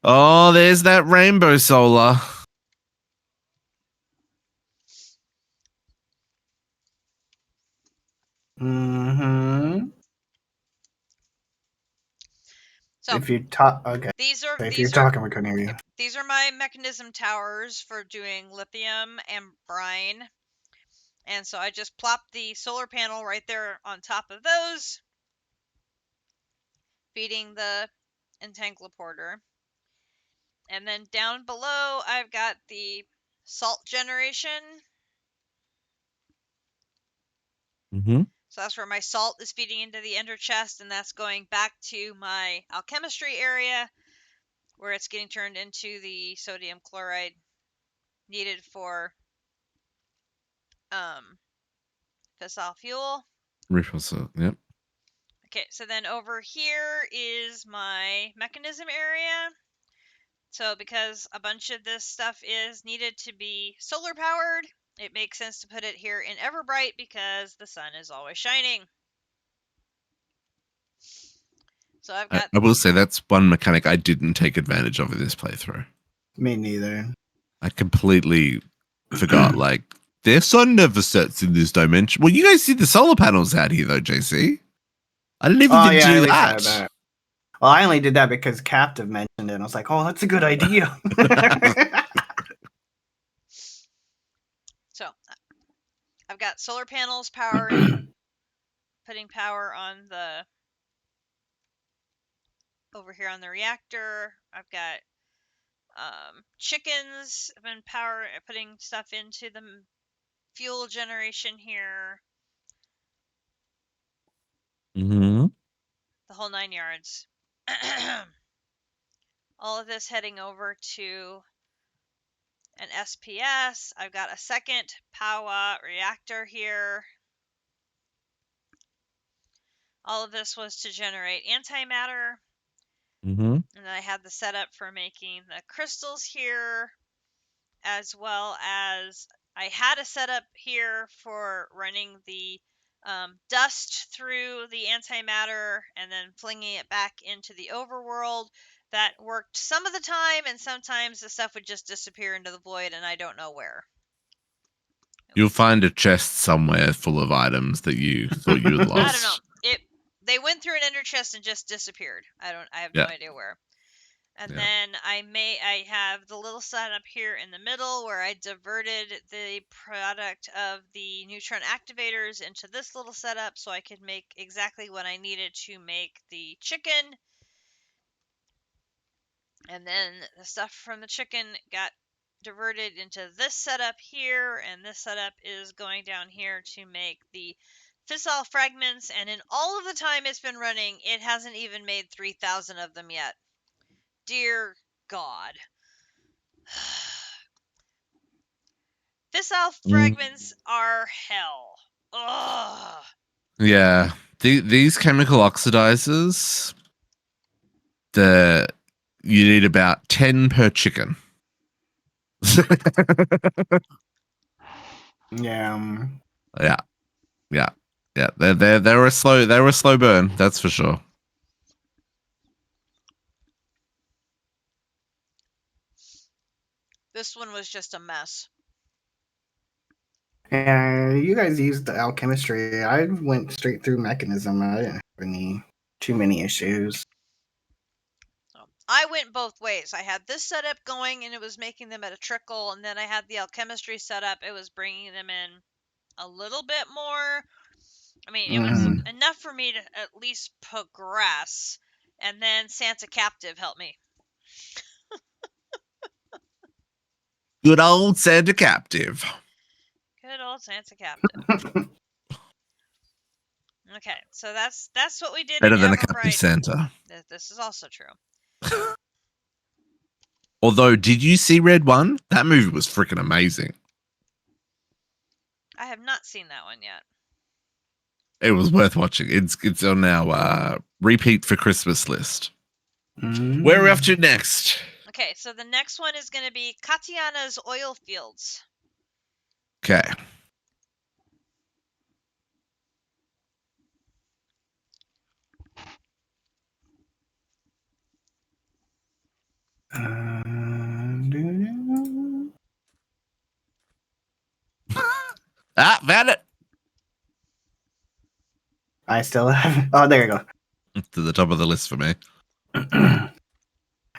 Oh, there's that rainbow solar. Mm-hmm. So If you talk, okay. these are If these you're are talking, we couldn't hear you. these are my mechanism towers for doing lithium and brine. And so I just plopped the solar panel right there on top of those, feeding the entangleporter. And then down below, I've got the salt generation. Mm-hmm. So that's where my salt is feeding into the ender chest, and that's going back to my alchemistry area, where it's getting turned into the sodium chloride needed for fissile fuel. Repulsor, yep. Okay, so then over here is my mechanism area. So because a bunch of this stuff is needed to be solar powered, it makes sense to put it here in Everbright because the sun is always shining. So I've got... I will say that's one mechanic I didn't take advantage of in this playthrough. Me neither. I completely forgot, like, their sun never sets in this dimension. Well, you guys see the solar panels out here, though, JC. I didn't even I do at least that. had that. Well, I only did that because Captive mentioned it, and I was like, oh, that's a good idea. So I've got solar panels powering, putting power on the... over here on the reactor. I've got chickens. I've been putting stuff into the fuel generation here. Mm-hmm. The whole 9 yards. All of this heading over to an SPS. I've got a second power reactor here. All of this was to generate antimatter. Mm-hmm. And then I had the setup for making the crystals here, as well as I had a setup here for running the dust through the antimatter and then flinging it back into the overworld. That worked some of the time, and sometimes the stuff would just disappear into the void, and I don't know where. You'll find a chest somewhere full of items that you thought you had lost. I don't know. They went through an ender chest and just disappeared. I have no idea where. And then I have the little setup here in the middle where I diverted the product of the neutron activators into this little setup so I could make exactly what I needed to make the chicken. And then the stuff from the chicken got diverted into this setup here, and this setup is going down here to make the fissile fragments. And in all of the time it's been running, it hasn't even made 3,000 of them yet. Dear God. Fissile fragments are hell. Ugh. Yeah. These chemical oxidizers, you need about 10 per chicken. Yeah. Yeah. They're a slow burn, that's for sure. This one was just a mess. Yeah, you guys used the alchemistry. I went straight through mechanism. I didn't have too many issues. So I went both ways. I had this setup going, and it was making them at a trickle, and then I had the alchemistry setup. It was bringing them in a little bit more. I mean, it was enough for me to at least progress, and then Santa Captive helped me. Good old Santa Captive. Good old Santa Captive. Okay, so that's what we did. Better than a captive Santa. This is also true. Although, did you see Red One? That movie was freaking amazing. I have not seen that one yet. It was worth watching. It's on our repeat for Christmas list. Where are we off to next? Okay, so the next one is going to be Katiana's oil fields. Okay. Found it. I still have. Oh, there you go. To the top of the list for me.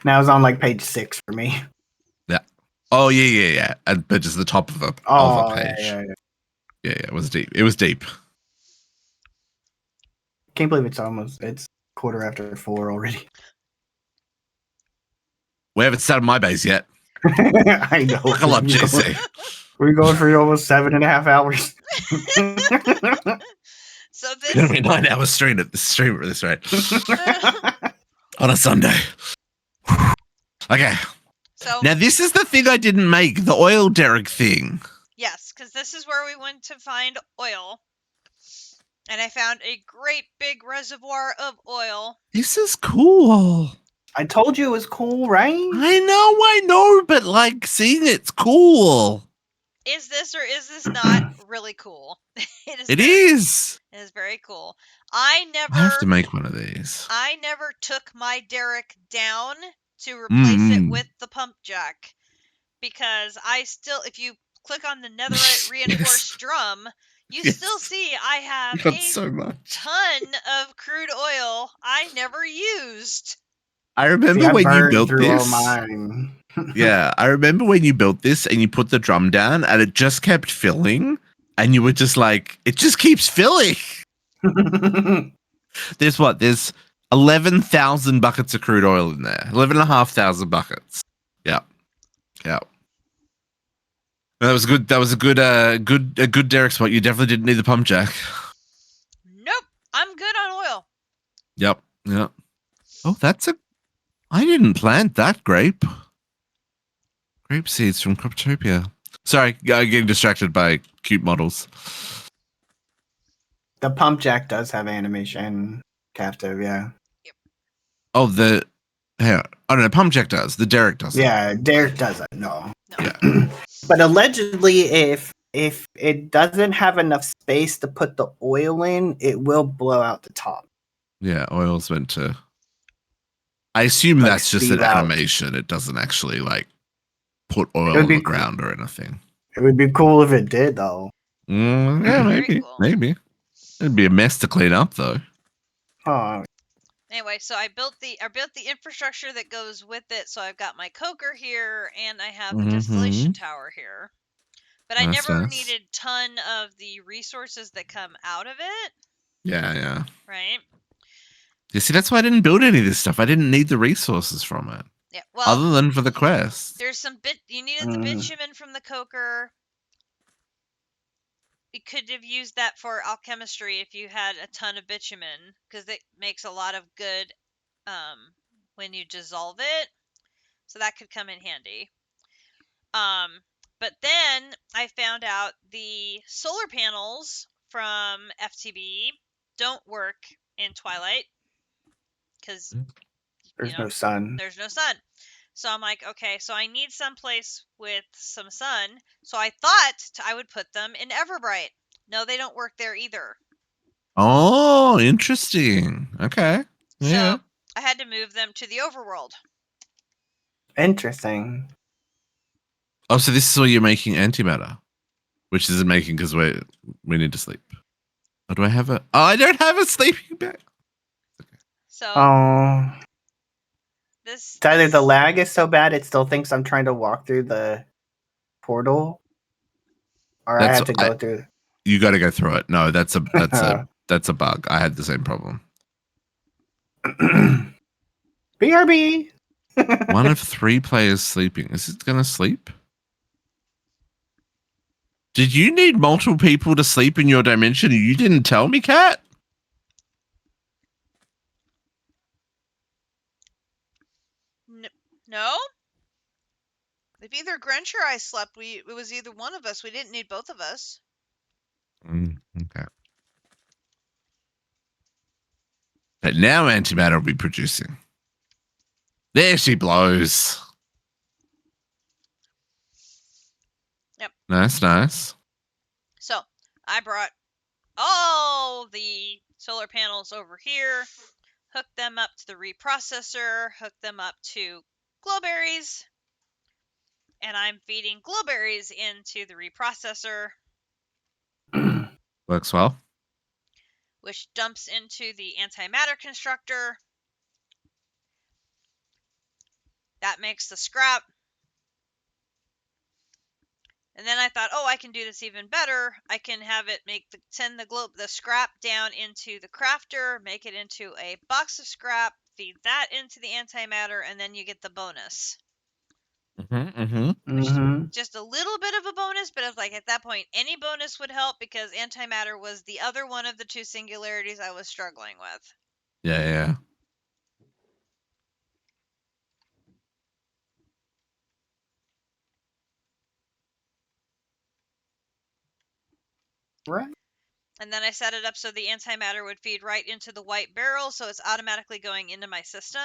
Now it's on like page 6 for me. Yeah. Oh yeah. But just the top of Oh, a page. yeah. Yeah, it was deep. It was deep. Can't believe it's 4:15 already. We haven't started my base yet. I know. Buckle up, JC. We're going for almost 7.5 hours. So It's gonna this be 9 hours stream at this rate. On a Sunday. Okay. so Now this is the thing I didn't make, the oil derrick thing. yes, because this is where we went to find oil. And I found a great big reservoir of oil. This is cool. I told you it was cool, right? I know, but like seeing it's cool. Is this or is this not really cool? It is. It is very cool. I I have to make one of these. I never took my derrick down to replace it with the pump jack because I still, if you click on the netherite reinforced drum, you still see I have got a so much. ton of crude oil I never used. I remember when you built through all this. mine. Yeah, I remember when you built this and you put the drum down and it just kept filling, and you were just like, it just keeps filling. There's 11,000 buckets of crude oil in there. 11,500 buckets. Yeah. That was good. That was a good derrick spot. You definitely didn't need the pump jack. Nope, I'm good on oil. Yep. Oh, I didn't plant that grape. Grape seeds from Croptopia. Sorry, getting distracted by cute models. The pump jack does have animation captive, yeah. Oh, the pump jack does. The derrick doesn't. Yeah, Derek doesn't. No. Yeah. But allegedly, if it doesn't have enough space to put the oil in, it will blow out the top. Yeah, oil's meant to. I assume Like, that's just an speed out. animation. It doesn't actually like put oil on the ground or anything. It would be cool if it did, though. Yeah, Very cool. maybe. It'd be a mess to clean up, though. Oh, Anyway, so I built the infrastructure that goes with it. So I've got my coker here, and I have the distillation tower here. But I never needed ton of the resources that come out of it. Yeah. Right. You see, that's why I didn't build any of this stuff. I didn't need the resources from it. Yeah. Well, other than for the quest. There's some you needed the bitumen from the coker. You could have used that for alchemistry if you had a ton of bitumen, because it makes a lot of good when you dissolve it. So that could come in handy. But then I found out the solar panels from FTB don't work in Twilight because there's no sun. There's no sun. So I'm like, okay, so I need some place with some sun. So I thought I would put them in Everbright. No, they don't work there either. Oh, interesting. Okay. Yeah. So I had to move them to the overworld. Interesting. Oh, so this is where you're making antimatter, which isn't making because we need to sleep. Or do I have a? Oh, I don't have a sleeping bag. Okay. So it's either the lag is so bad it still thinks I'm trying to walk through the portal, or I have to go through. You got to go through it. No, that's a bug. I had the same problem. BRB. 1 of 3 players sleeping. Is it going to sleep? Did you need multiple people to sleep in your dimension? You didn't tell me, Kat? No. If either Grinch or I slept, it was either one of us. We didn't need both of us. Okay. But now antimatter will be producing. There she blows. Yep. Nice. So I brought all the solar panels over here, hooked them up to the reprocessor, hooked them up to glowberries, and I'm feeding glowberries into the reprocessor. Works well. which dumps into the antimatter constructor. That makes the scrap. And then I thought, oh, I can do this even better. I can have it send the scrap down into the crafter, make it into a box of scrap, feed that into the antimatter, and then you get the bonus. Just a little bit of a bonus, but it was like at that point, any bonus would help because antimatter was the other one of the two singularities I was struggling with. Yeah. Right. And then I set it up so the antimatter would feed right into the white barrel, so it's automatically going into my system.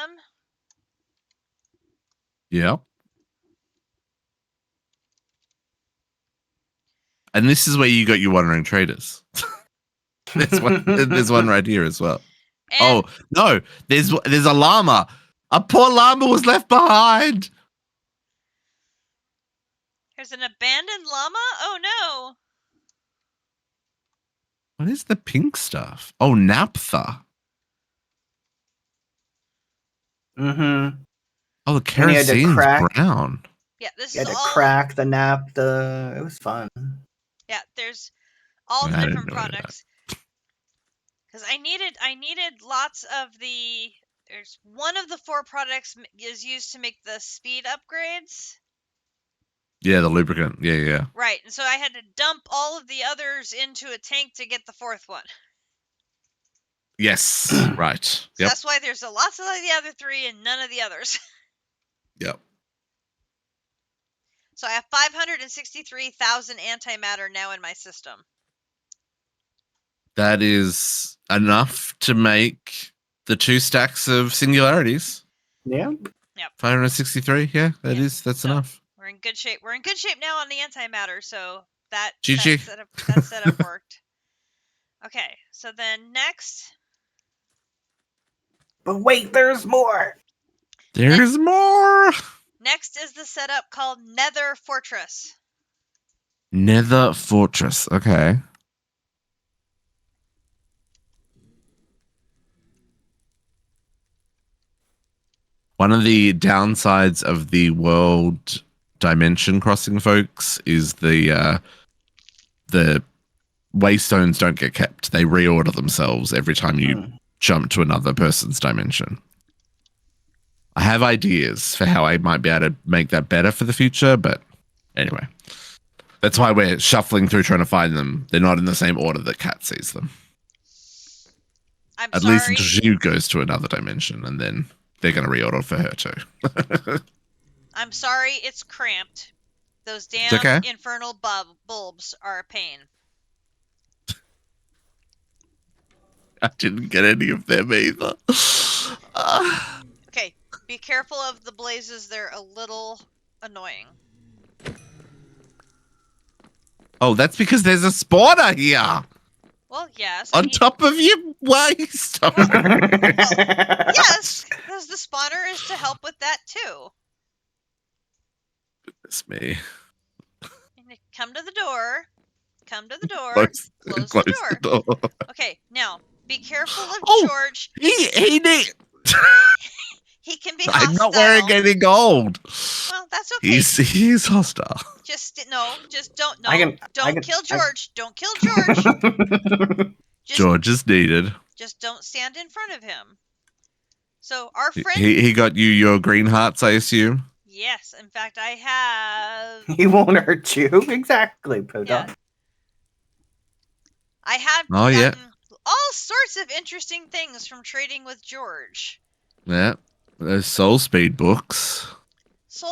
Yep. And this is where you got your wandering traders. There's one right here as well. And no, there's a llama. A poor llama was left behind. there's an abandoned llama? Oh no. What is the pink stuff? Oh, naphtha. Mm-hmm. Oh, the kerosene's brown. Yeah, this You is had to all crack the naphtha. It was fun. Yeah, there's all the I different didn't know products. Because I needed lots of the. There's one of the 4 products is used to make the speed upgrades. Yeah, the lubricant. Yeah. Right, and so I had to dump all of the others into a tank to get the 4th one. Yes, right. So Yep. that's why there's lots of the other 3 and none of the others. Yep. So I have 563,000 antimatter now in my system. That is enough to make the 2 stacks of singularities. Yep. 563. Yeah, that's enough. We're in good shape. We're in good shape now on the antimatter, so that GG. setup worked. Okay, so then next. But wait, there's more. There's more. Next is the setup called Nether Fortress. Nether Fortress. Okay. One of the downsides of the world dimension crossing, folks, is the waystones don't get kept. They reorder themselves every time you jump to another person's dimension. I have ideas for how I might be able to make that better for the future, but anyway. That's why we're shuffling through trying to find them. They're not in the same order that Kat sees them. At least until she goes to another dimension, and then they're going to reorder for her too. I'm sorry, it's cramped. Those damn infernal bulbs are a pain. I didn't get any of them either. Okay, be careful of the blazes. They're a little annoying. Oh, that's because there's a spawner here. Well, yes. On top of your waist. Well, yes, because the spawner is to help with that too. Goodness me. Come to the door. Come to the door. Close the door. Okay, now be careful of George. He He can be hostile. I'm not wearing any gold. Well, that's okay. He's hostile. Just don't. No, don't kill George. Don't kill George. George is needed. Just don't stand in front of him. So our friend. He got you your green hearts, I assume. Yes, in fact, I have. He won't hurt you. Exactly, Poda. Yeah. I have gotten all sorts of interesting things from trading with George. Yeah. There's soul speed books.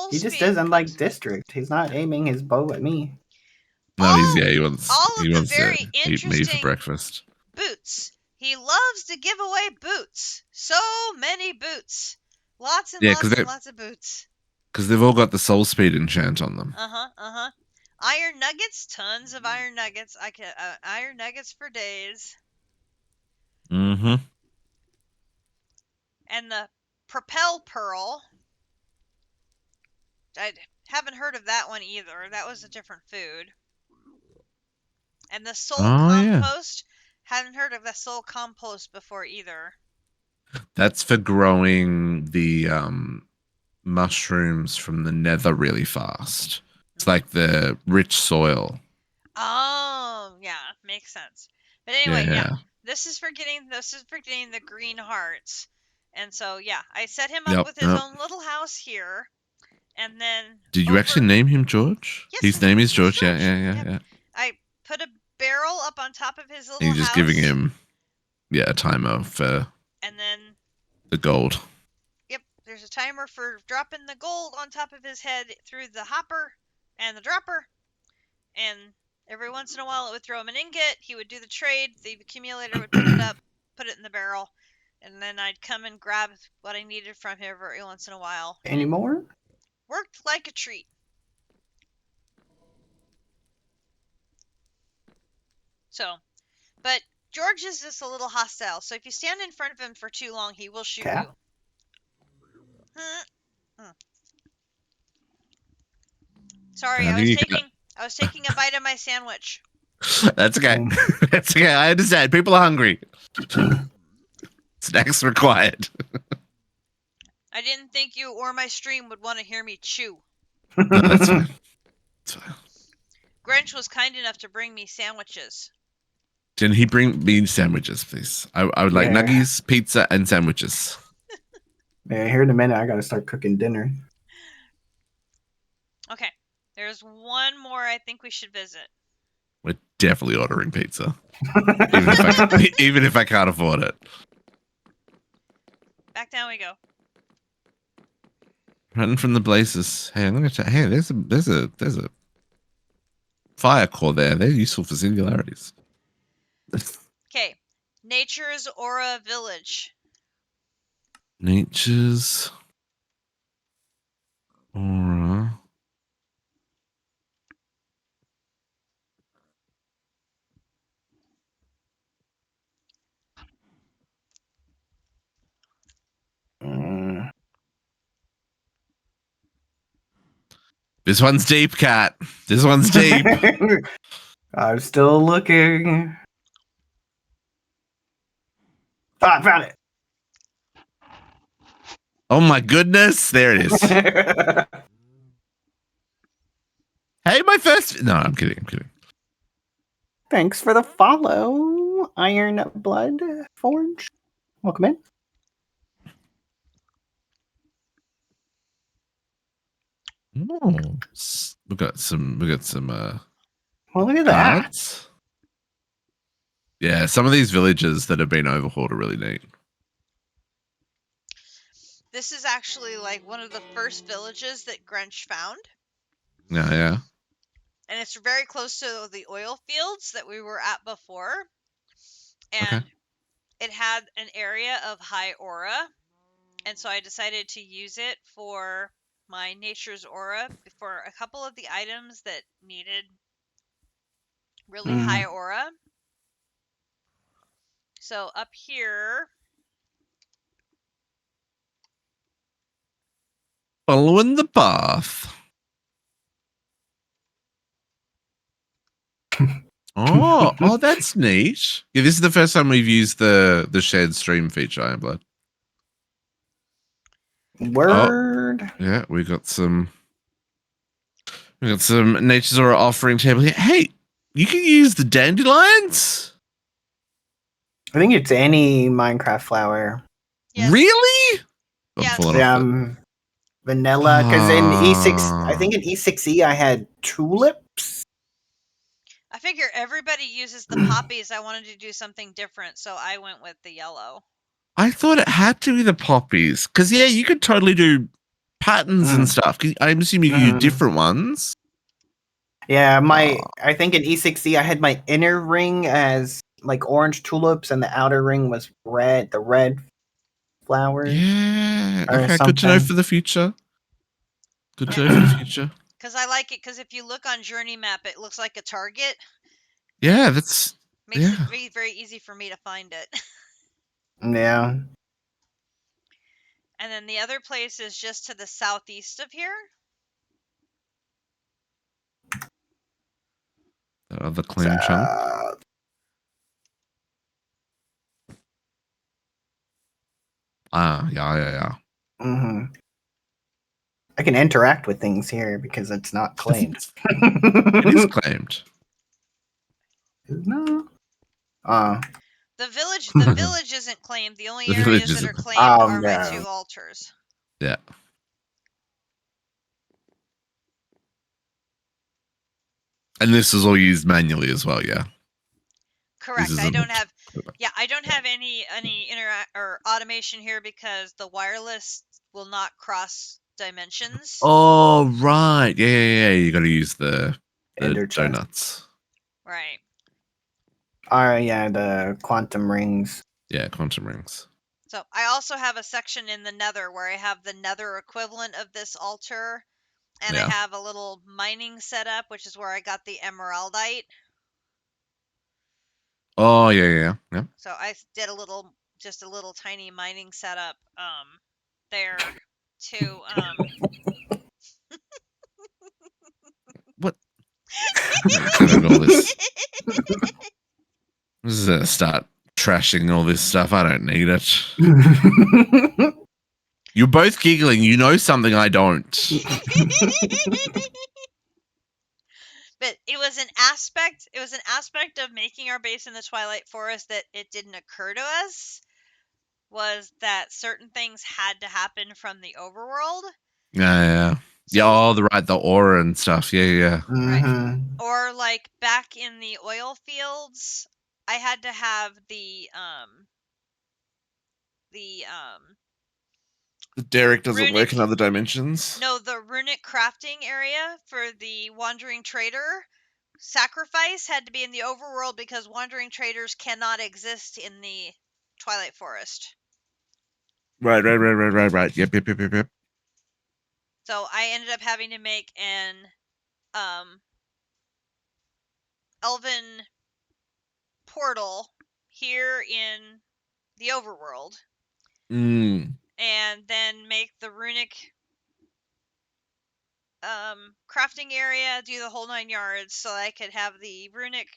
He just doesn't like District. He's not aiming his bow at me. No, he wants to eat me for breakfast. Boots. He loves to give away boots. So many boots. Lots and lots of boots. Because they've all got the soul speed enchant on them. Iron nuggets, tons of iron nuggets. I can iron nuggets for days. Mm-hmm. And the Propel Pearl. I haven't heard of that one either. That was a different food. And the Soul Compost Hadn't heard of the soul compost before either. That's for growing the mushrooms from the nether really fast. It's like the rich soil. Oh, yeah, makes sense. But anyway, Yeah. yeah. This is for getting the green hearts. And so yeah, I set him up with his own little house here. And then Did you actually name him George? Yes, His name is George. Yeah. Yep. I put a barrel up on top of his little And you're just house. giving him a timer for And then the gold. Yep, there's a timer for dropping the gold on top of his head through the hopper and the dropper. And every once in a while it would throw him an ingot. He would do the trade. The accumulator would pick it up, put it in the barrel, and then I'd come and grab what I needed from him every once in a while. Any more? Worked like a treat. So, but George is just a little hostile, so if you stand in front of him for too long, he will shoot you. Sorry, I was taking a bite of my sandwich. That's okay. That's okay. I understand. People are hungry. Snacks required. I didn't think you or my stream would want to hear me chew. No, that's fine. That's fine. Grinch was kind enough to bring me sandwiches. Can he bring me sandwiches, please? I would like nuggies, pizza, and sandwiches. Yeah, here in a minute, I gotta start cooking dinner. Okay, there's one more I think we should visit. We're definitely ordering pizza, even if I can't afford it. Back down we go. Running from the blazes. Hey, I'm gonna check. Hey, there's a fire core there. They're useful for singularities. Okay, Nature's Aura Village. Nature's Aura. This one's deep, Cat. This one's deep. I'm still looking. Ah, I found it. Oh my goodness. There it is. Hey, my first. No, I'm kidding. Thanks for the follow, Iron Blood Forge. Welcome in. Oh, we got some. Well, look at cards. That. Yeah, some of these villages that have been overhauled are really neat. This is actually like one of the first villages that Grinch found. Yeah. And it's very close to the oil fields that we were at before. And it had an area of high aura. And so I decided to use it for my Nature's Aura for a couple of the items that needed really high aura. So up here, following the path. Oh, that's neat. Yeah, this is the first time we've used the shared stream feature, Iron Blood. Word. Oh, yeah, we got some Nature's Aura offering table here. Hey, you can use the dandelions? I think it's any Minecraft flower. Yes. Really? Yeah. Vanilla, because in E6, I think in E6E I had tulips. I figure everybody uses the poppies. I wanted to do something different, so I went with the yellow. I thought it had to be the poppies. Because, yeah, you could totally do patterns and stuff. I'm assuming you can do different ones. Yeah, I think in E6E I had my inner ring as like orange tulips and the outer ring was red, the red flowers. Yeah. Okay, good to know for the future. Good to know for the future. Because I like it, because if you look on Journey Map, it looks like a target. Yeah, that's... Makes it very, very easy for me to find it. Yeah. And then the other place is just to the southeast of here. The other clam chunk. Yeah. Hmm. I can interact with things here because it's not claimed. It is claimed. No. The village isn't claimed. The only The village areas that are isn't. claimed are my yeah. 2 altars. Yeah. And this is all used manually as well, yeah. Correct. This I don't isn't- have I don't have any or automation here because the wireless will not cross dimensions. Oh, right. Yeah. You got to use the Ender chest. donuts. Right. Yeah, the quantum rings. Yeah, quantum rings. So I also have a section in the nether where I have the nether equivalent of this altar, and I Yeah. have a little mining setup, which is where I got the emeraldite. Oh, yeah. So I did just a little tiny mining setup there to What? Doing all this. This is gonna start trashing all this stuff. I don't need it. You're both giggling. You know something I don't. But it was an aspect of making our base in the Twilight Forest that it didn't occur to us, was that certain things had to happen from the overworld. Yeah. So The aura and stuff. Yeah. right. Mhm. Or like back in the oil fields, I had to have the Derek doesn't runic, work in other dimensions. no, the runic crafting area for the wandering trader sacrifice had to be in the overworld because wandering traders cannot exist in the Twilight Forest. Right. Yep. So I ended up having to make an elven portal here in the overworld, and then make the runic crafting area, do the whole 9 yards, so I could have the runic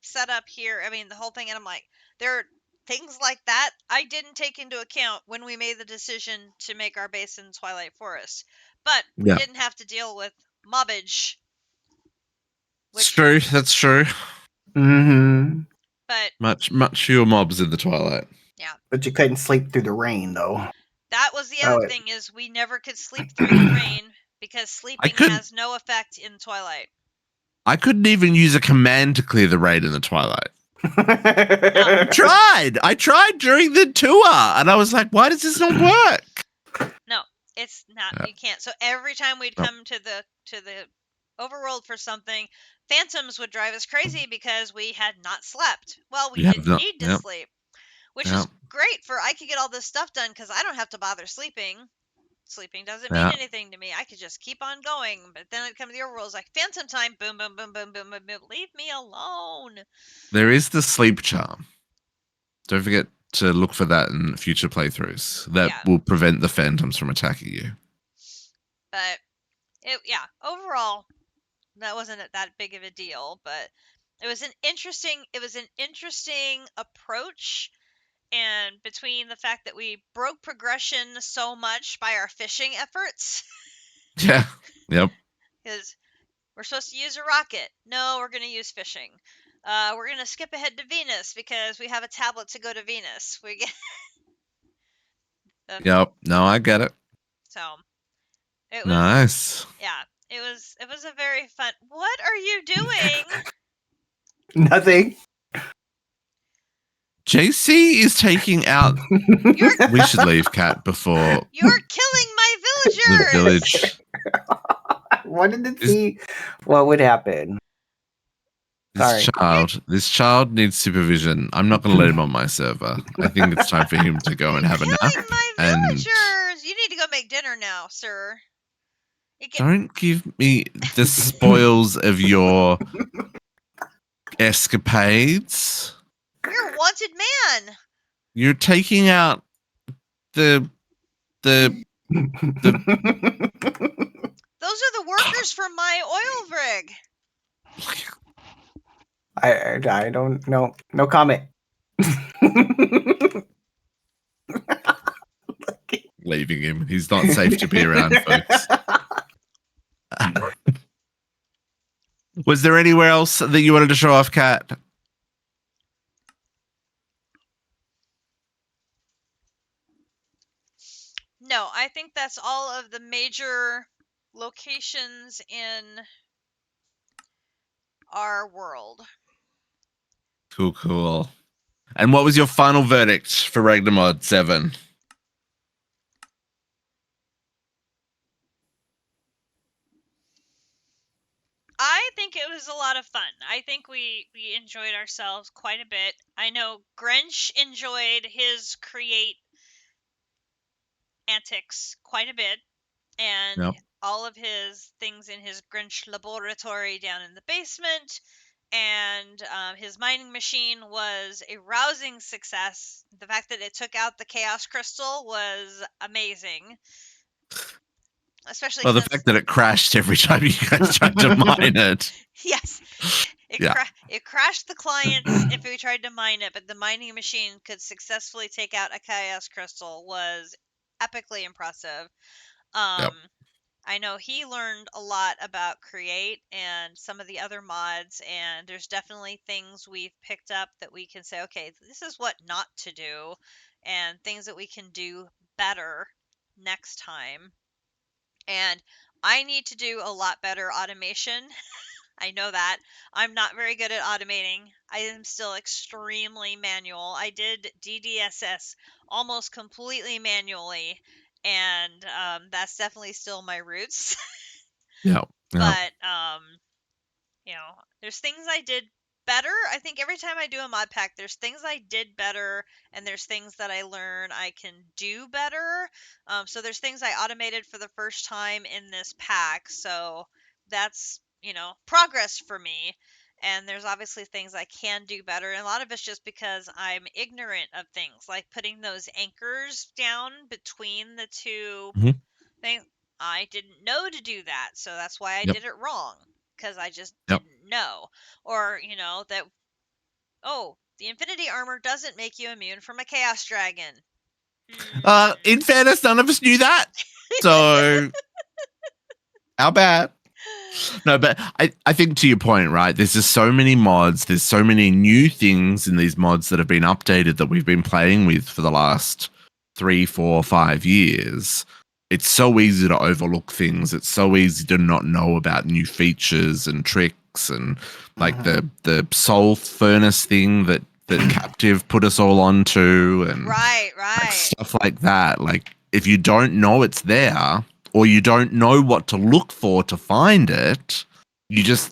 set up here. I mean, the whole thing, and I'm like, there are things like that I didn't take into account when we made the decision to make our base in Twilight Forest. But we didn't have to deal with mobbage. It's true. That's true. Mhm. But Much fewer mobs in the Twilight. yeah. But you couldn't sleep through the rain, though. That was the other thing, is we never could sleep through the rain because sleeping has no effect in Twilight. I couldn't even use a command to clear the raid in the Twilight. I tried during the tour, and I was like, why does this not work? No, it's not. You can't. So every time we'd come to the overworld for something, phantoms would drive us crazy because we had not slept. Well, we didn't need to sleep, which is great for I could get all this stuff done because I don't have to bother sleeping. Sleeping doesn't mean anything to me. I could just keep on going. But then I'd come to the overworld, it's like phantom time, boom, boom, boom, boom, boom, boom, boom. Leave me alone. There is the sleep charm. Don't forget to look for that in future playthroughs. That will prevent the phantoms from attacking you. But overall, that wasn't that big of a deal. But it was an interesting approach. And between the fact that we broke progression so much by our fishing efforts. Yeah. Yep. Because we're supposed to use a rocket. No, we're going to use fishing. We're going to skip ahead to Venus because we have a tablet to go to Venus. We get. Yep. No, I get it. So it was nice. Yeah, it was a very fun. What are you doing? Nothing. JC is taking out. We should leave, Kat, before. You're killing my villagers. The village. I wanted to see what would happen. This child needs supervision. I'm not going to let him on my server. I think it's time for him to go and have a nap. My villagers. You need to go make dinner now, sir. Don't give me the spoils of your escapades. You're a wanted man. You're taking out the Those are the workers from my oil rig. I don't know. No comment. leaving him. He's not safe to be around, folks. Was there anywhere else that you wanted to show off, Kat? No, I think that's all of the major locations in our world. Cool. And what was your final verdict for Ragnamod 7? I think it was a lot of fun. I think we enjoyed ourselves quite a bit. I know Grinch enjoyed his create antics quite a bit, and Yep. all of his things in his Grinch laboratory down in the basement, and his mining machine was a rousing success. The fact that it took out the Chaos Crystal was amazing. Especially Well, the since fact that it crashed every time you guys tried to mine it. yes, Yeah. it crashed the clients if we tried to mine it, but the mining machine could successfully take out a Chaos Crystal was epically impressive. Yep. I know he learned a lot about Create and some of the other mods, and there's definitely things we've picked up that we can say, okay, this is what not to do, and things that we can do better next time. And I need to do a lot better automation. I know that. I'm not very good at automating. I am still extremely manual. I did DDSS almost completely manually, and that's definitely still my roots. Yeah. But there's things I did better. I think every time I do a mod pack, there's things I did better, and there's things that I learn I can do better. So there's things I automated for the first time in this pack. So that's progress for me. And there's obviously things I can do better, and a lot of it's just because I'm ignorant of things, like putting those anchors down between the two Mhm. things. I didn't know to do that, so that's why I Yep. did it wrong, because I just Yep. didn't know. Or, that, oh, the Infinity Armor doesn't make you immune from a Chaos Dragon. In fairness, none of us knew that. So, how bad? No, but I think to your point, right? There's just so many mods. There's so many new things in these mods that have been updated that we've been playing with for the last 3, 4, 5 years. It's so easy to overlook things. It's so easy to not know about new features and tricks, and like the soul furnace thing that Captive put us all onto, and right. like stuff like that. Like if you don't know it's there, or you don't know what to look for to find it, you just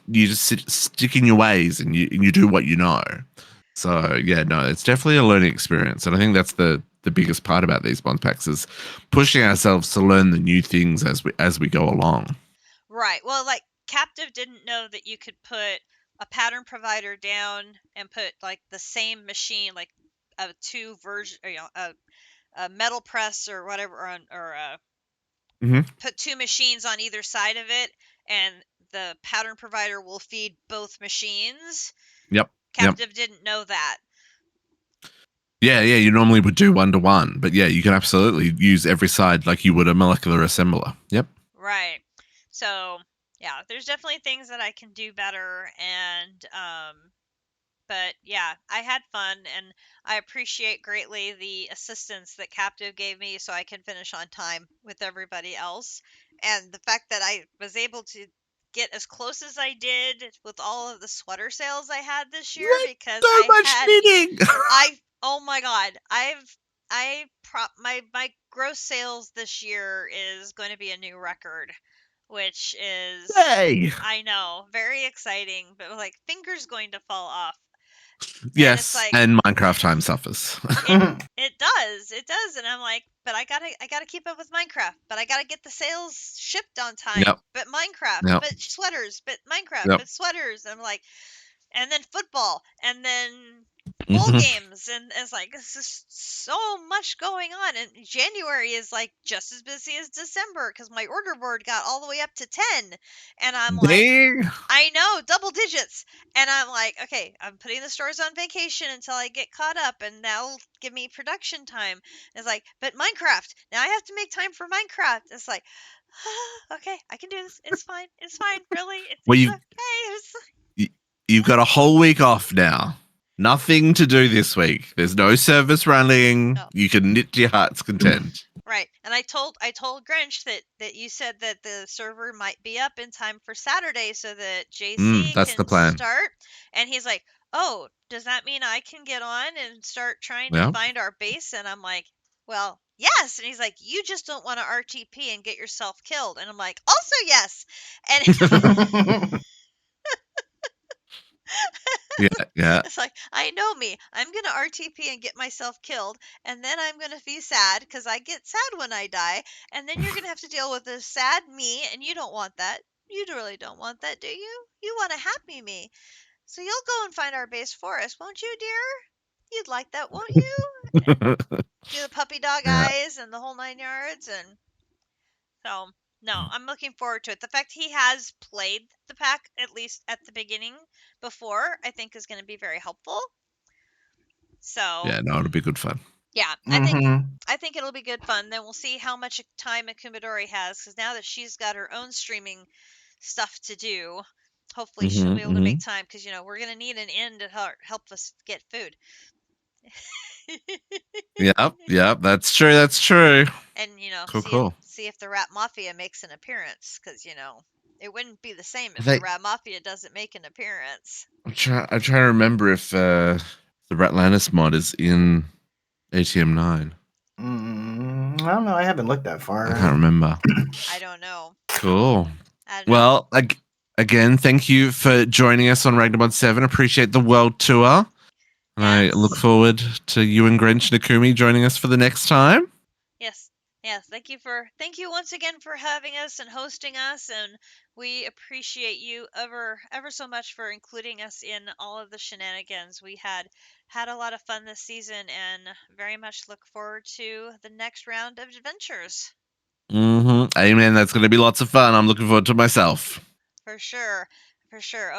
stick in your ways, and you do what you know. So yeah, no, it's definitely a learning experience, and I think that's the biggest part about these mod packs is pushing ourselves to learn the new things as we go along. Right. Well, like Captive didn't know that you could put a pattern provider down and put like the same machine, like a two version, or, a metal press or whatever, put two machines on either side of it, and the pattern provider will feed both machines. Yep. Captive didn't know that. Yeah, you normally would do 1-to-1, but yeah, you can absolutely use every side like you would a molecular assembler. Yep. Right. So, yeah, there's definitely things that I can do better, and but yeah, I had fun, and I appreciate greatly the assistance that Captive gave me so I can finish on time with everybody else. And the fact that I was able to get as close as I did with all of the sweater sales I had this year, because so much knitting. Oh my god, my gross sales this year is going to be a new record, which is, Hey. I know, very exciting, but like fingers going to fall off. Yes, and Minecraft time suffers. It does, and I'm like, but I gotta keep up with Minecraft, but I gotta get the sales shipped on time. Yep. But Minecraft, Yep. but sweaters, but Minecraft, Yep. but sweaters. And I'm like, and then football, and then bowl games, and it's like this is so much going on. And January is like just as busy as December because my order board got all the way up to 10, and I'm like, Dang. I know, double digits. And I'm like, okay, I'm putting the stores on vacation until I get caught up, and that'll give me production time. And it's like, but Minecraft, now I have to make time for Minecraft. It's like, okay, I can do this. It's fine. It's fine. Really, Well, it's okay. you've got a whole week off now. Nothing to do this week. There's no service running. No. You can knit to your heart's content. Right. And I told Grinch that you said that the server might be up in time for Saturday so that JC that's can the plan. start. And he's like, "Oh, does that mean I can get on and start trying Yeah. to find our base?" And I'm like, "Well, yes." And he's like, "You just don't want to RTP and get yourself killed." And I'm like, "Also yes." And Yeah. it's like, I know me. I'm going to RTP and get myself killed, and then I'm going to be sad because I get sad when I die, and then you're going to have to deal with this sad me, and you don't want that. You really don't want that, do you? You want a happy me. So you'll go and find our base for us, won't you, dear? You'd like that, won't you? Do the puppy dog eyes and the whole 9 yards, and so... No, I'm looking forward to it. The fact he has played the pack, at least at the beginning, before, I think is going to be very helpful. So Yeah, no, it'll be good fun. yeah, I think it'll be good fun. Then we'll see how much time Akumadori has, because now that she's got her own streaming stuff to do, hopefully she'll be able to make time. Because we're gonna need an inn to help us get food. Yep, that's true. That's true. And Cool. see if the Rat Mafia makes an appearance, because it wouldn't be the same if the Rat Mafia doesn't make an appearance. I'm trying to remember if the Ratlantis mod is in ATM 9. I don't know. I haven't looked that far. I can't remember. I don't know. Cool. I don't know. Well, again, thank you for joining us on Ragnamod 7. Appreciate the world tour. And I look forward to you and Grinch and Akumi joining us for the next time. Yes. Thank you once again for having us and hosting us, and we appreciate you ever so much for including us in all of the shenanigans. We had a lot of fun this season, and very much look forward to the next round of adventures. Amen. That's going to be lots of fun. I'm looking forward to myself. For sure.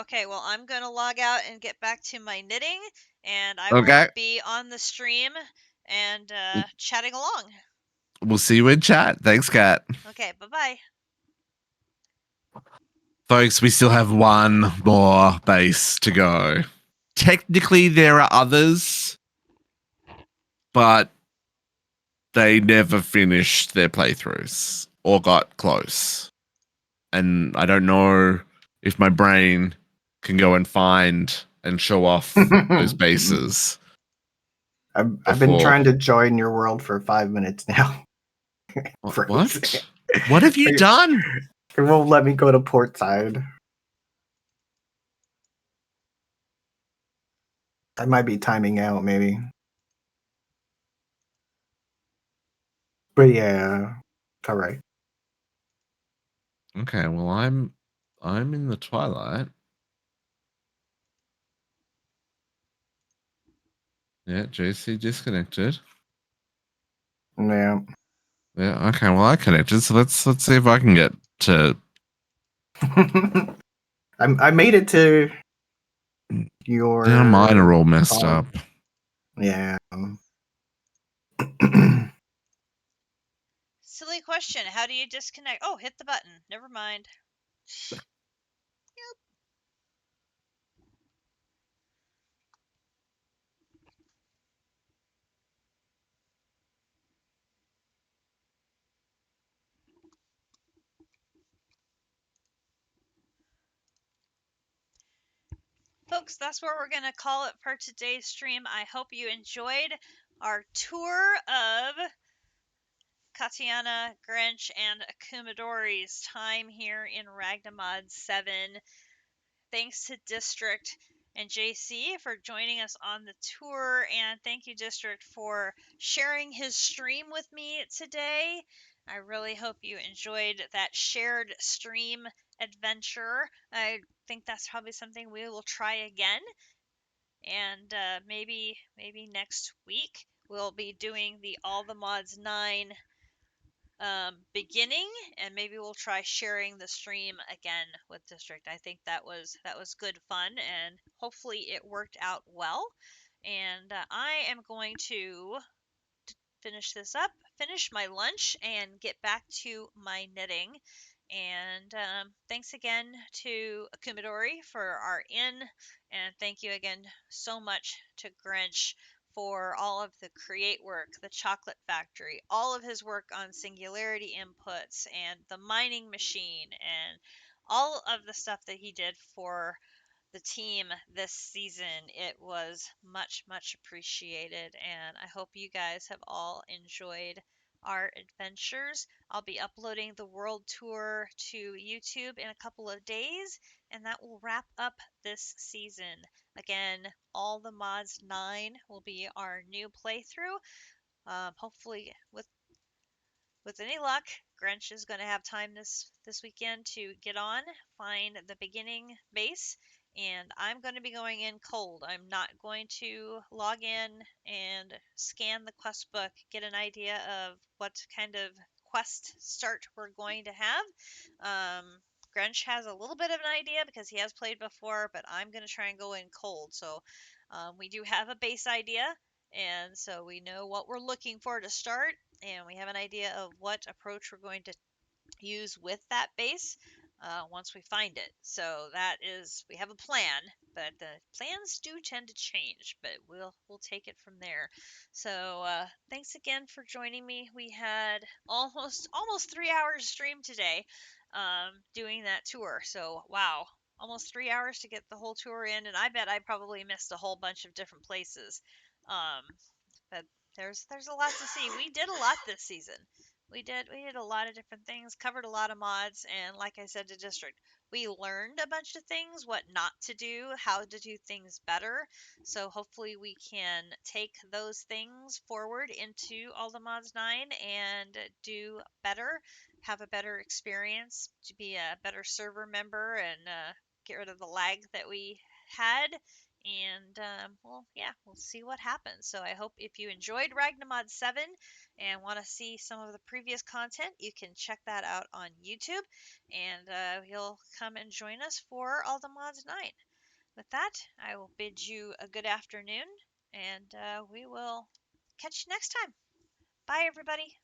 Okay, well, I'm going to log out and get back to my knitting, and I will be on the stream and chatting along. We'll see you in chat. Thanks, Kat. Okay, bye-bye. Folks, we still have one more base to go. Technically, there are others, but they never finished their playthroughs or got close. And I don't know if my brain can go and find and show off those bases. I've been trying to join your world for 5 minutes now. What? What have you done? It won't let me go to port side. I might be timing out, maybe. But yeah, it's all right. Okay, well, I'm in the twilight. Yeah, JC disconnected. Yeah. Yeah. Okay. Well, I connected. So let's see if I can get to. I made it to your. Yeah, mine are all messed up. Yeah. Silly question. How do you disconnect? Oh, hit the button. Never mind. Yep. Folks, that's where we're going to call it for today's stream. I hope you enjoyed our tour of Katiana, Grinch, and Akumadori's time here in Ragnamod 7. Thanks to District and JC for joining us on the tour, and thank you, District, for sharing his stream with me today. I really hope you enjoyed that shared stream adventure. I think that's probably something we will try again. And maybe next week we'll be doing the All the Mods 9 beginning, and maybe we'll try sharing the stream again with District. I think that was good fun, and hopefully it worked out well. And I am going to finish this up, finish my lunch, and get back to my knitting. And thanks again to Akumadori for our inn, and thank you again so much to Grinch for all of the create work, the chocolate factory, all of his work on singularity inputs and the mining machine, and all of the stuff that he did for the team this season. It was much, much appreciated, and I hope you guys have all enjoyed our adventures. I'll be uploading the world tour to YouTube in a couple of days, and that will wrap up this season. Again, All the Mods 9 will be our new playthrough. Hopefully, with any luck, Grinch is going to have time this weekend to get on, find the beginning base, and I'm going to be going in cold. I'm not going to log in and scan the quest book, get an idea of what kind of quest start we're going to have. Grinch has a little bit of an idea because he has played before, but I'm going to try and go in cold. So we do have a base idea, and so we know what we're looking for to start, and we have an idea of what approach we're going to use with that base once we find it. So that is, we have a plan, but the plans do tend to change, but we'll take it from there. So thanks again for joining me. We had almost 3 hours stream today doing that tour. So wow, almost 3 hours to get the whole tour in, and I bet I probably missed a whole bunch of different places. But there's a lot to see. We did a lot this season. We did a lot of different things, covered a lot of mods, and like I said to District, we learned a bunch of things, what not to do, how to do things better. So hopefully we can take those things forward into All the Mods 9 and do better, have a better experience, to be a better server member, and get rid of the lag that we had. And well, yeah, we'll see what happens. So I hope if you enjoyed Ragnamod 7 and want to see some of the previous content, you can check that out on YouTube, and you'll come and join us for All the Mods 9. With that, I will bid you a good afternoon, and we will catch you next time. Bye, everybody.